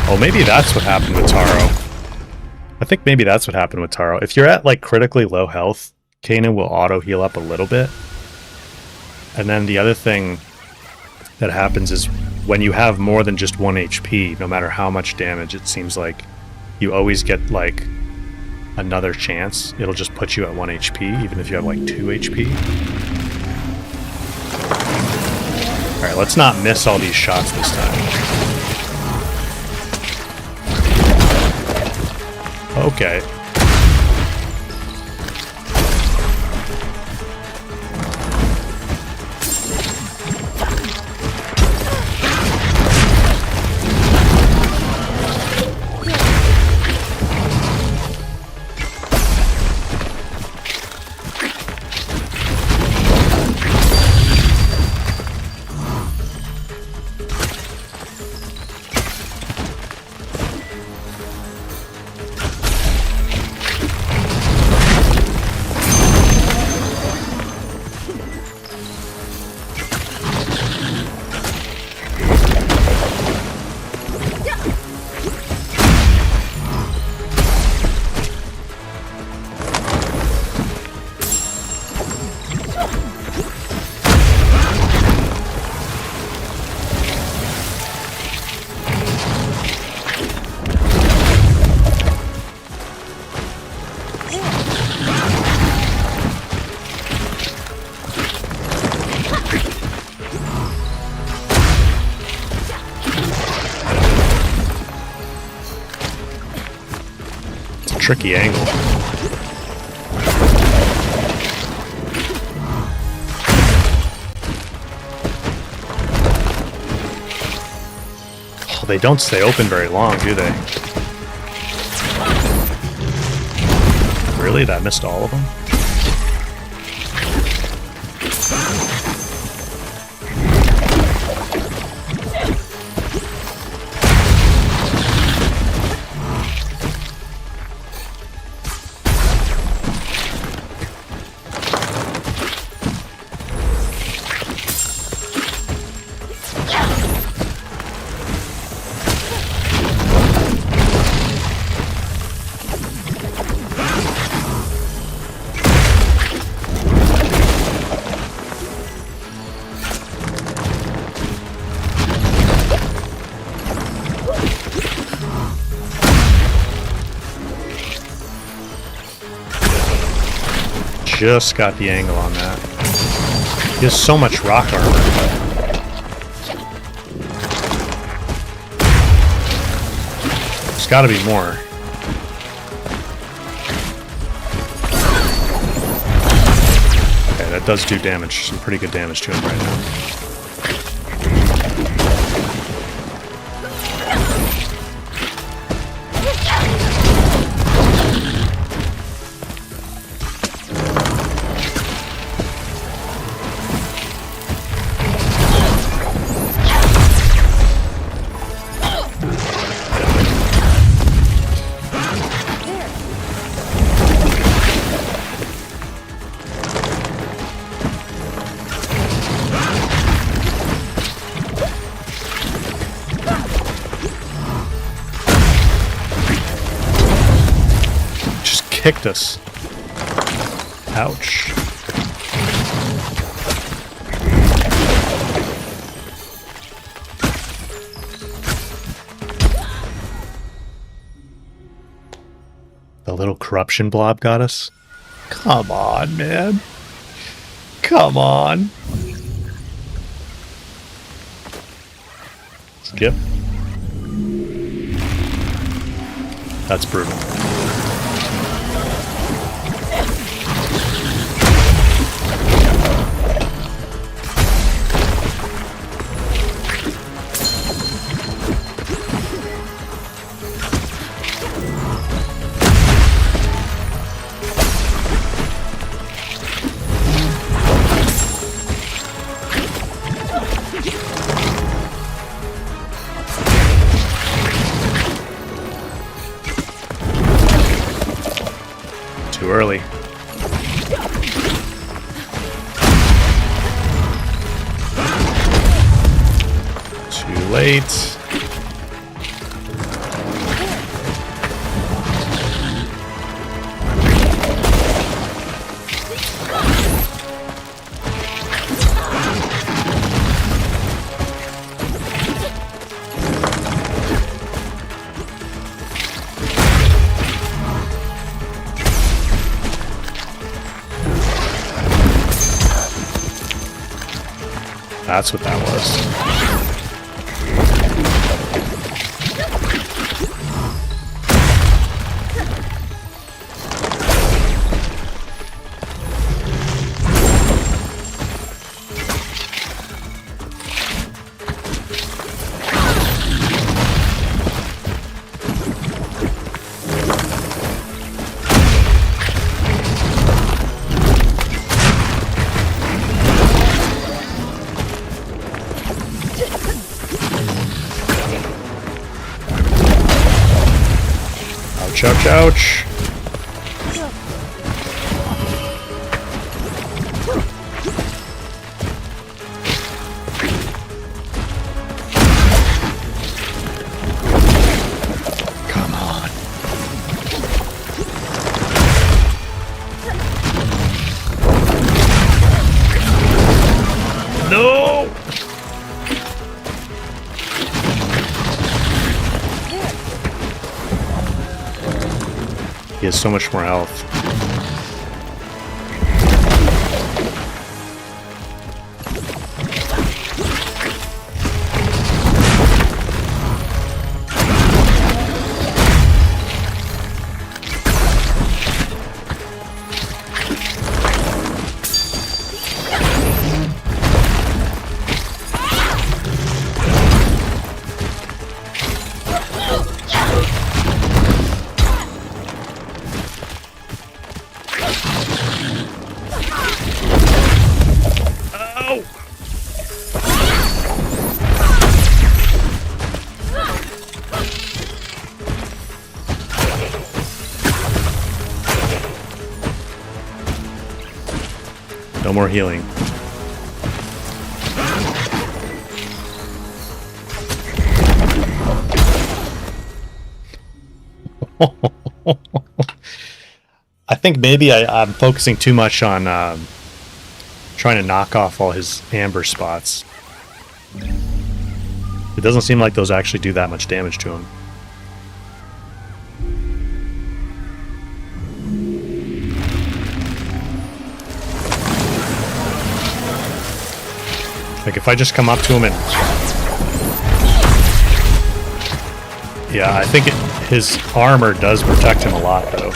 Oh, maybe that's what happened with Taro. I think maybe that's what happened with Taro. If you're at like critically low health, Kanan will auto heal up a little bit. And then the other thing that happens is when you have more than just 1 HP, no matter how much damage, it seems like you always get like another chance. It'll just put you at 1 HP, even if you have like 2 HP. Alright, let's not miss all these shots this time. Okay. tricky angle. Oh, they don't stay open very long, do they? Really? That missed all of them? Just got the angle on that. He has so much rock armor. There's gotta be more. Okay, that does do damage. Some pretty good damage to him right now. Kicked us. Ouch. The little corruption blob got us? Come on, man. Come on. Skip. That's brutal. Too early. Too late. That's what that was. Ouch, ouch. Come on. No! He has so much more health. No more healing. I think maybe I'm focusing too much on trying to knock off all his amber spots. It doesn't seem like those actually do that much damage to him. Like if I just come up to him and... Yeah, I think his armor does protect him a lot though.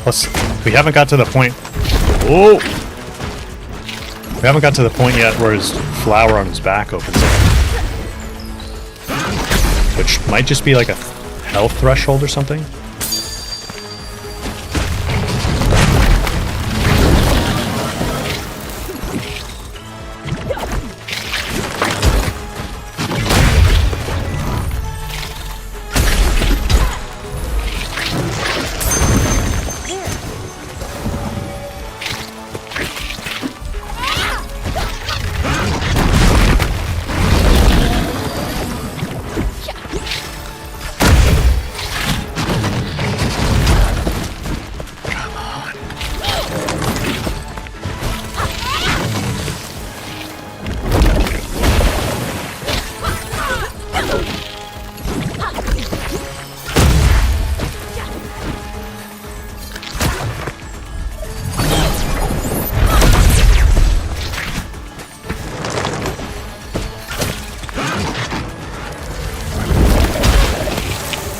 Plus, we haven't got to the point... Whoa! We haven't got to the point yet where his flower on his back opens up. Which might just be like a health threshold or something.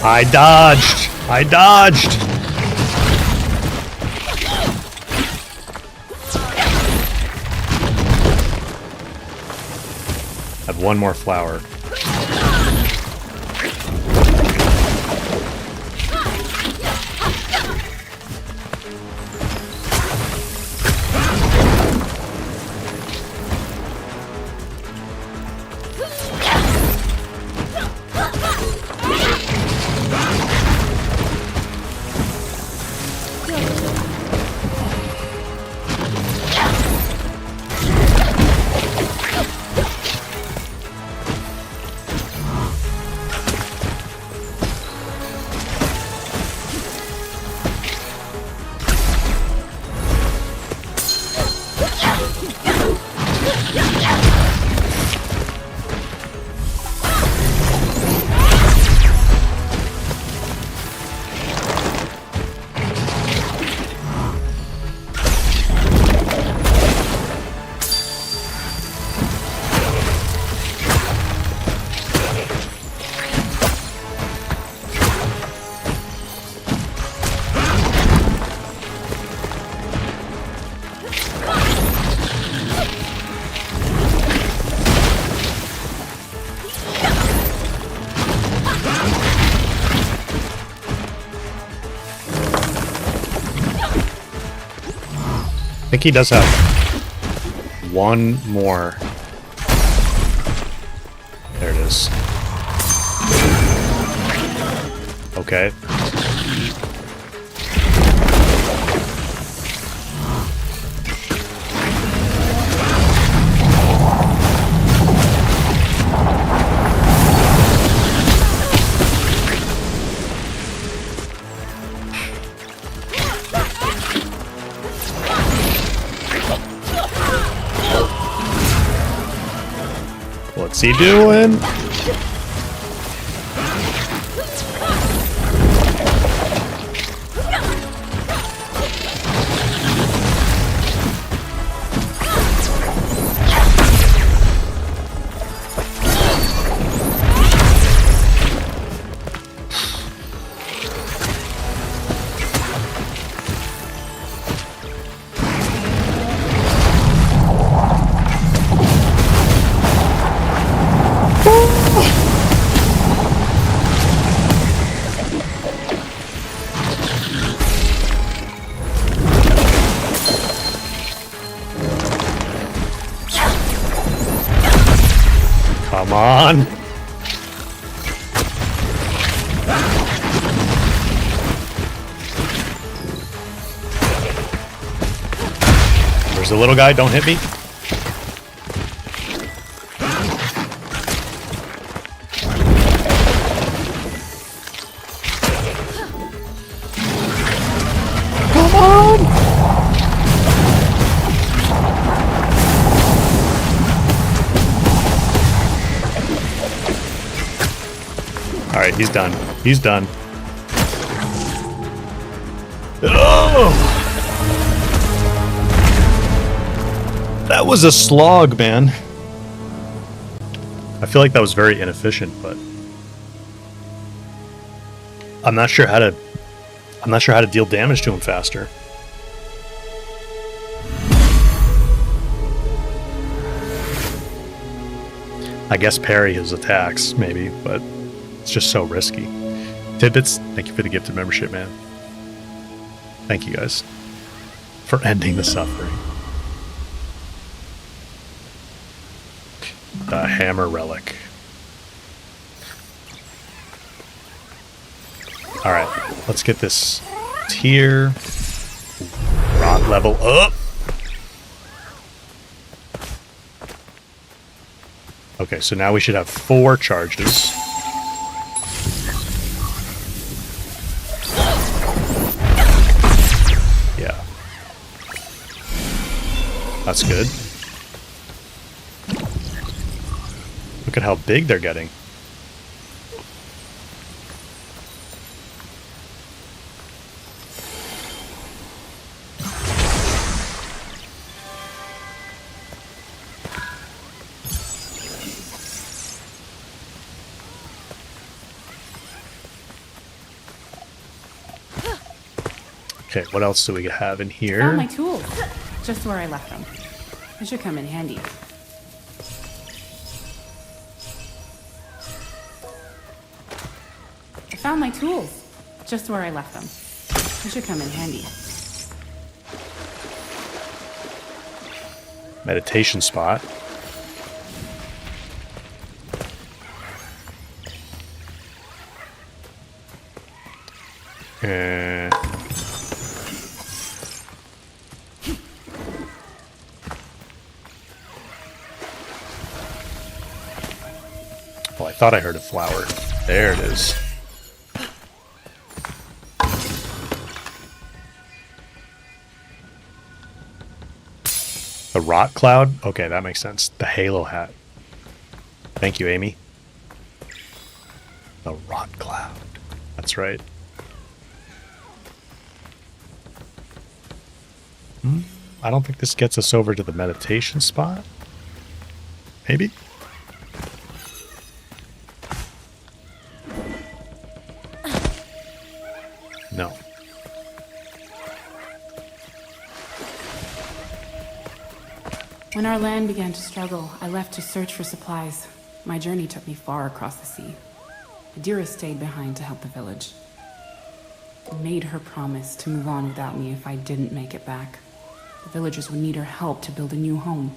I dodged! I dodged! I have one more flower. I think he does have one more. There it is. Okay. he doing? Come on. There's a little guy, don't hit me. Come on! Alright, he's done. He's done. Oh! That was a slog, man. I feel like that was very inefficient, but I'm not sure how to deal damage to him faster. I guess parry his attacks, maybe, but it's just so risky. Tidbits, thank you for the gifted membership, man. Thank you guys for ending the suffering. The hammer relic. Alright, let's get this tier. Rot level up. Okay, so now we should have 4 charges. Yeah. That's good. Look at how big they're getting. Okay, what else do we have in here? Found my tools, just where I left them. They should come in handy. I found my tools, just where I left them. They should come in handy. Meditation spot. Oh, I thought I heard a flower. There it is. The rot cloud? Okay, that makes sense. The halo hat. Thank you, Amy. The rot cloud. That's right. I don't think this gets us over to the meditation spot. Maybe? No. When our land began to struggle, I left to search for supplies. My journey took me far across the sea. Adira stayed behind to help the village. I made her promise to move on without me if I didn't make it back. The villagers would need her help to build a new home.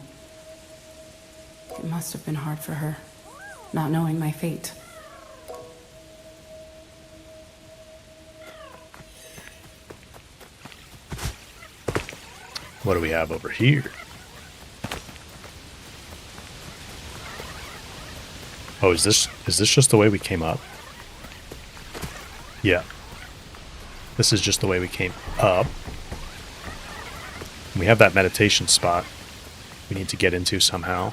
It must have been hard for her, not knowing my fate. What do we have over here? Oh, is this just the way we came up? Yeah. This is just the way we came up. We have that meditation spot we need to get into somehow.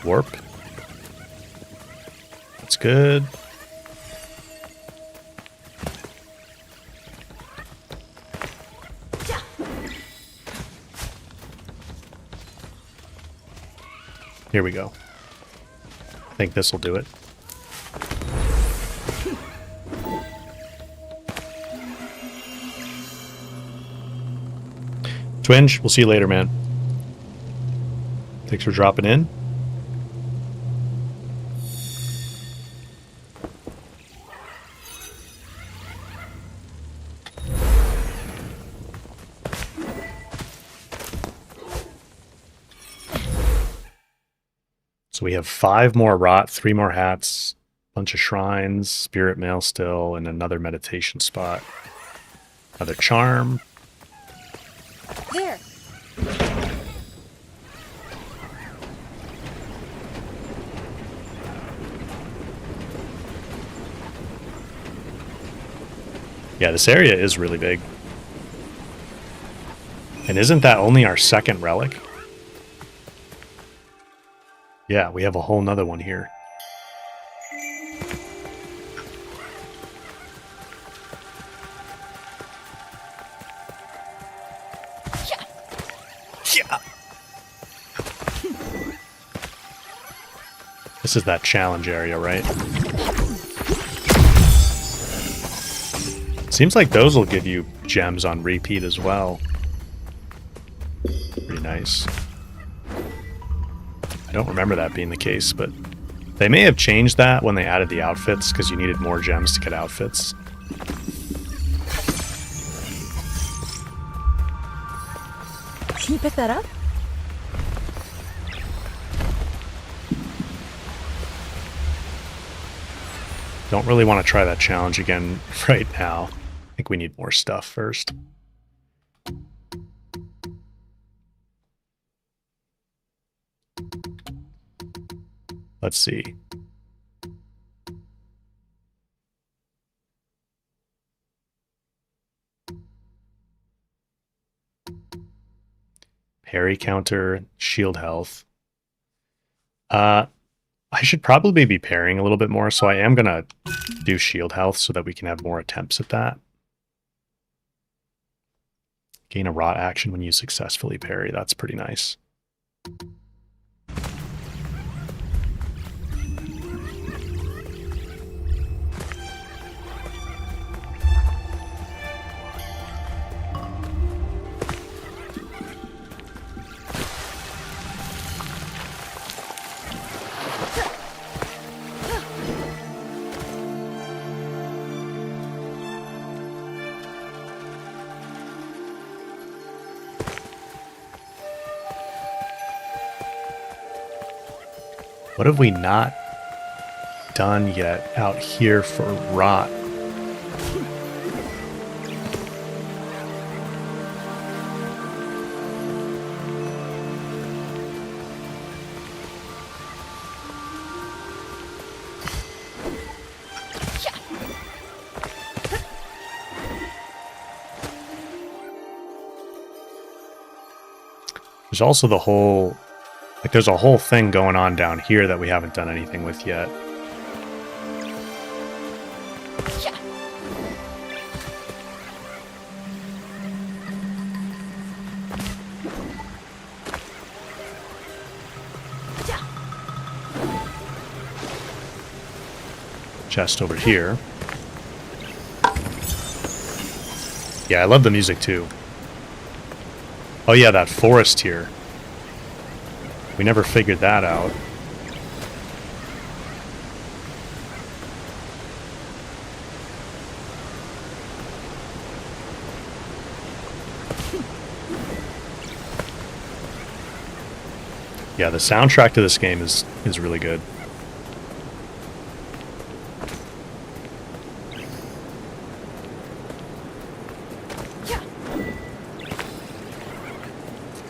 Warp. That's good. Here we go. I think this will do it. Twinge, we'll see you later, man. Thanks for dropping in. So we have 5 more rot, 3 more hats, bunch of shrines, spirit mail still, and another meditation spot. Another charm. There. Yeah, this area is really big. And isn't that only our second relic? Yeah, we have a whole nother one here. Yeah. This is that challenge area, right? Seems like those will give you gems on repeat as well. Pretty nice. I don't remember that being the case, but they may have changed that when they added the outfits because you needed more gems to get outfits. Can you pick that up? Don't really want to try that challenge again right now. I think we need more stuff first. Let's see. Parry counter, shield health. I should probably be parrying a little bit more, so I am going to do shield health so that we can have more attempts at that. Gain a rot action when you successfully parry. That's pretty nice. What have we not done yet out here for rot? There's also the whole... Like, there's a whole thing going on down here that we haven't done anything with yet. Chest over here. Yeah, I love the music too. Oh yeah, that forest here. We never figured that out. Yeah, the soundtrack to this game is really good.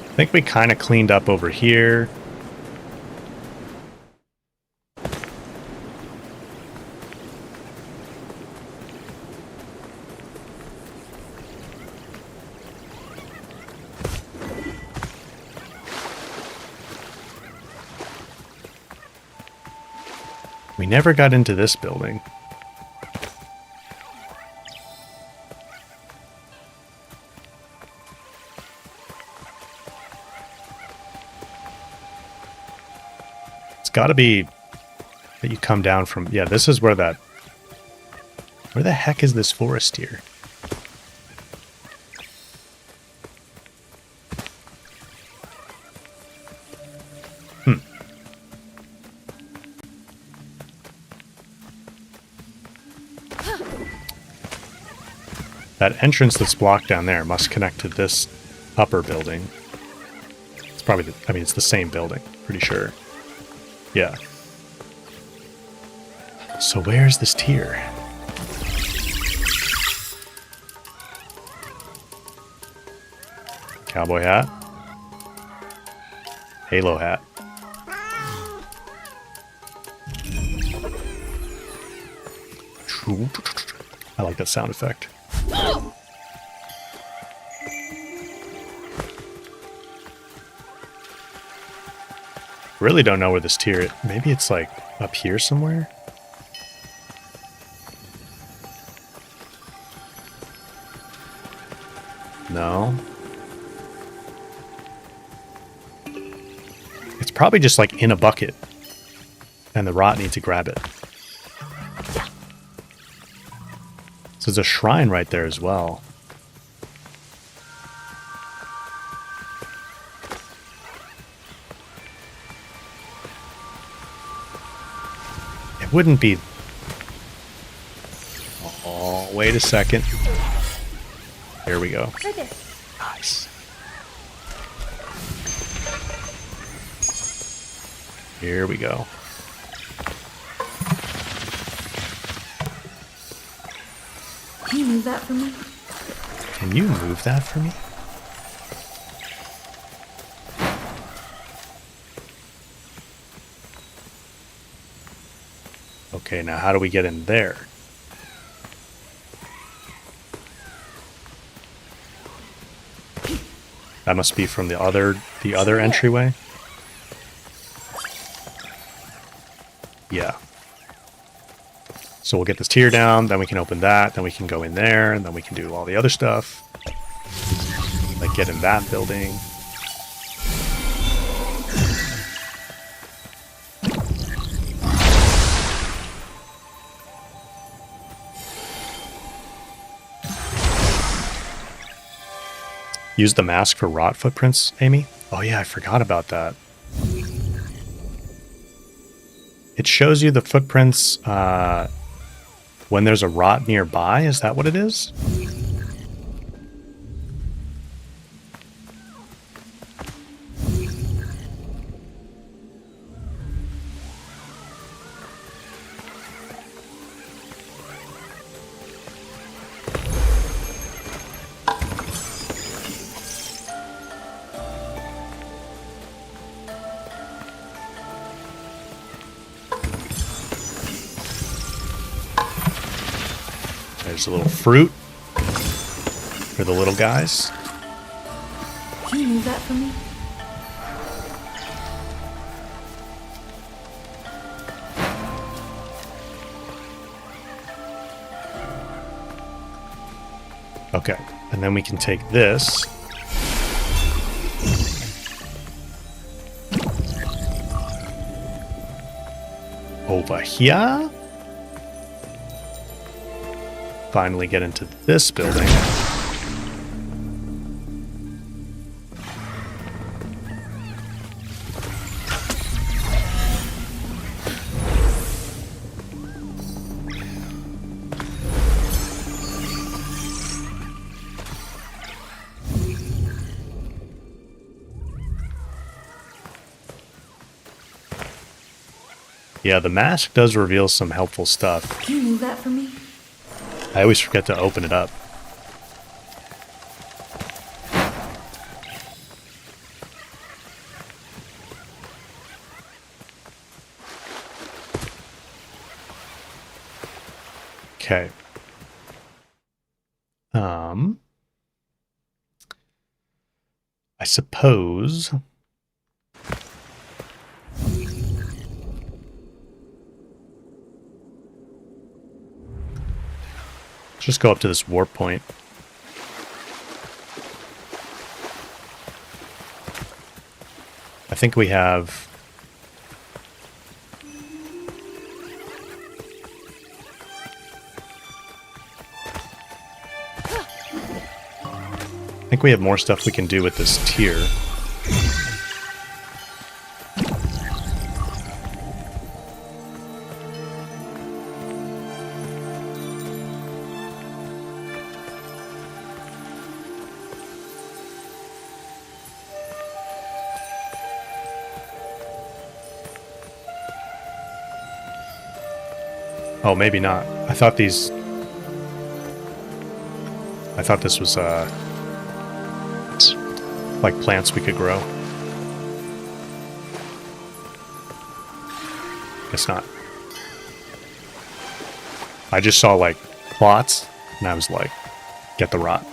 I think we kind of cleaned up over here. We never got into this building. It's got to be that you come down from... Yeah, this is where that... Where the heck is this forest here? That entrance that's blocked down there must connect to this upper building. It's probably the... I mean, it's the same building. Pretty sure. Yeah. So where's this tier? Cowboy hat. Halo hat. I like that sound effect. Really don't know where this tier... Maybe it's like up here somewhere? No. It's probably just like in a bucket. And the rot needs to grab it. So there's a shrine right there as well. It wouldn't be... Oh, wait a second. Here we go. Right there. Nice. Here we go. Can you move that for me? Can you move that for me? Okay, now how do we get in there? That must be from the other entryway. Yeah. So we'll get this tier down, then we can open that, then we can go in there, and then we can do all the other stuff. Like get in that building. Use the mask for rot footprints, Amy? Oh yeah, I forgot about that. It shows you the footprints when there's a rot nearby. Is that what it is? There's a little fruit for the little guys. Can you move that for me? Okay, and then we can take this. Over here. Finally get into this building. Yeah, the mask does reveal some helpful stuff. Can you move that for me? I always forget to open it up. Okay. I suppose Let's just go up to this warp point. I think we have... I think we have more stuff we can do with this tier. Oh, maybe not. I thought this was, like plants we could grow. Guess not. I just saw, like, plots, and I was like, get the rot.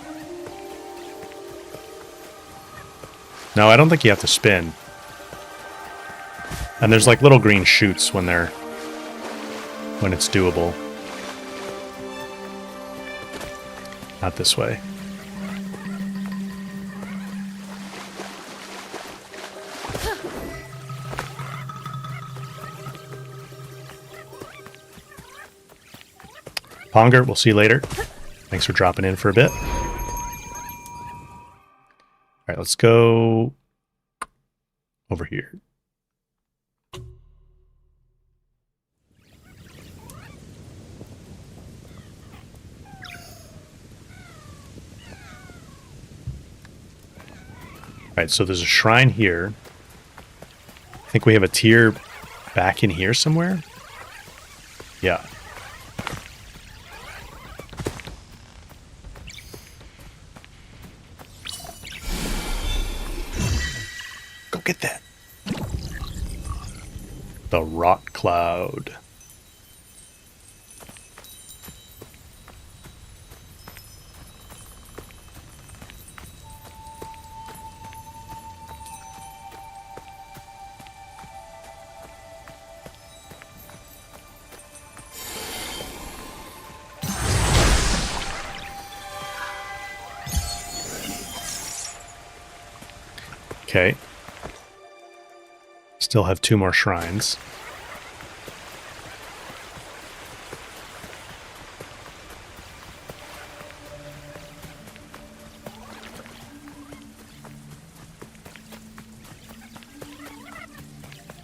No, I don't think you have to spin. And there's, like, little green shoots when it's doable. Not this way. Ponger, we'll see you later. Thanks for dropping in for a bit. Alright, let's go over here. Alright, so there's a shrine here. I think we have a tier back in here somewhere. Yeah. Go get that. The Rot Cloud. Okay. Still have 2 more shrines.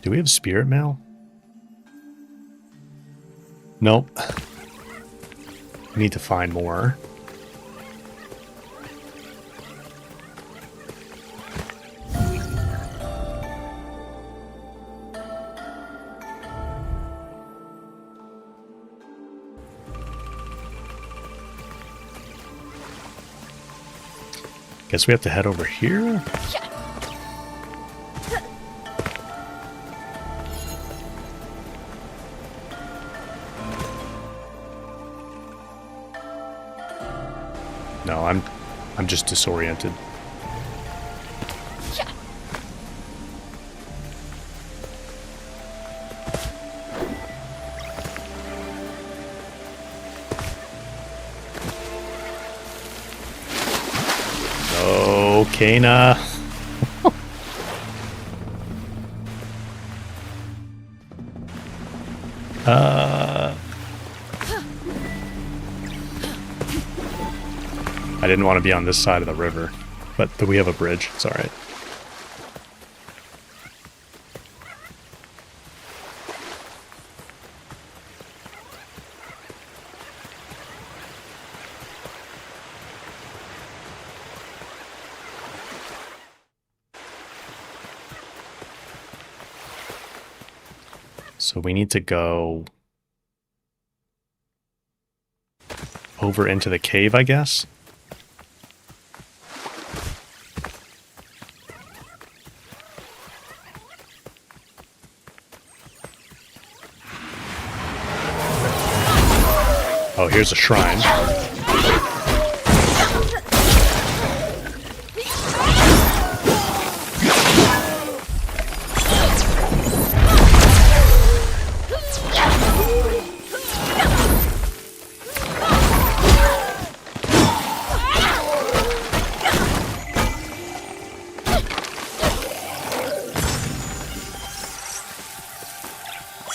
Do we have spirit mail? Nope. We need to find more. Guess we have to head over here. No, I'm just disoriented. Kana. I didn't want to be on this side of the river, but we have a bridge. It's all right. So we need to go over into the cave, I guess. Oh, here's a shrine.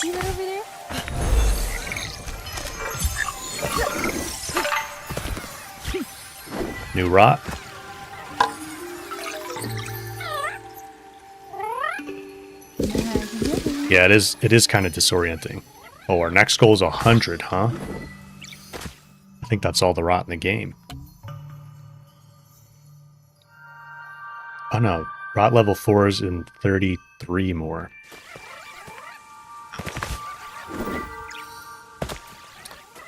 See that over there? New rot. Yeah, it is kind of disorienting. Oh, our next goal is 100, huh? I think that's all the rot in the game. Oh no, rot level 4 is in 33 more.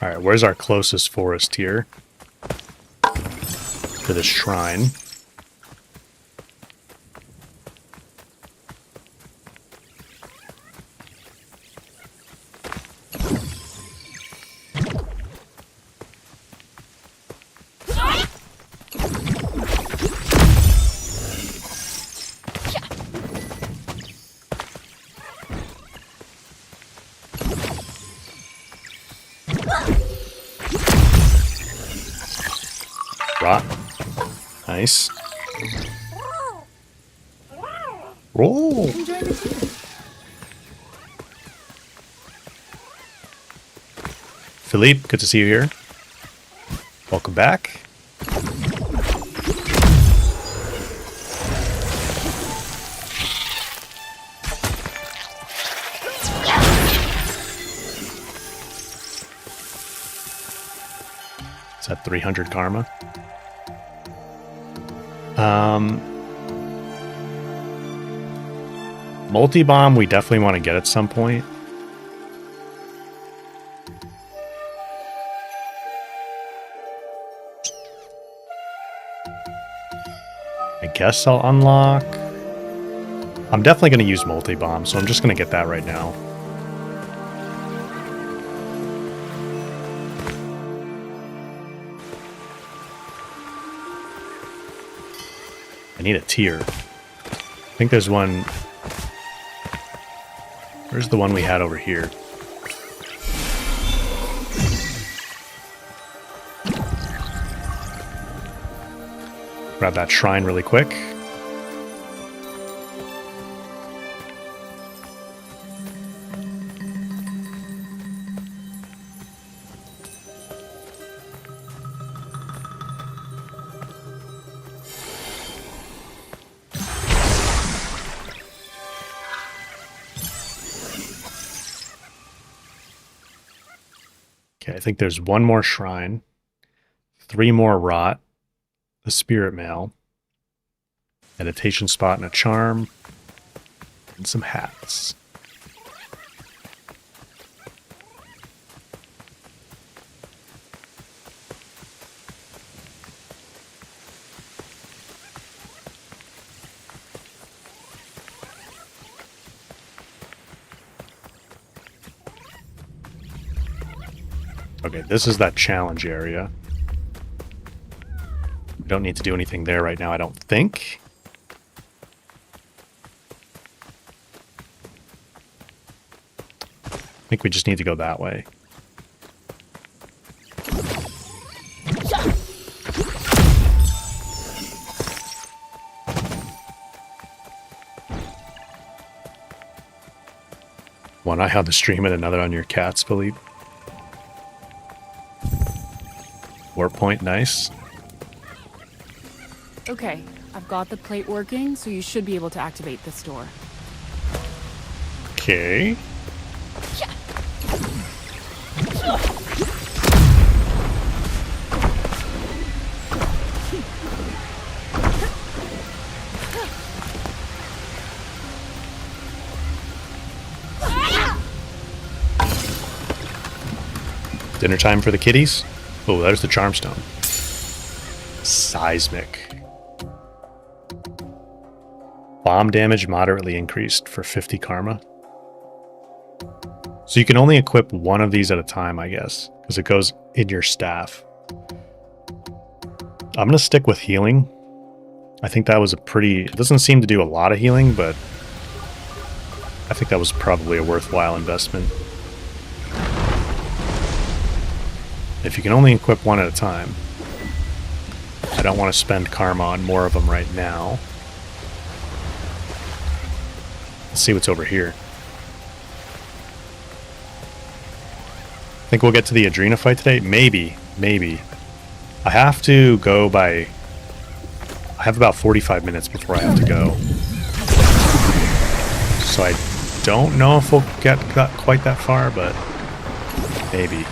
Alright, where's our closest forest here? To the shrine. Rot. Nice. Roll. Philippe, good to see you here. Welcome back. It's at 300 karma. Multi-bomb we definitely want to get at some point. I guess I'll unlock. I'm definitely going to use multi-bomb, so I'm just going to get that right now. I need a tier. I think there's one. Where's the one we had over here? Grab that shrine really quick. Okay, I think there's one more shrine, 3 more rot, a spirit mail, meditation spot and a charm, and some hats. Okay, this is that challenge area. We don't need to do anything there right now, I don't think. I think we just need to go that way. One eye on the stream and another on your cats, Philippe. Warp point, nice. Okay, I've got the plate working, so you should be able to activate this door. Okay. Dinner time for the kitties? Oh, there's the Charmstone. Seismic. Bomb damage moderately increased for 50 karma. So you can only equip one of these at a time, I guess, because it goes in your staff. I'm going to stick with healing. I think that was a pretty... It doesn't seem to do a lot of healing, but I think that was probably a worthwhile investment. If you can only equip one at a time, I don't want to spend karma on more of them right now. Let's see what's over here. Think we'll get to the Adrena fight today? Maybe. Maybe. I have to go by... I have about 45 minutes before I have to go. So I don't know if we'll get quite that far, but maybe.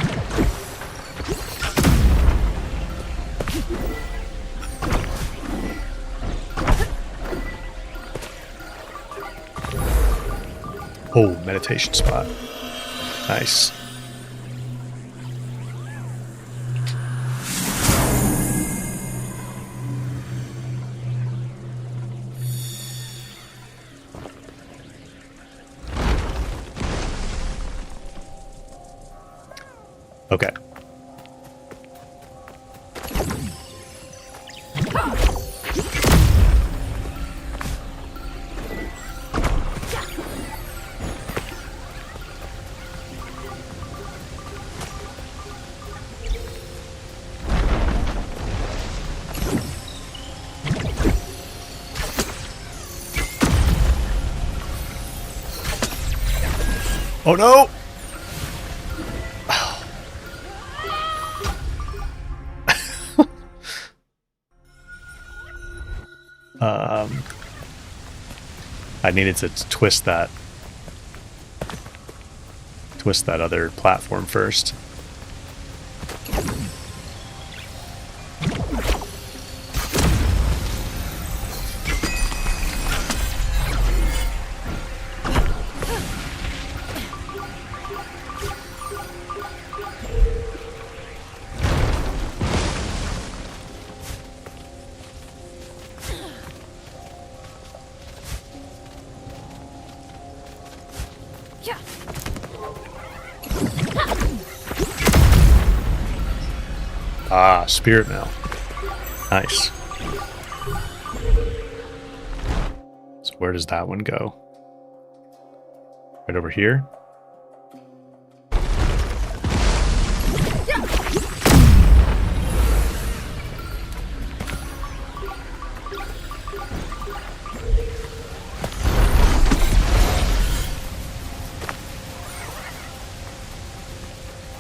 Oh, meditation spot. Nice. Okay. Oh no! I needed to twist that other platform first. Ah, spirit mail. Nice. So where does that one go? Right over here?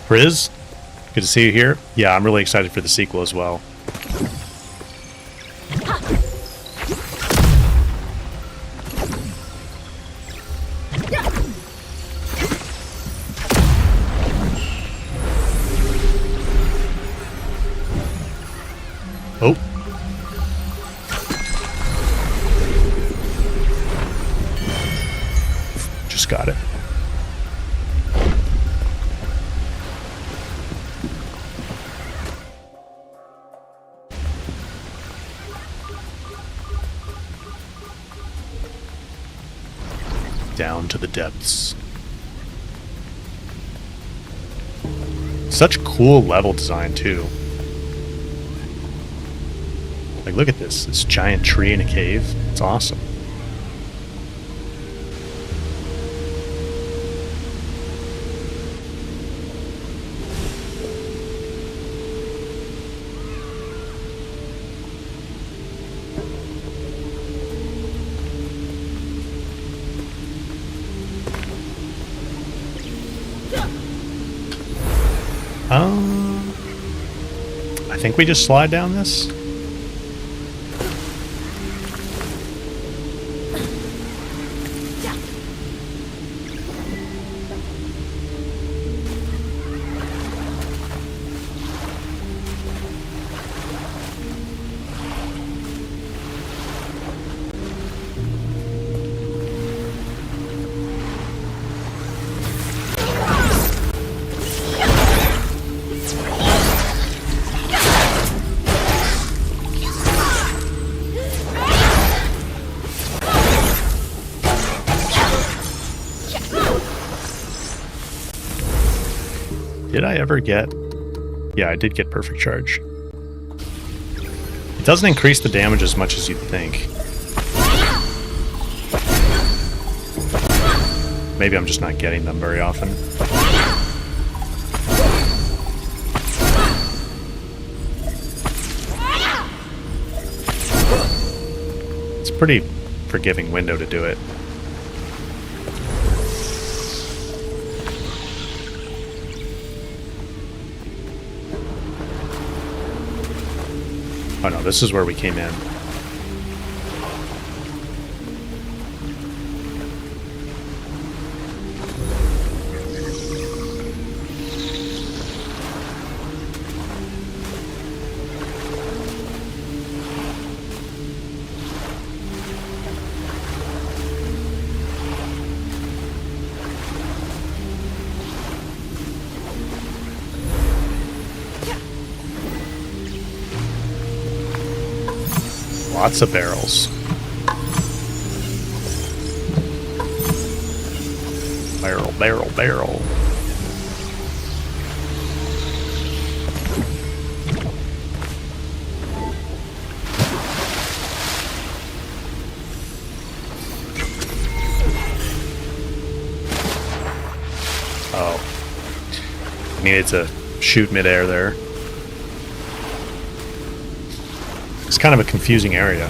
Riz? Good to see you here. Yeah, I'm really excited for the sequel as well. Oh. Just got it. Down to the depths. Such cool level design too. Like, look at this giant tree in a cave. It's awesome. I think we just slide down this. Did I ever get... Yeah, I did get perfect charge. It doesn't increase the damage as much as you'd think. Maybe I'm just not getting them very often. It's a pretty forgiving window to do it. Oh no, this is where we came in. Lots of barrels. Barrel, barrel, barrel. Oh. I needed to shoot midair there. It's kind of a confusing area.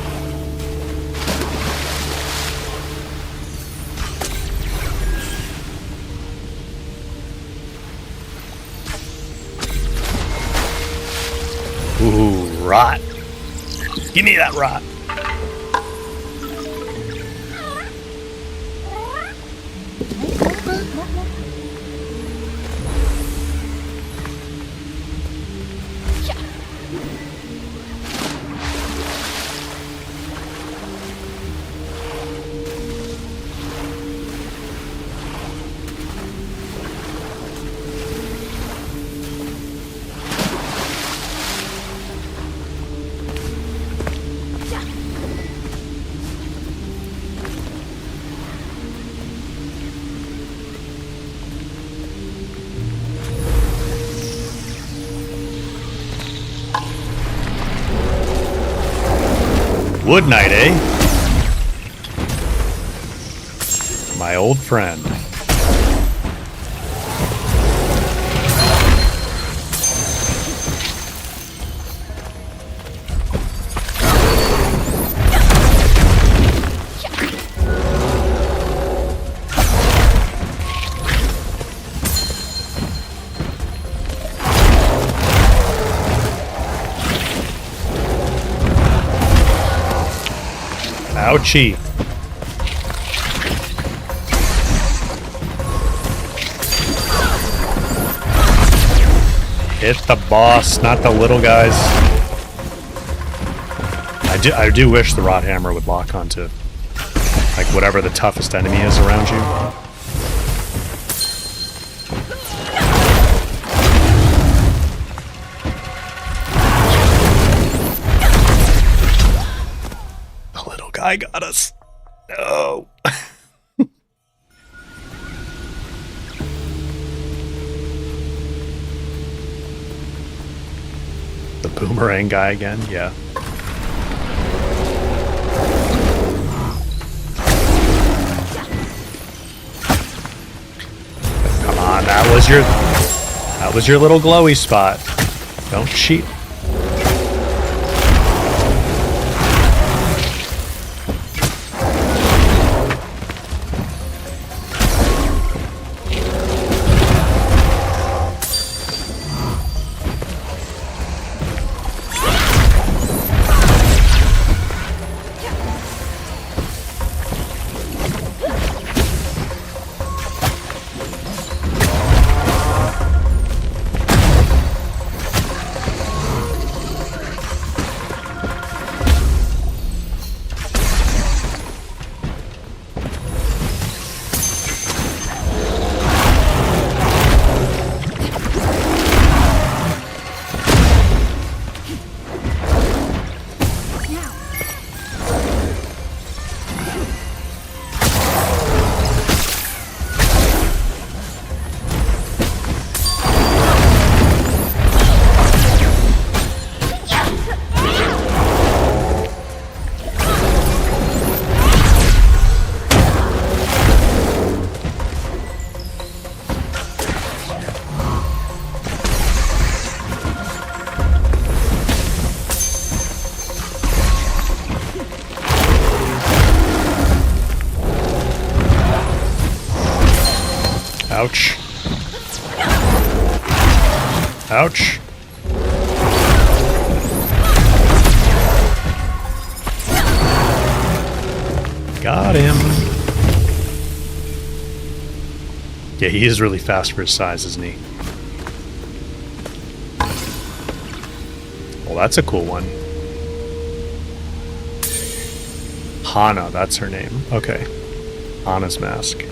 Ooh, rot. Give me that rot. Wood Knight, eh? My old friend. Ouchie. Hit the boss, not the little guys. I do wish the rod hammer would lock onto like whatever the toughest enemy is around you. I got us. No. The boomerang guy again? Yeah. Come on, that was your little glowy spot. Don't cheat. Ouch. Ouch. Got him. Yeah, he is really fast for his size, isn't he? Well, that's a cool one. Hana, that's her name. Okay. Hana's mask.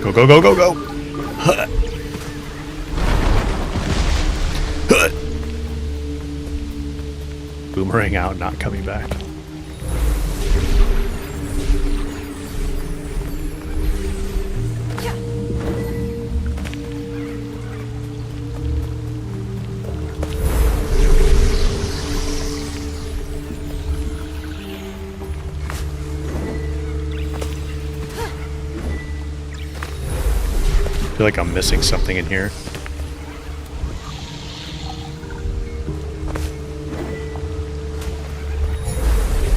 Go, go, go, go, go! Huh. Huh. Boomerang out, not coming back. I feel like I'm missing something in here.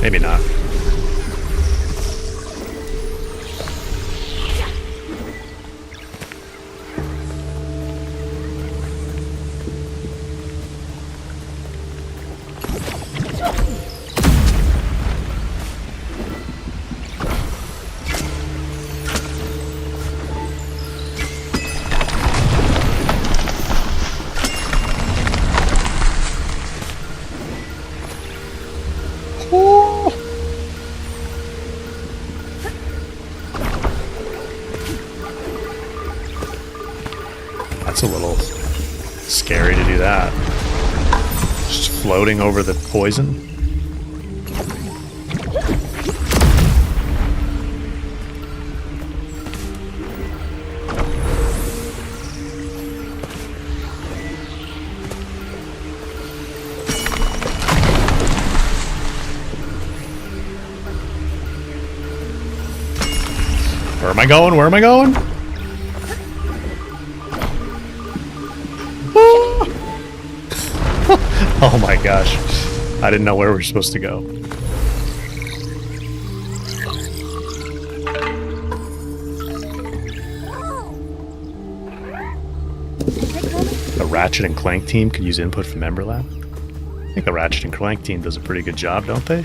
Maybe not. That's a little scary to do that. Just floating over the poison. Where am I going? Where am I going? Oh my gosh. I didn't know where we were supposed to go. The Ratchet and Clank team could use input from Member Lab. I think the Ratchet and Clank team does a pretty good job, don't they?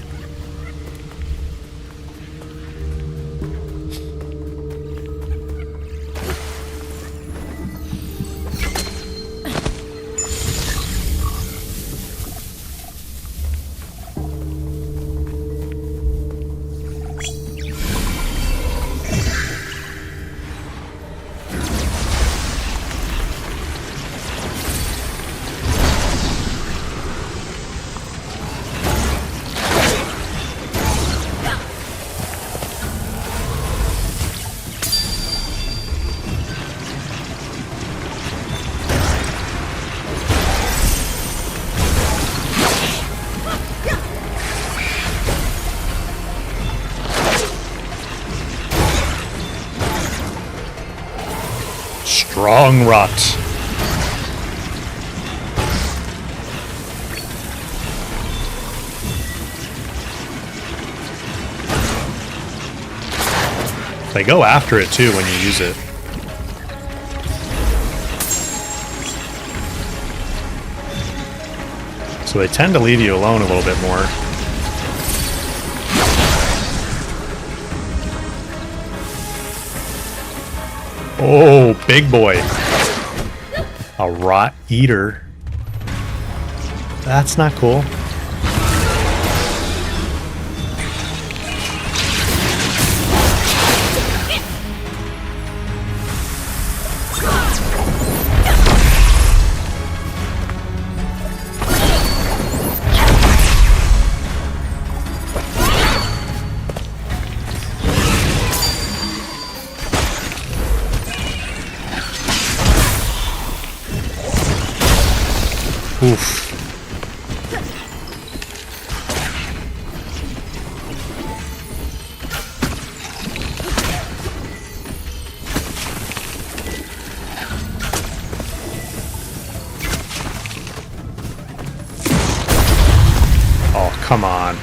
Strong rot. They go after it too when you use it. So they tend to leave you alone a little bit more. Oh, big boy. A rot eater. That's not cool. Oof. come on.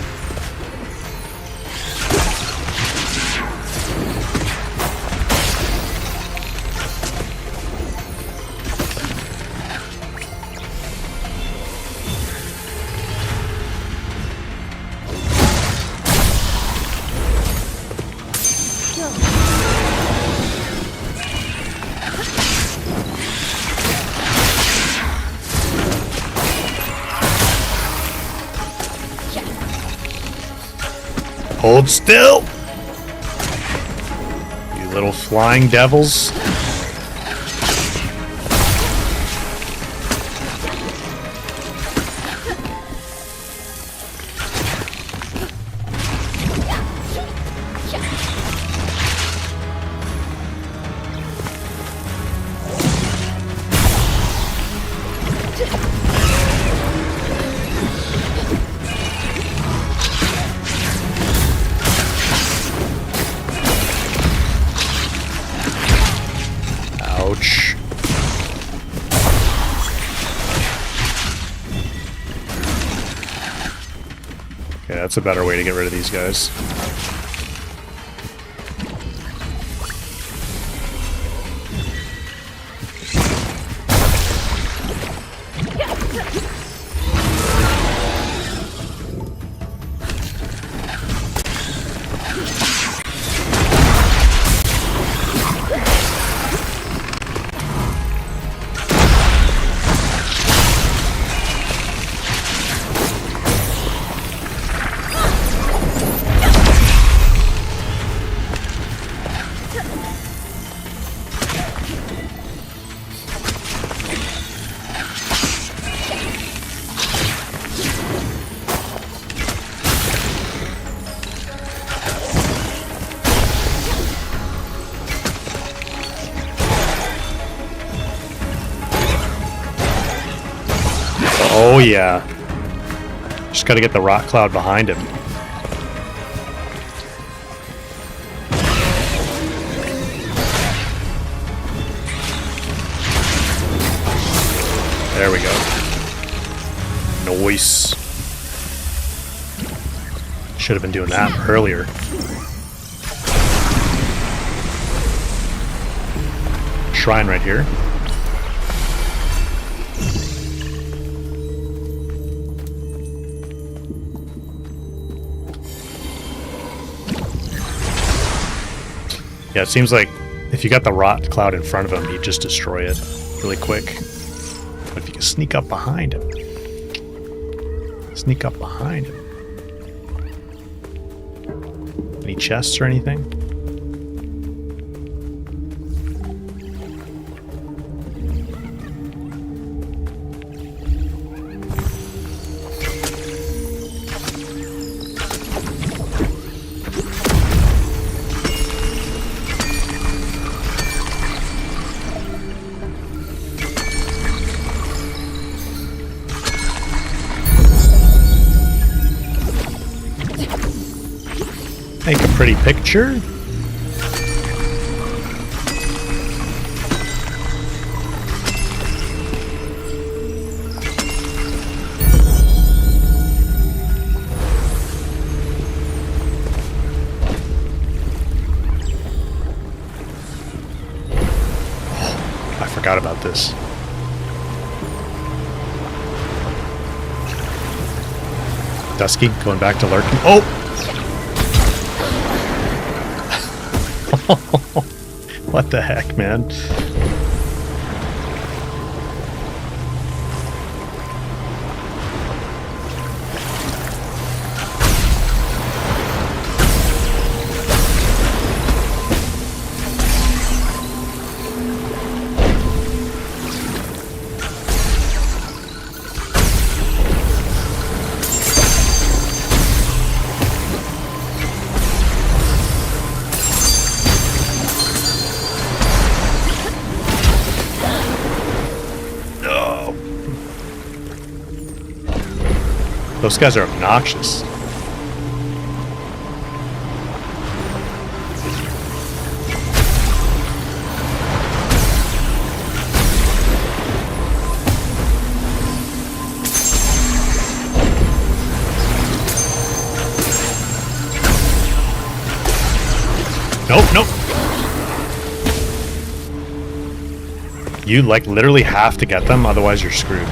Hold still! You little flying devils. Ouch. Okay, that's a better way to get rid of these guys. Oh yeah. Just gotta get the rock cloud behind him. There we go. Nice. Should have been doing that earlier. Shrine right here. Yeah, it seems like if you got the rot cloud in front of him, he'd just destroy it really quick. But if you can sneak up behind him. Sneak up behind him. Any chests or anything? Make a pretty picture. I forgot about this. Dusky going back to lurking. Oh! What the heck, man? Those guys are obnoxious. Nope, nope. You, like, literally have to get them, otherwise you're screwed.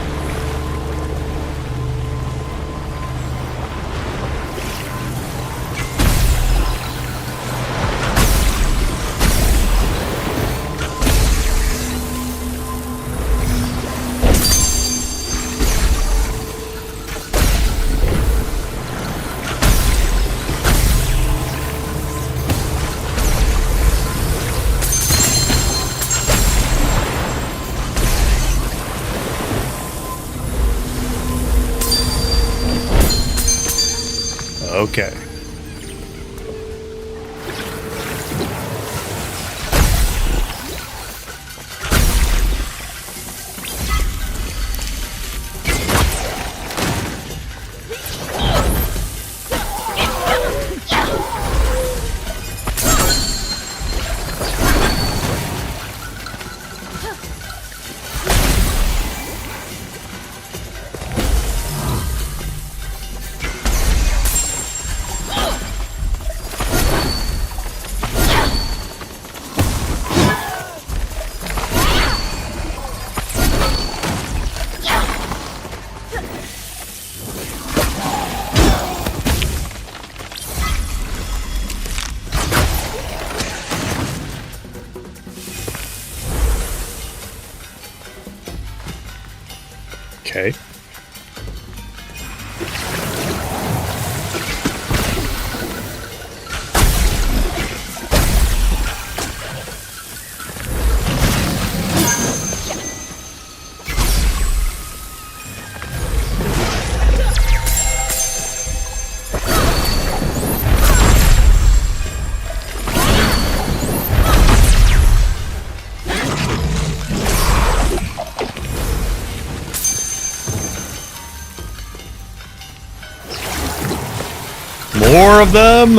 Okay. Okay. More of them!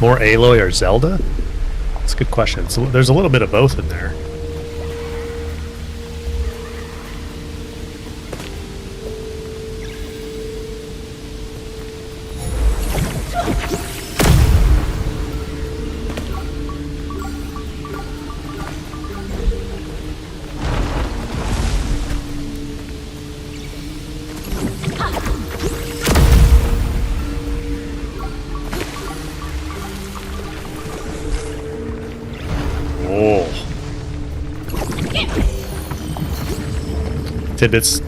More Aloy or Zelda? That's a good question. So there's a little bit of both in there. Tidbits,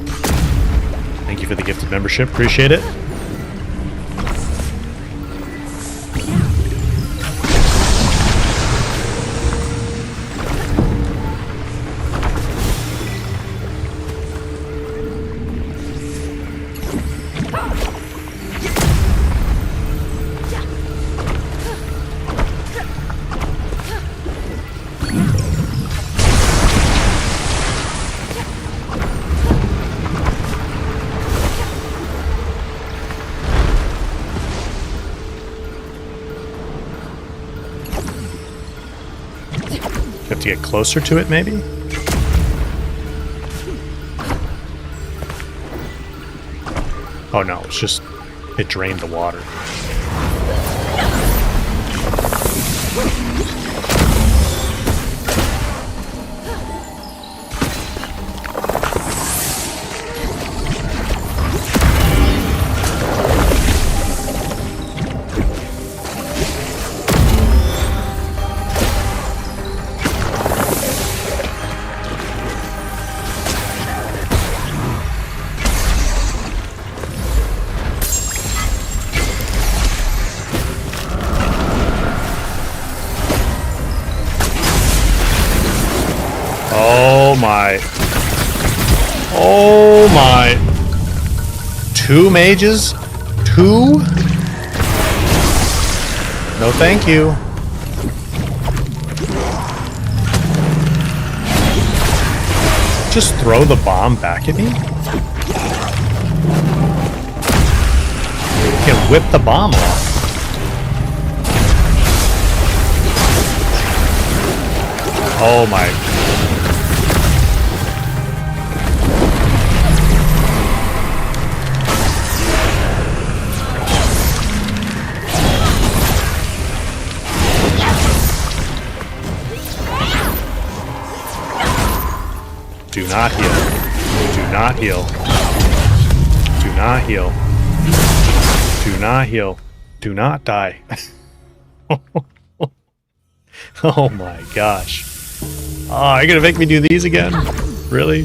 thank you for the gifted membership. Appreciate it. Have to get closer to it, maybe? Oh no, it's just... it drained the water. Oh my. Oh my. 2 mages? 2? No thank you. Just throw the bomb back at me? You can whip the bomb off. Oh my. Do not heal. Do not heal. Do not heal. Do not heal. Do not die. Oh my gosh. Oh, you're gonna make me do these again? Really?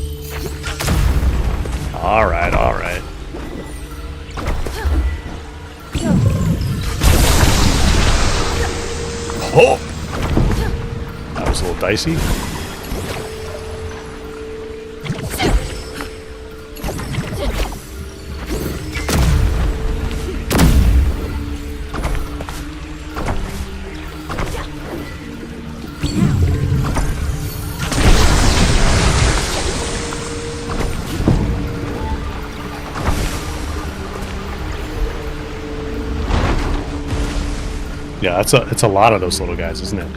Alright, alright. Oh! That was a little dicey. Yeah, it's a lot of those little guys, isn't it?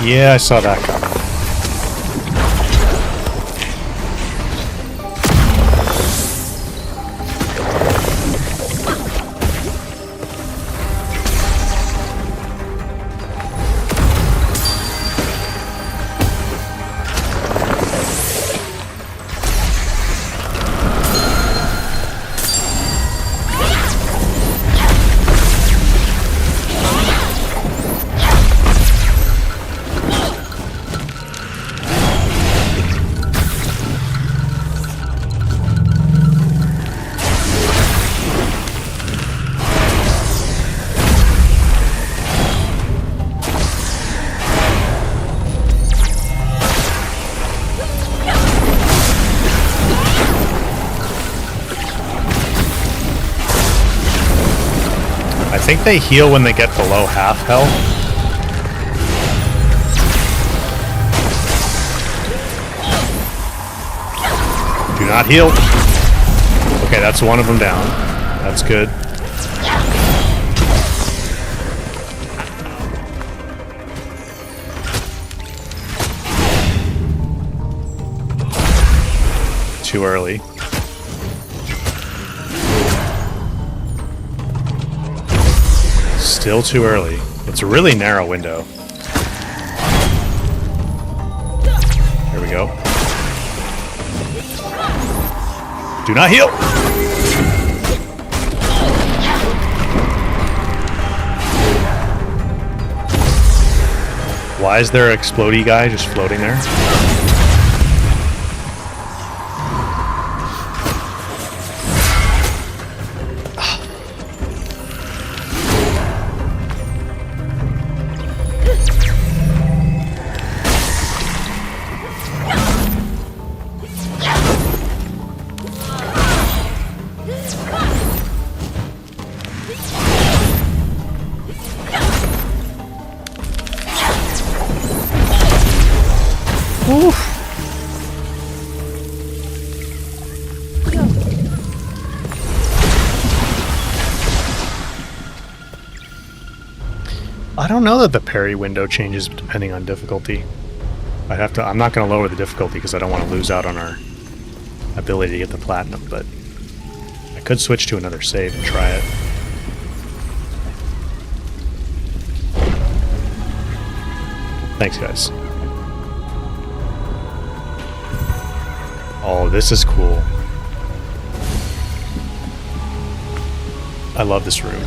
Yeah, I saw that coming. I think they heal when they get below half health. Do not heal. Okay, that's one of them down. That's good. Too early. Still too early. It's a really narrow window. There we go. Do not heal! Why is there an explodey guy just floating there? I don't know that the parry window changes depending on difficulty. I'm not going to lower the difficulty because I don't want to lose out on our ability to get the platinum, but I could switch to another save and try it. Thanks, guys. Oh, this is cool. I love this room.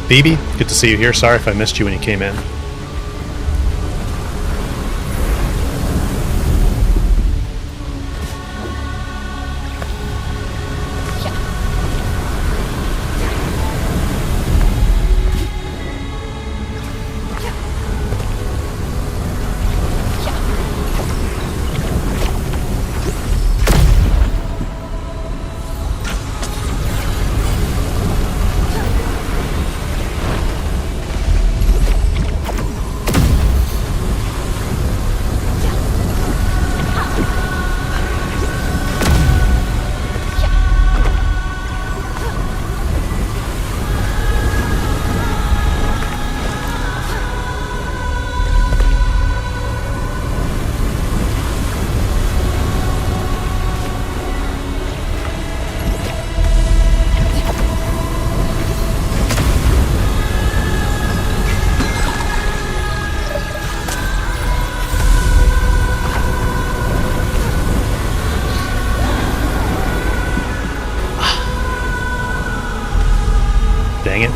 Phoebe, good to see you here. Sorry if I missed you when you came in. Dang it.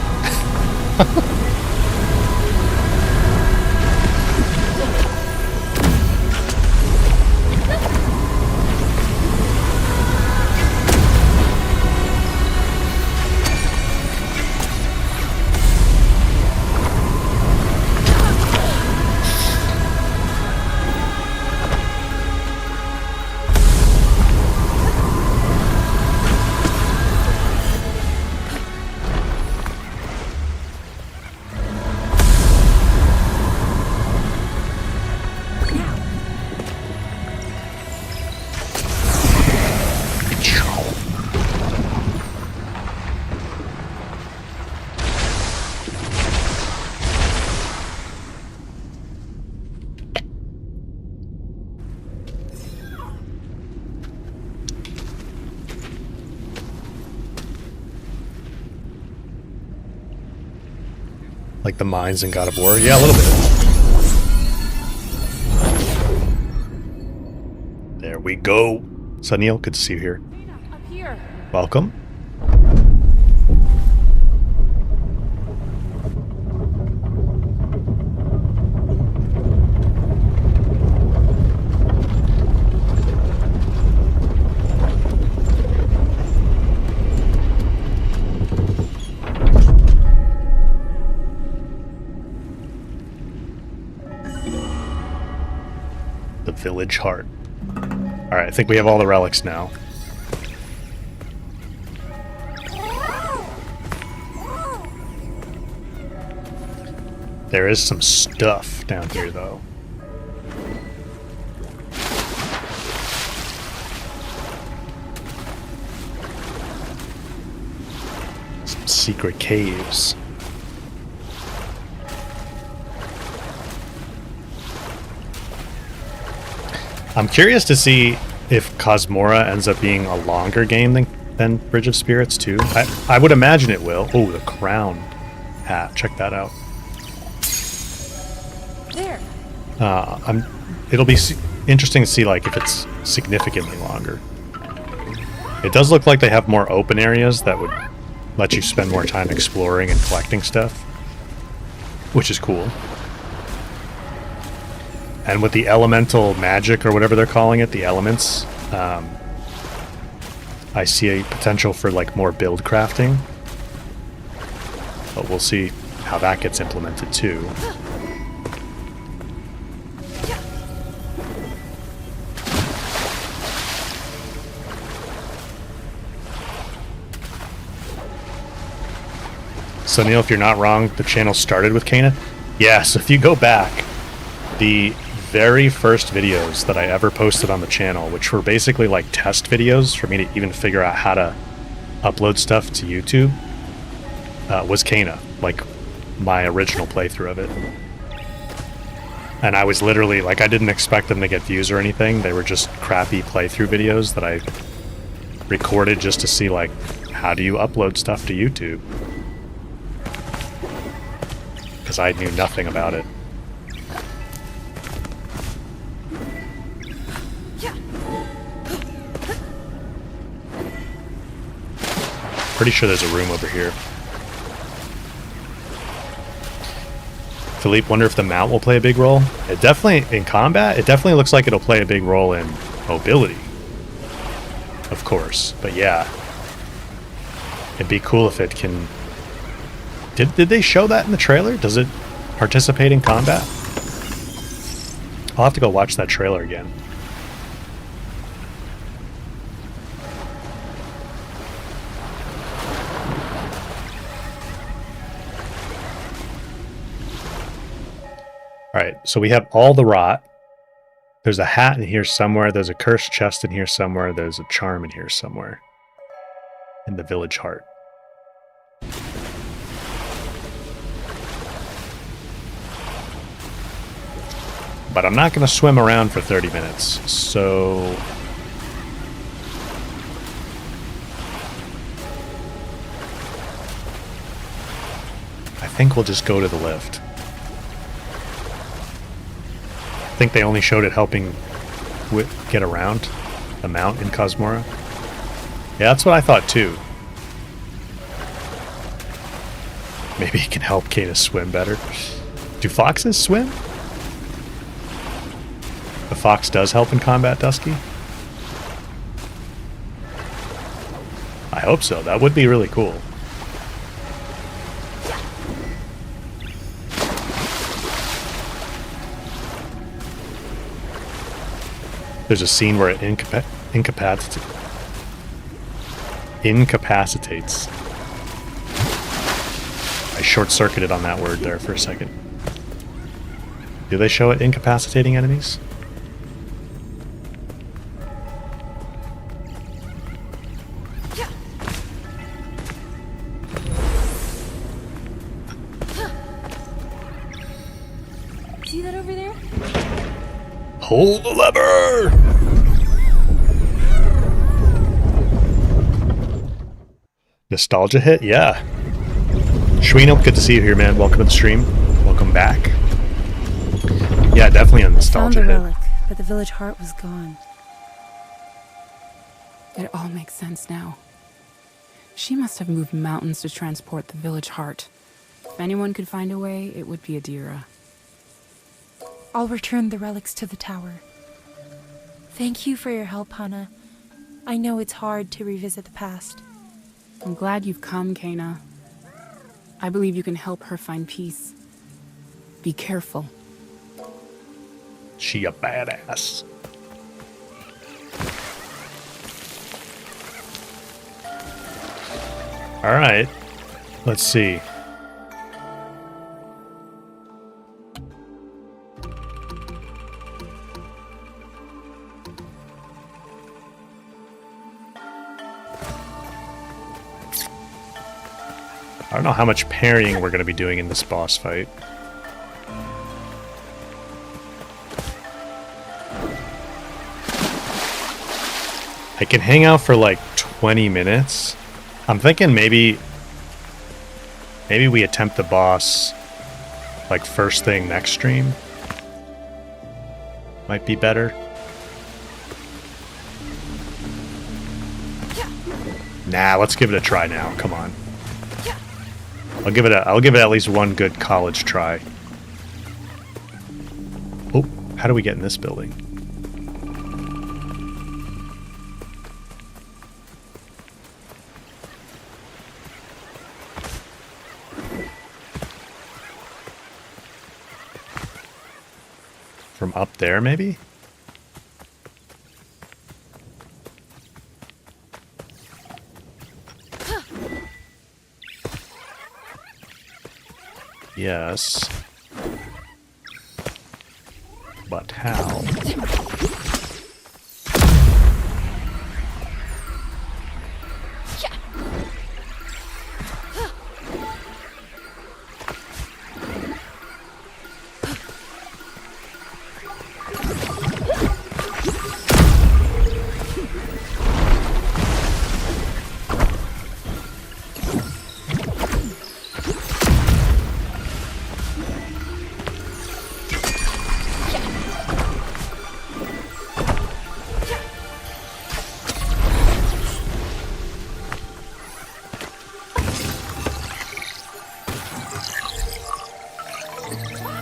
Like the mines in God of War? Yeah, a little bit. There we go. Sunil, good to see you here. Up here. Welcome. Village Heart. Alright, I think we have all the relics now. There is some stuff down here, though. Some secret caves. I'm curious to see if Kosmora ends up being a longer game than Bridge of Spirits 2. I would imagine it will. Oh, the crown hat. Check that out. There. It'll be interesting to see like if it's significantly longer. It does look like they have more open areas that would let you spend more time exploring and collecting stuff, which is cool. And with the elemental magic, or whatever they're calling it, the elements, I see a potential for like more build crafting. But we'll see how that gets implemented too. So Neil, if you're not wrong, the channel started with Kana? Yeah, so if you go back, the very first videos that I ever posted on the channel, which were basically like test videos for me to even figure out how to upload stuff to YouTube, was Kana, like my original playthrough of it. And I was literally, like, I didn't expect them to get views or anything. They were just crappy playthrough videos that I recorded just to see, like, how do you upload stuff to YouTube? Because I knew nothing about it. Pretty sure there's a room over here. Philippe, wonder if the mount will play a big role? It definitely, in combat, it definitely looks like it'll play a big role in mobility. Of course, but yeah. It'd be cool if it can... Did they show that in the trailer? Does it participate in combat? I'll have to go watch that trailer again. Alright, so we have all the rot. There's a hat in here somewhere. There's a cursed chest in here somewhere. There's a charm in here somewhere. In the village heart. But I'm not going to swim around for 30 minutes, so... I think we'll just go to the lift. I think they only showed it helping get around the mount in Kosmora. Yeah, that's what I thought too. Maybe he can help Kena swim better. Do foxes swim? The fox does help in combat, Dusky? I hope so. That would be really cool. There's a scene where it incapacitates. I short-circuited on that word there for a second. Do they show it incapacitating enemies? See that over there? Pull the lever! Nostalgia hit? Yeah. Schweenel, good to see you here, man. Welcome to the stream. Welcome back. Yeah, definitely a nostalgia Found the hit. relic, but the village heart was gone. It all makes sense now. She must have moved mountains to transport the village heart. If anyone could find a way, it would be Adira. I'll return the relics to the tower. Thank you for your help, Hana. I know it's hard to revisit the past. I'm glad you've come, Kena. I believe you can help her find peace. Be careful. She a badass. Alright. Let's see. I don't know how much parrying we're going to be doing in this boss fight. I can hang out for like 20 minutes. I'm thinking maybe we attempt the boss like first thing next stream. Might be better. Nah, let's give it a try now. Come on. I'll give it at least one good college try. Oh, how do we get in this building? From up there, maybe? Yes. But how?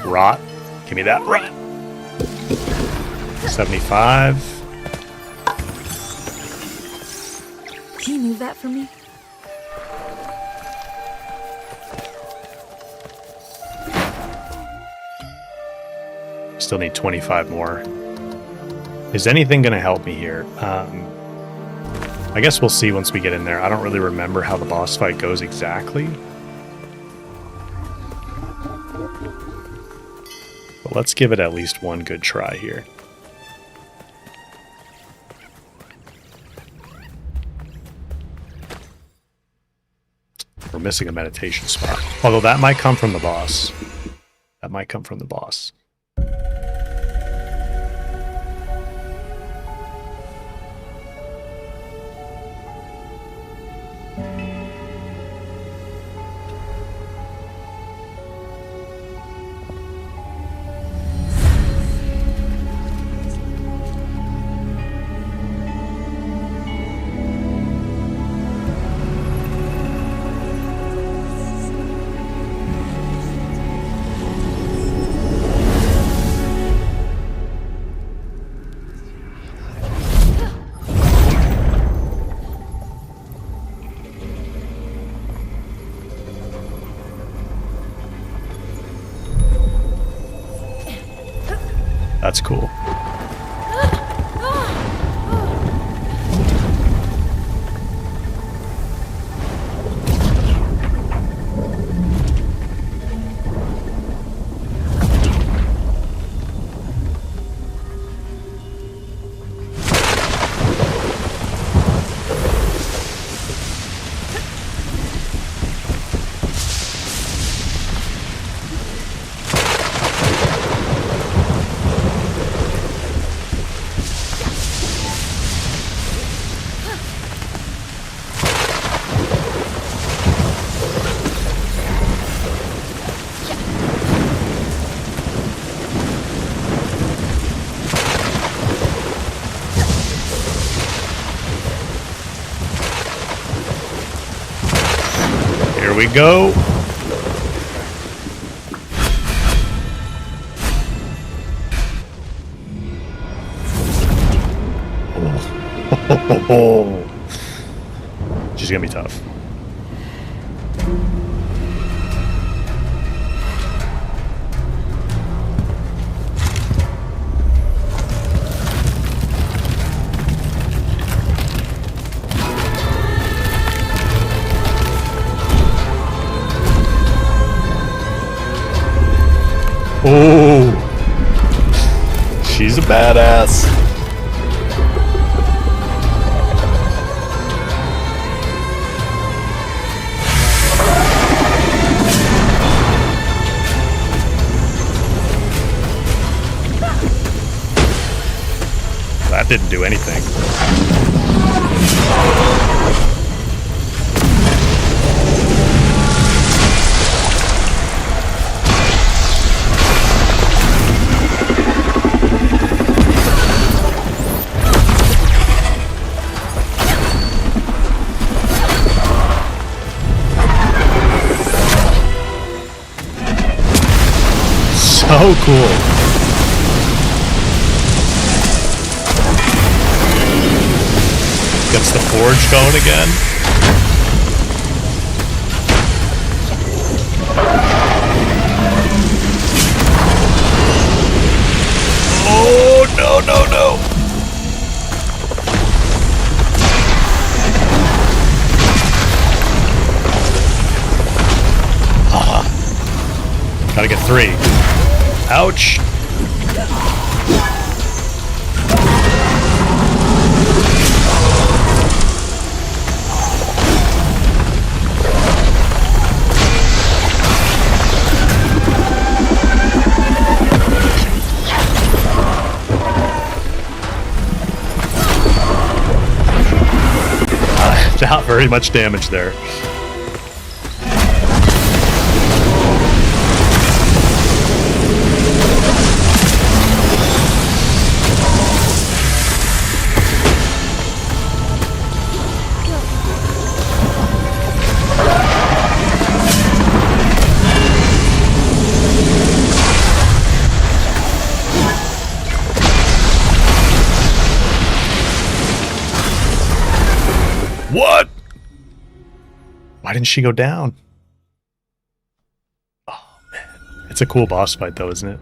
Rot. Give me that rot. 75. Can you move that for me? Still need 25 more. Is anything going to help me here? I guess we'll see once we get in there. I don't really remember how the boss fight goes exactly. But let's give it at least one good try here. We're missing a meditation spot. Although that might come from the boss. That might come from the boss. That's cool. Here we go. Oh. She's gonna be tough. Oh, she's a badass. That didn't do anything. So cool. Gets the forge going again. Oh, no, no, no. Gotta get 3. Ouch! Not very much damage there. What? Why didn't she go down? Oh, man. It's a cool boss fight, though, isn't it?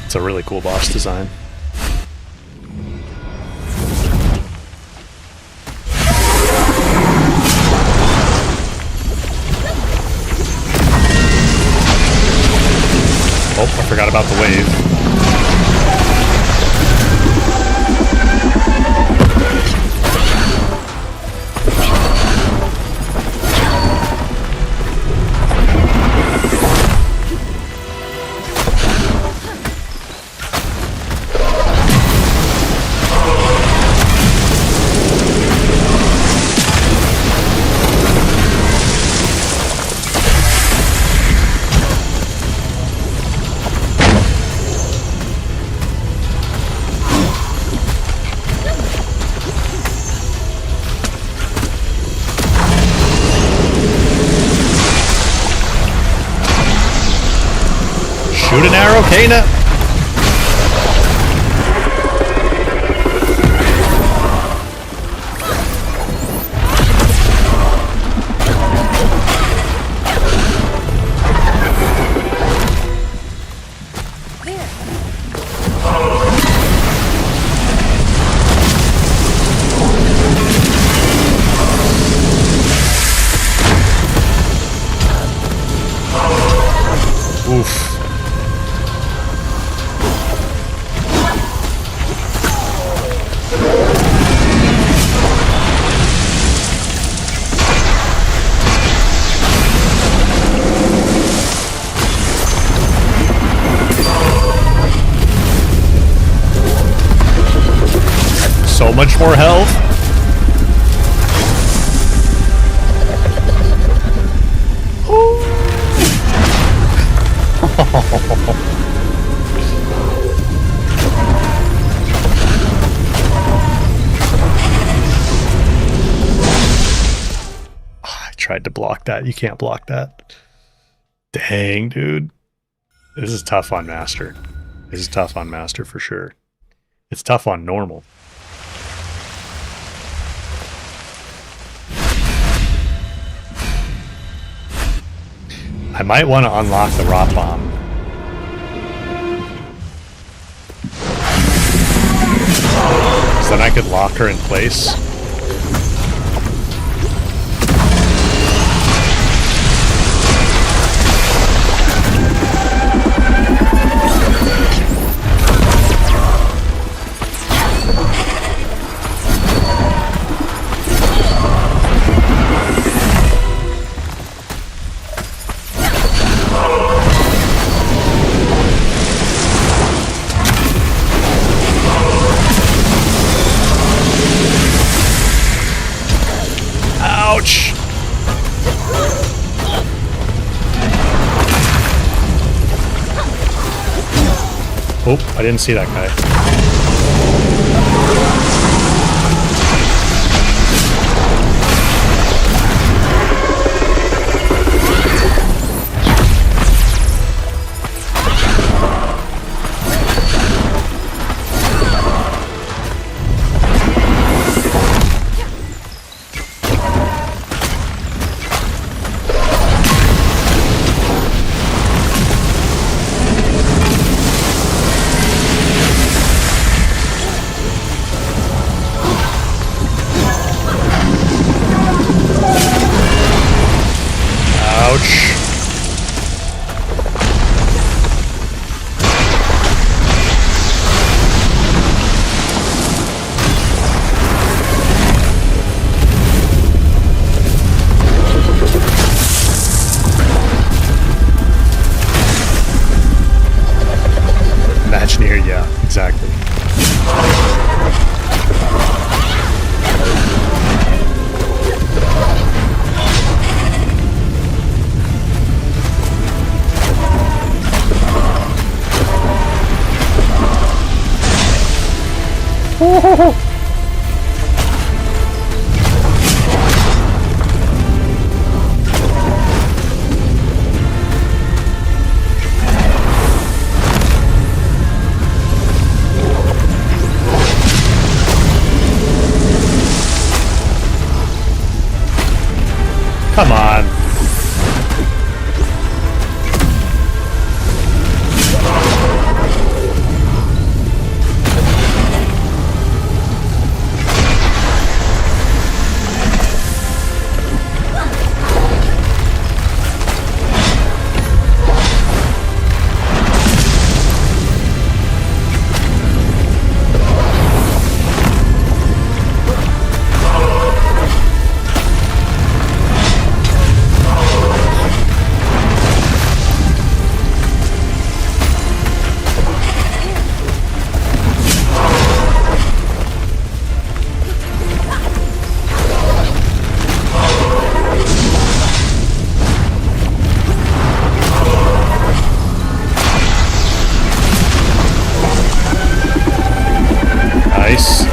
It's a really cool boss design. Oh, I forgot about the wave. Shoot an arrow, Kana! so much more health. I tried to block that. You can't block that. Dang, dude. This is tough on Master. This is tough on Master for sure. It's tough on normal. I might want to unlock the rot bomb. So then I could lock her in place. Ouch! Oh, I didn't see that guy. Imagineer, yeah, exactly. Come on. Nice.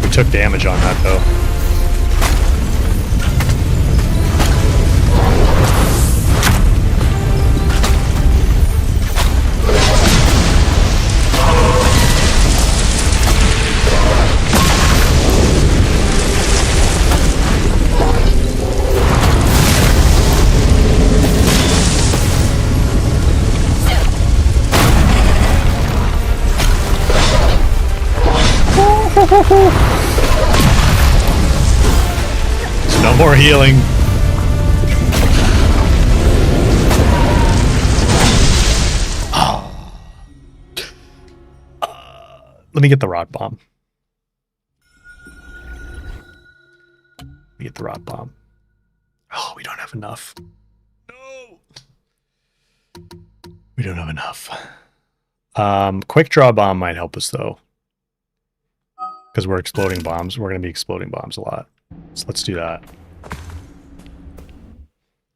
We took damage on that though. There's no more healing. Let me get the rot bomb. Let me get the rot bomb. Oh, we don't have enough. No! We don't have enough. Quick draw bomb might help us, though. Because we're exploding bombs. We're going to be exploding bombs a lot. So let's do that.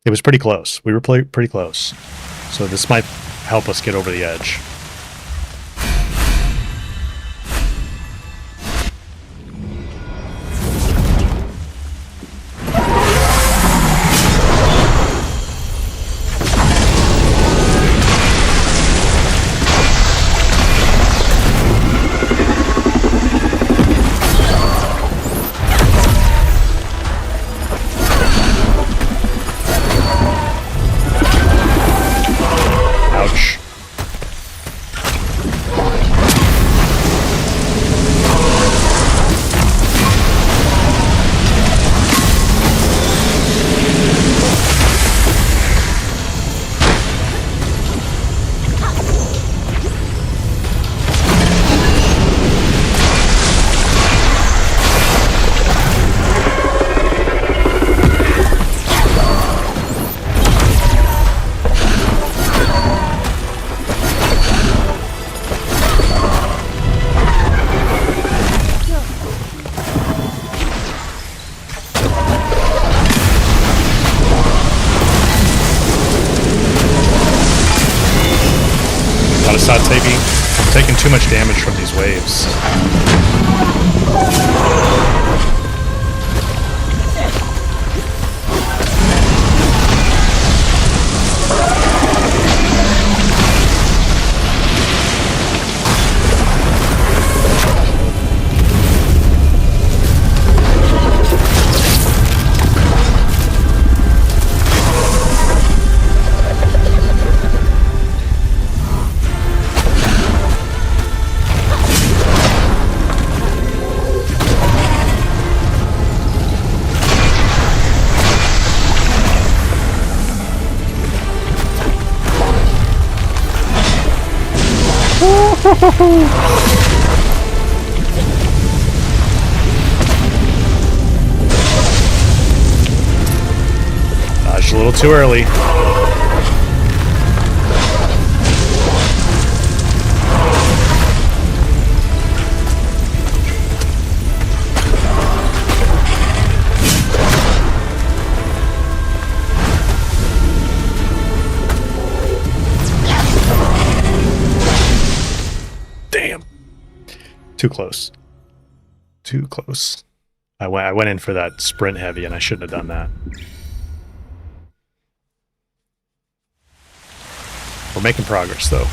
It was pretty close. We were pretty close. So this might help us get over the edge. Ouch. Gotta stop taking too much damage from these waves. Dodged a little too early. Damn. Too close. Too close. I went in for that sprint heavy and I shouldn't have done that. We're making progress though.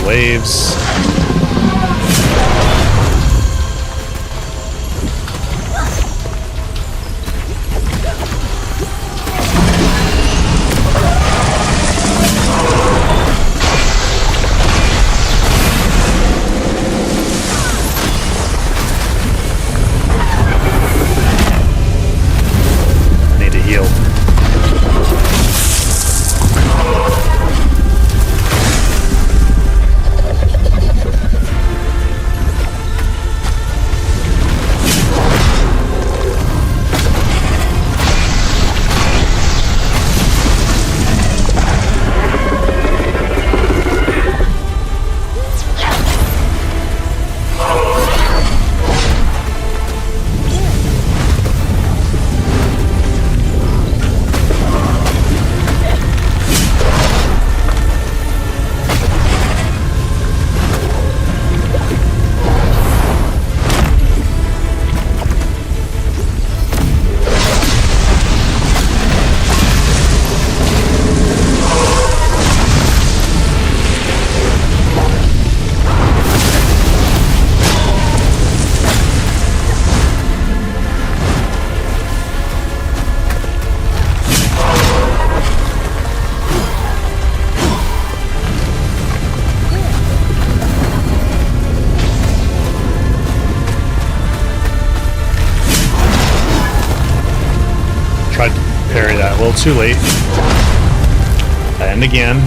Waves. Need to heal. parry that a little too late. And again.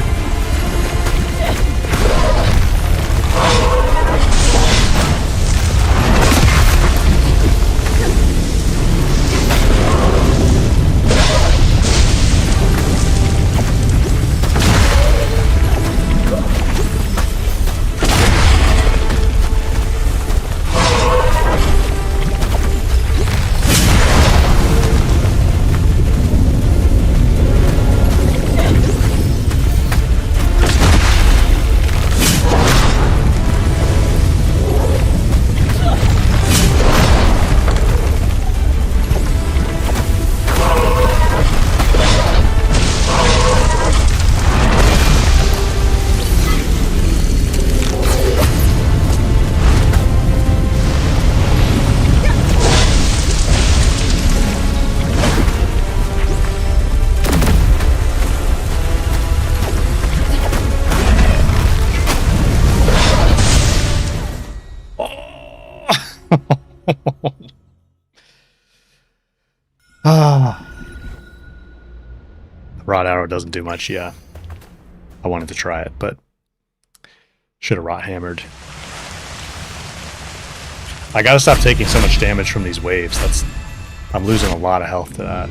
Rot arrow doesn't do much, yeah. I wanted to try it, but should have rot hammered. I gotta stop taking so much damage from these waves. I'm losing a lot of health to that.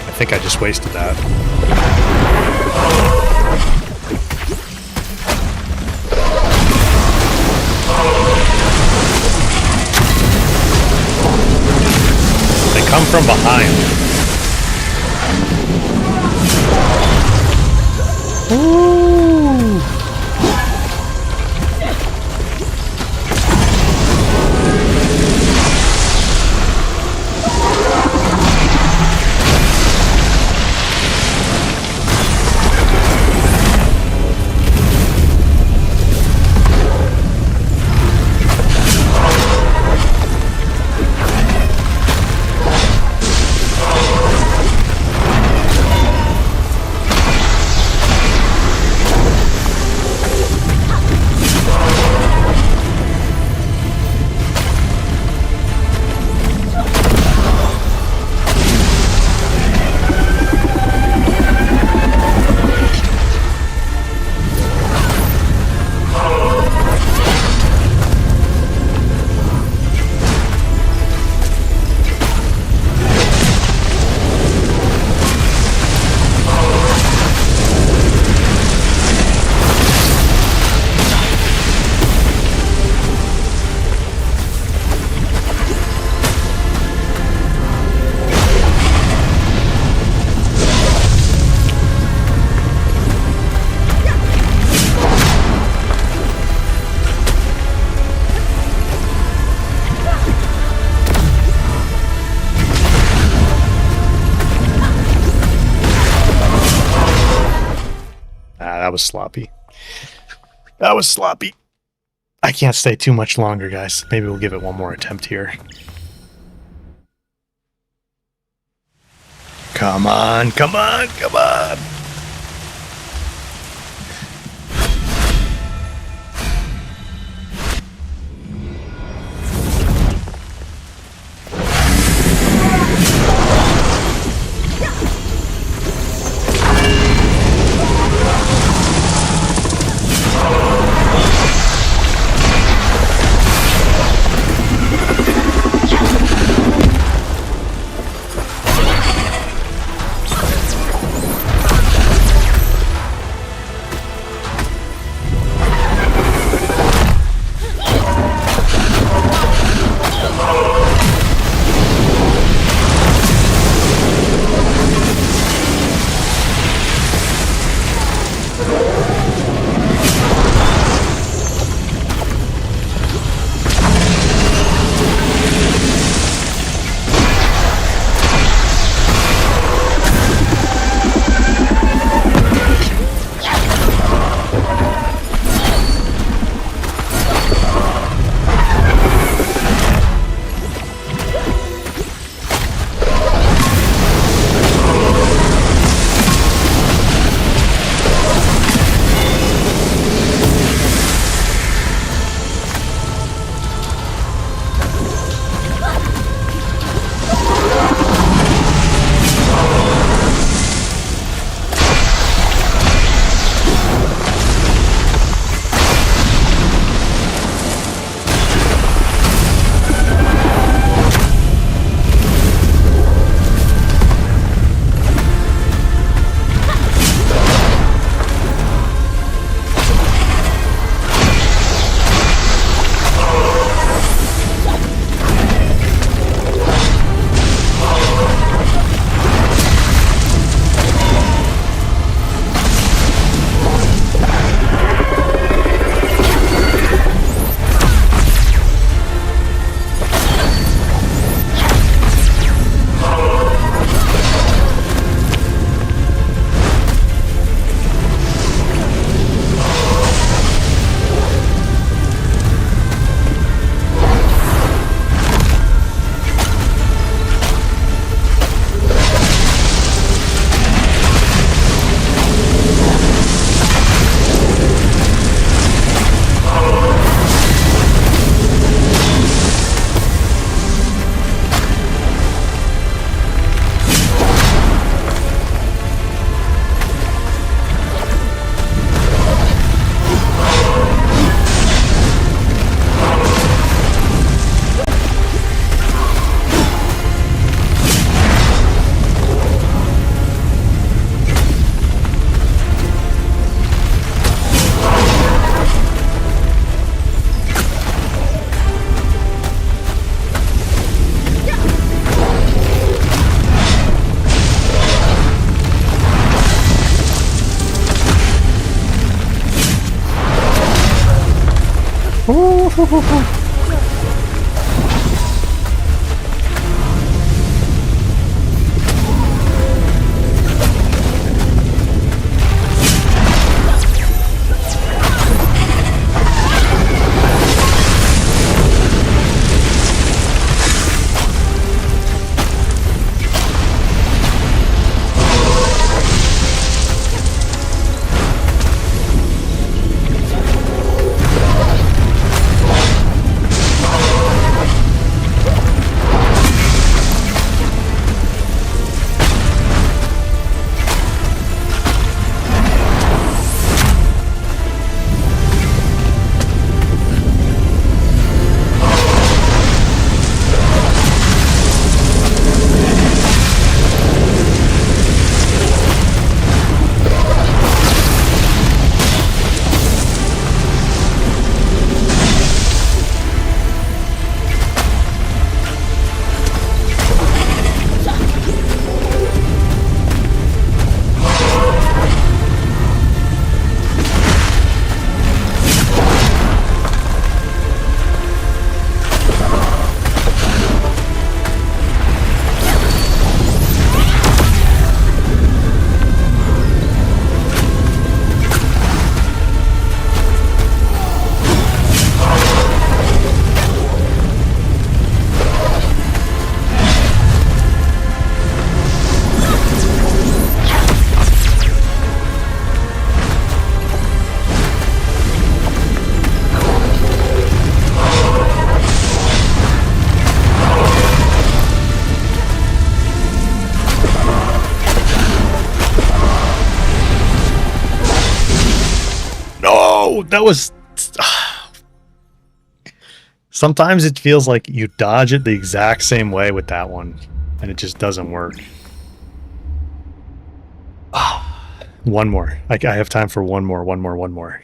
I think I just wasted that. They come from behind. Ooh. That was sloppy. That was sloppy. I can't stay too much longer, guys. Maybe we'll give it one more attempt here. Come on, come on, come on! That was... Sometimes it feels like you dodge it the exact same way with that one, and it just doesn't work. One more. I have time for one more. No.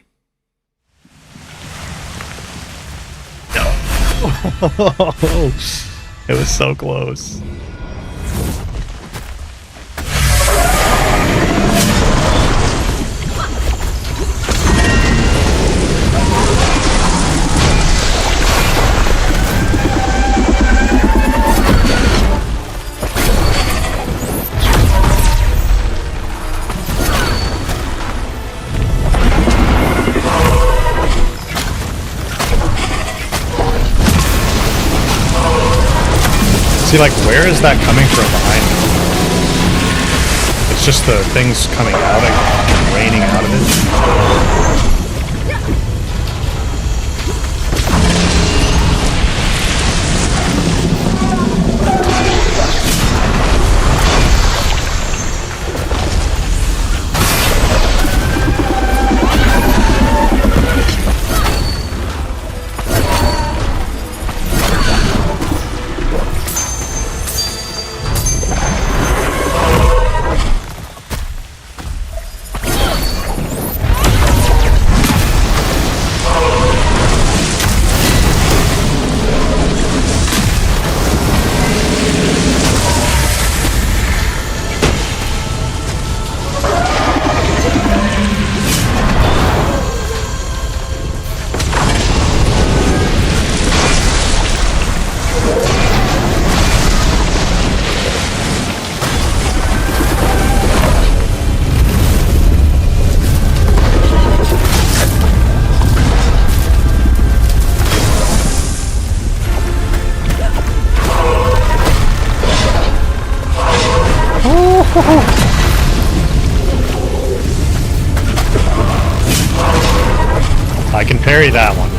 It was so close. See, like, where is that coming from behind me? It's just the things coming out and raining out of it. I can parry that one.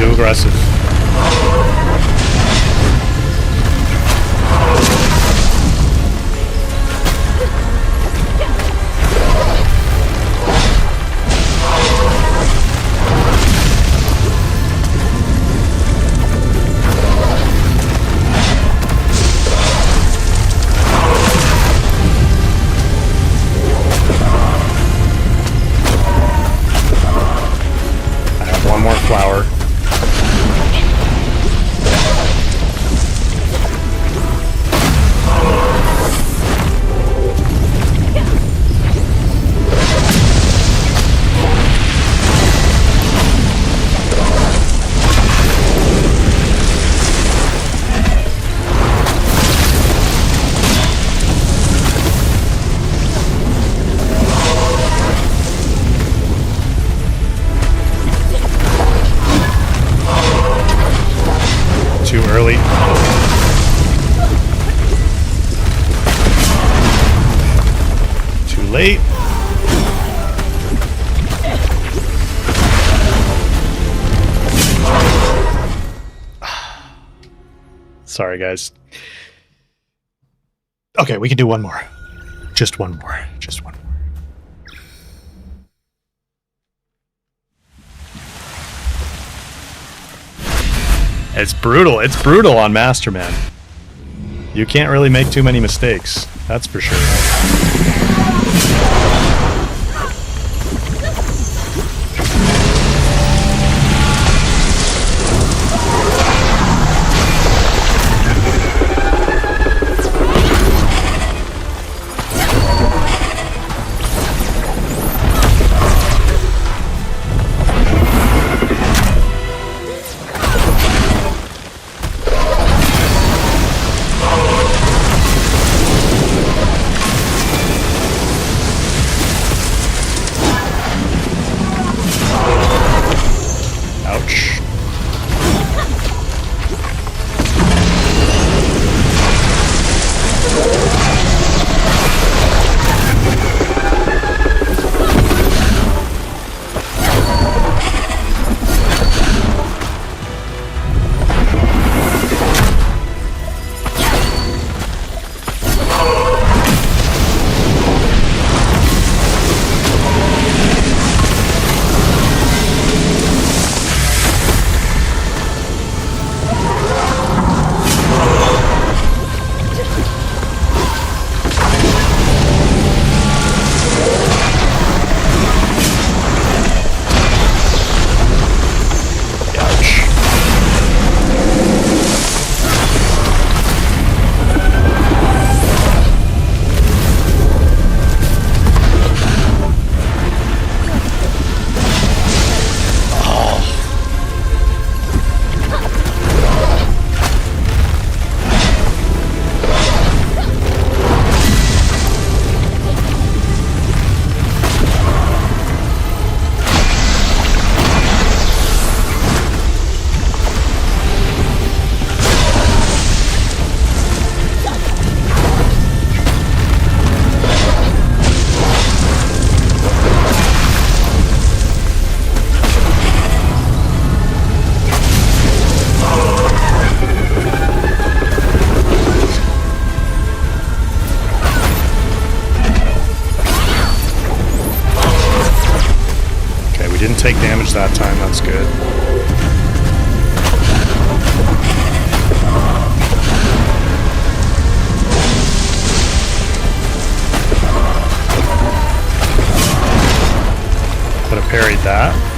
Aggressive. Sorry, guys. Okay, we can do one more. Just one more. Just one more. It's brutal. It's brutal on Masterman. You can't really make too many mistakes. That's for sure. Didn't take damage that time, that's good. Could have parried that.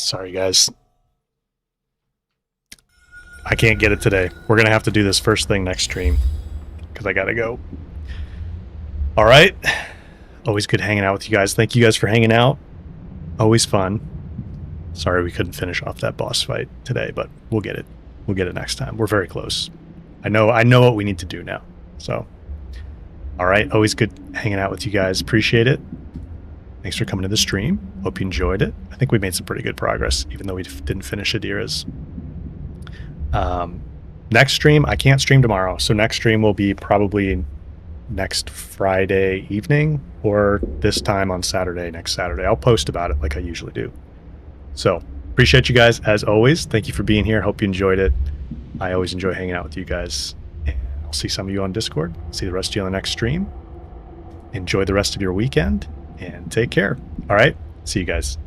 Sorry, guys. I can't get it today. We're going to have to do this first thing next stream because I got to go. All right. Always good hanging out with you guys. Thank you guys for hanging out. Always fun. Sorry we couldn't finish off that boss fight today, but we'll get it. We'll get it next time. We're very close. I know what we need to do now. So, all right. Always good hanging out with you guys. Appreciate it. Thanks for coming to the stream. Hope you enjoyed it. I think we made some pretty good progress, even though we didn't finish Adira's. Next stream, I can't stream tomorrow, so next stream will be probably next Friday evening or this time on Saturday, next Saturday. I'll post about it like I usually do. So, appreciate you guys as always. Thank you for being here. Hope you enjoyed it. I always enjoy hanging out with you guys. And I'll see some of you on Discord. See the rest of you on the next stream. Enjoy the rest of your weekend. And take care. All right. See you guys.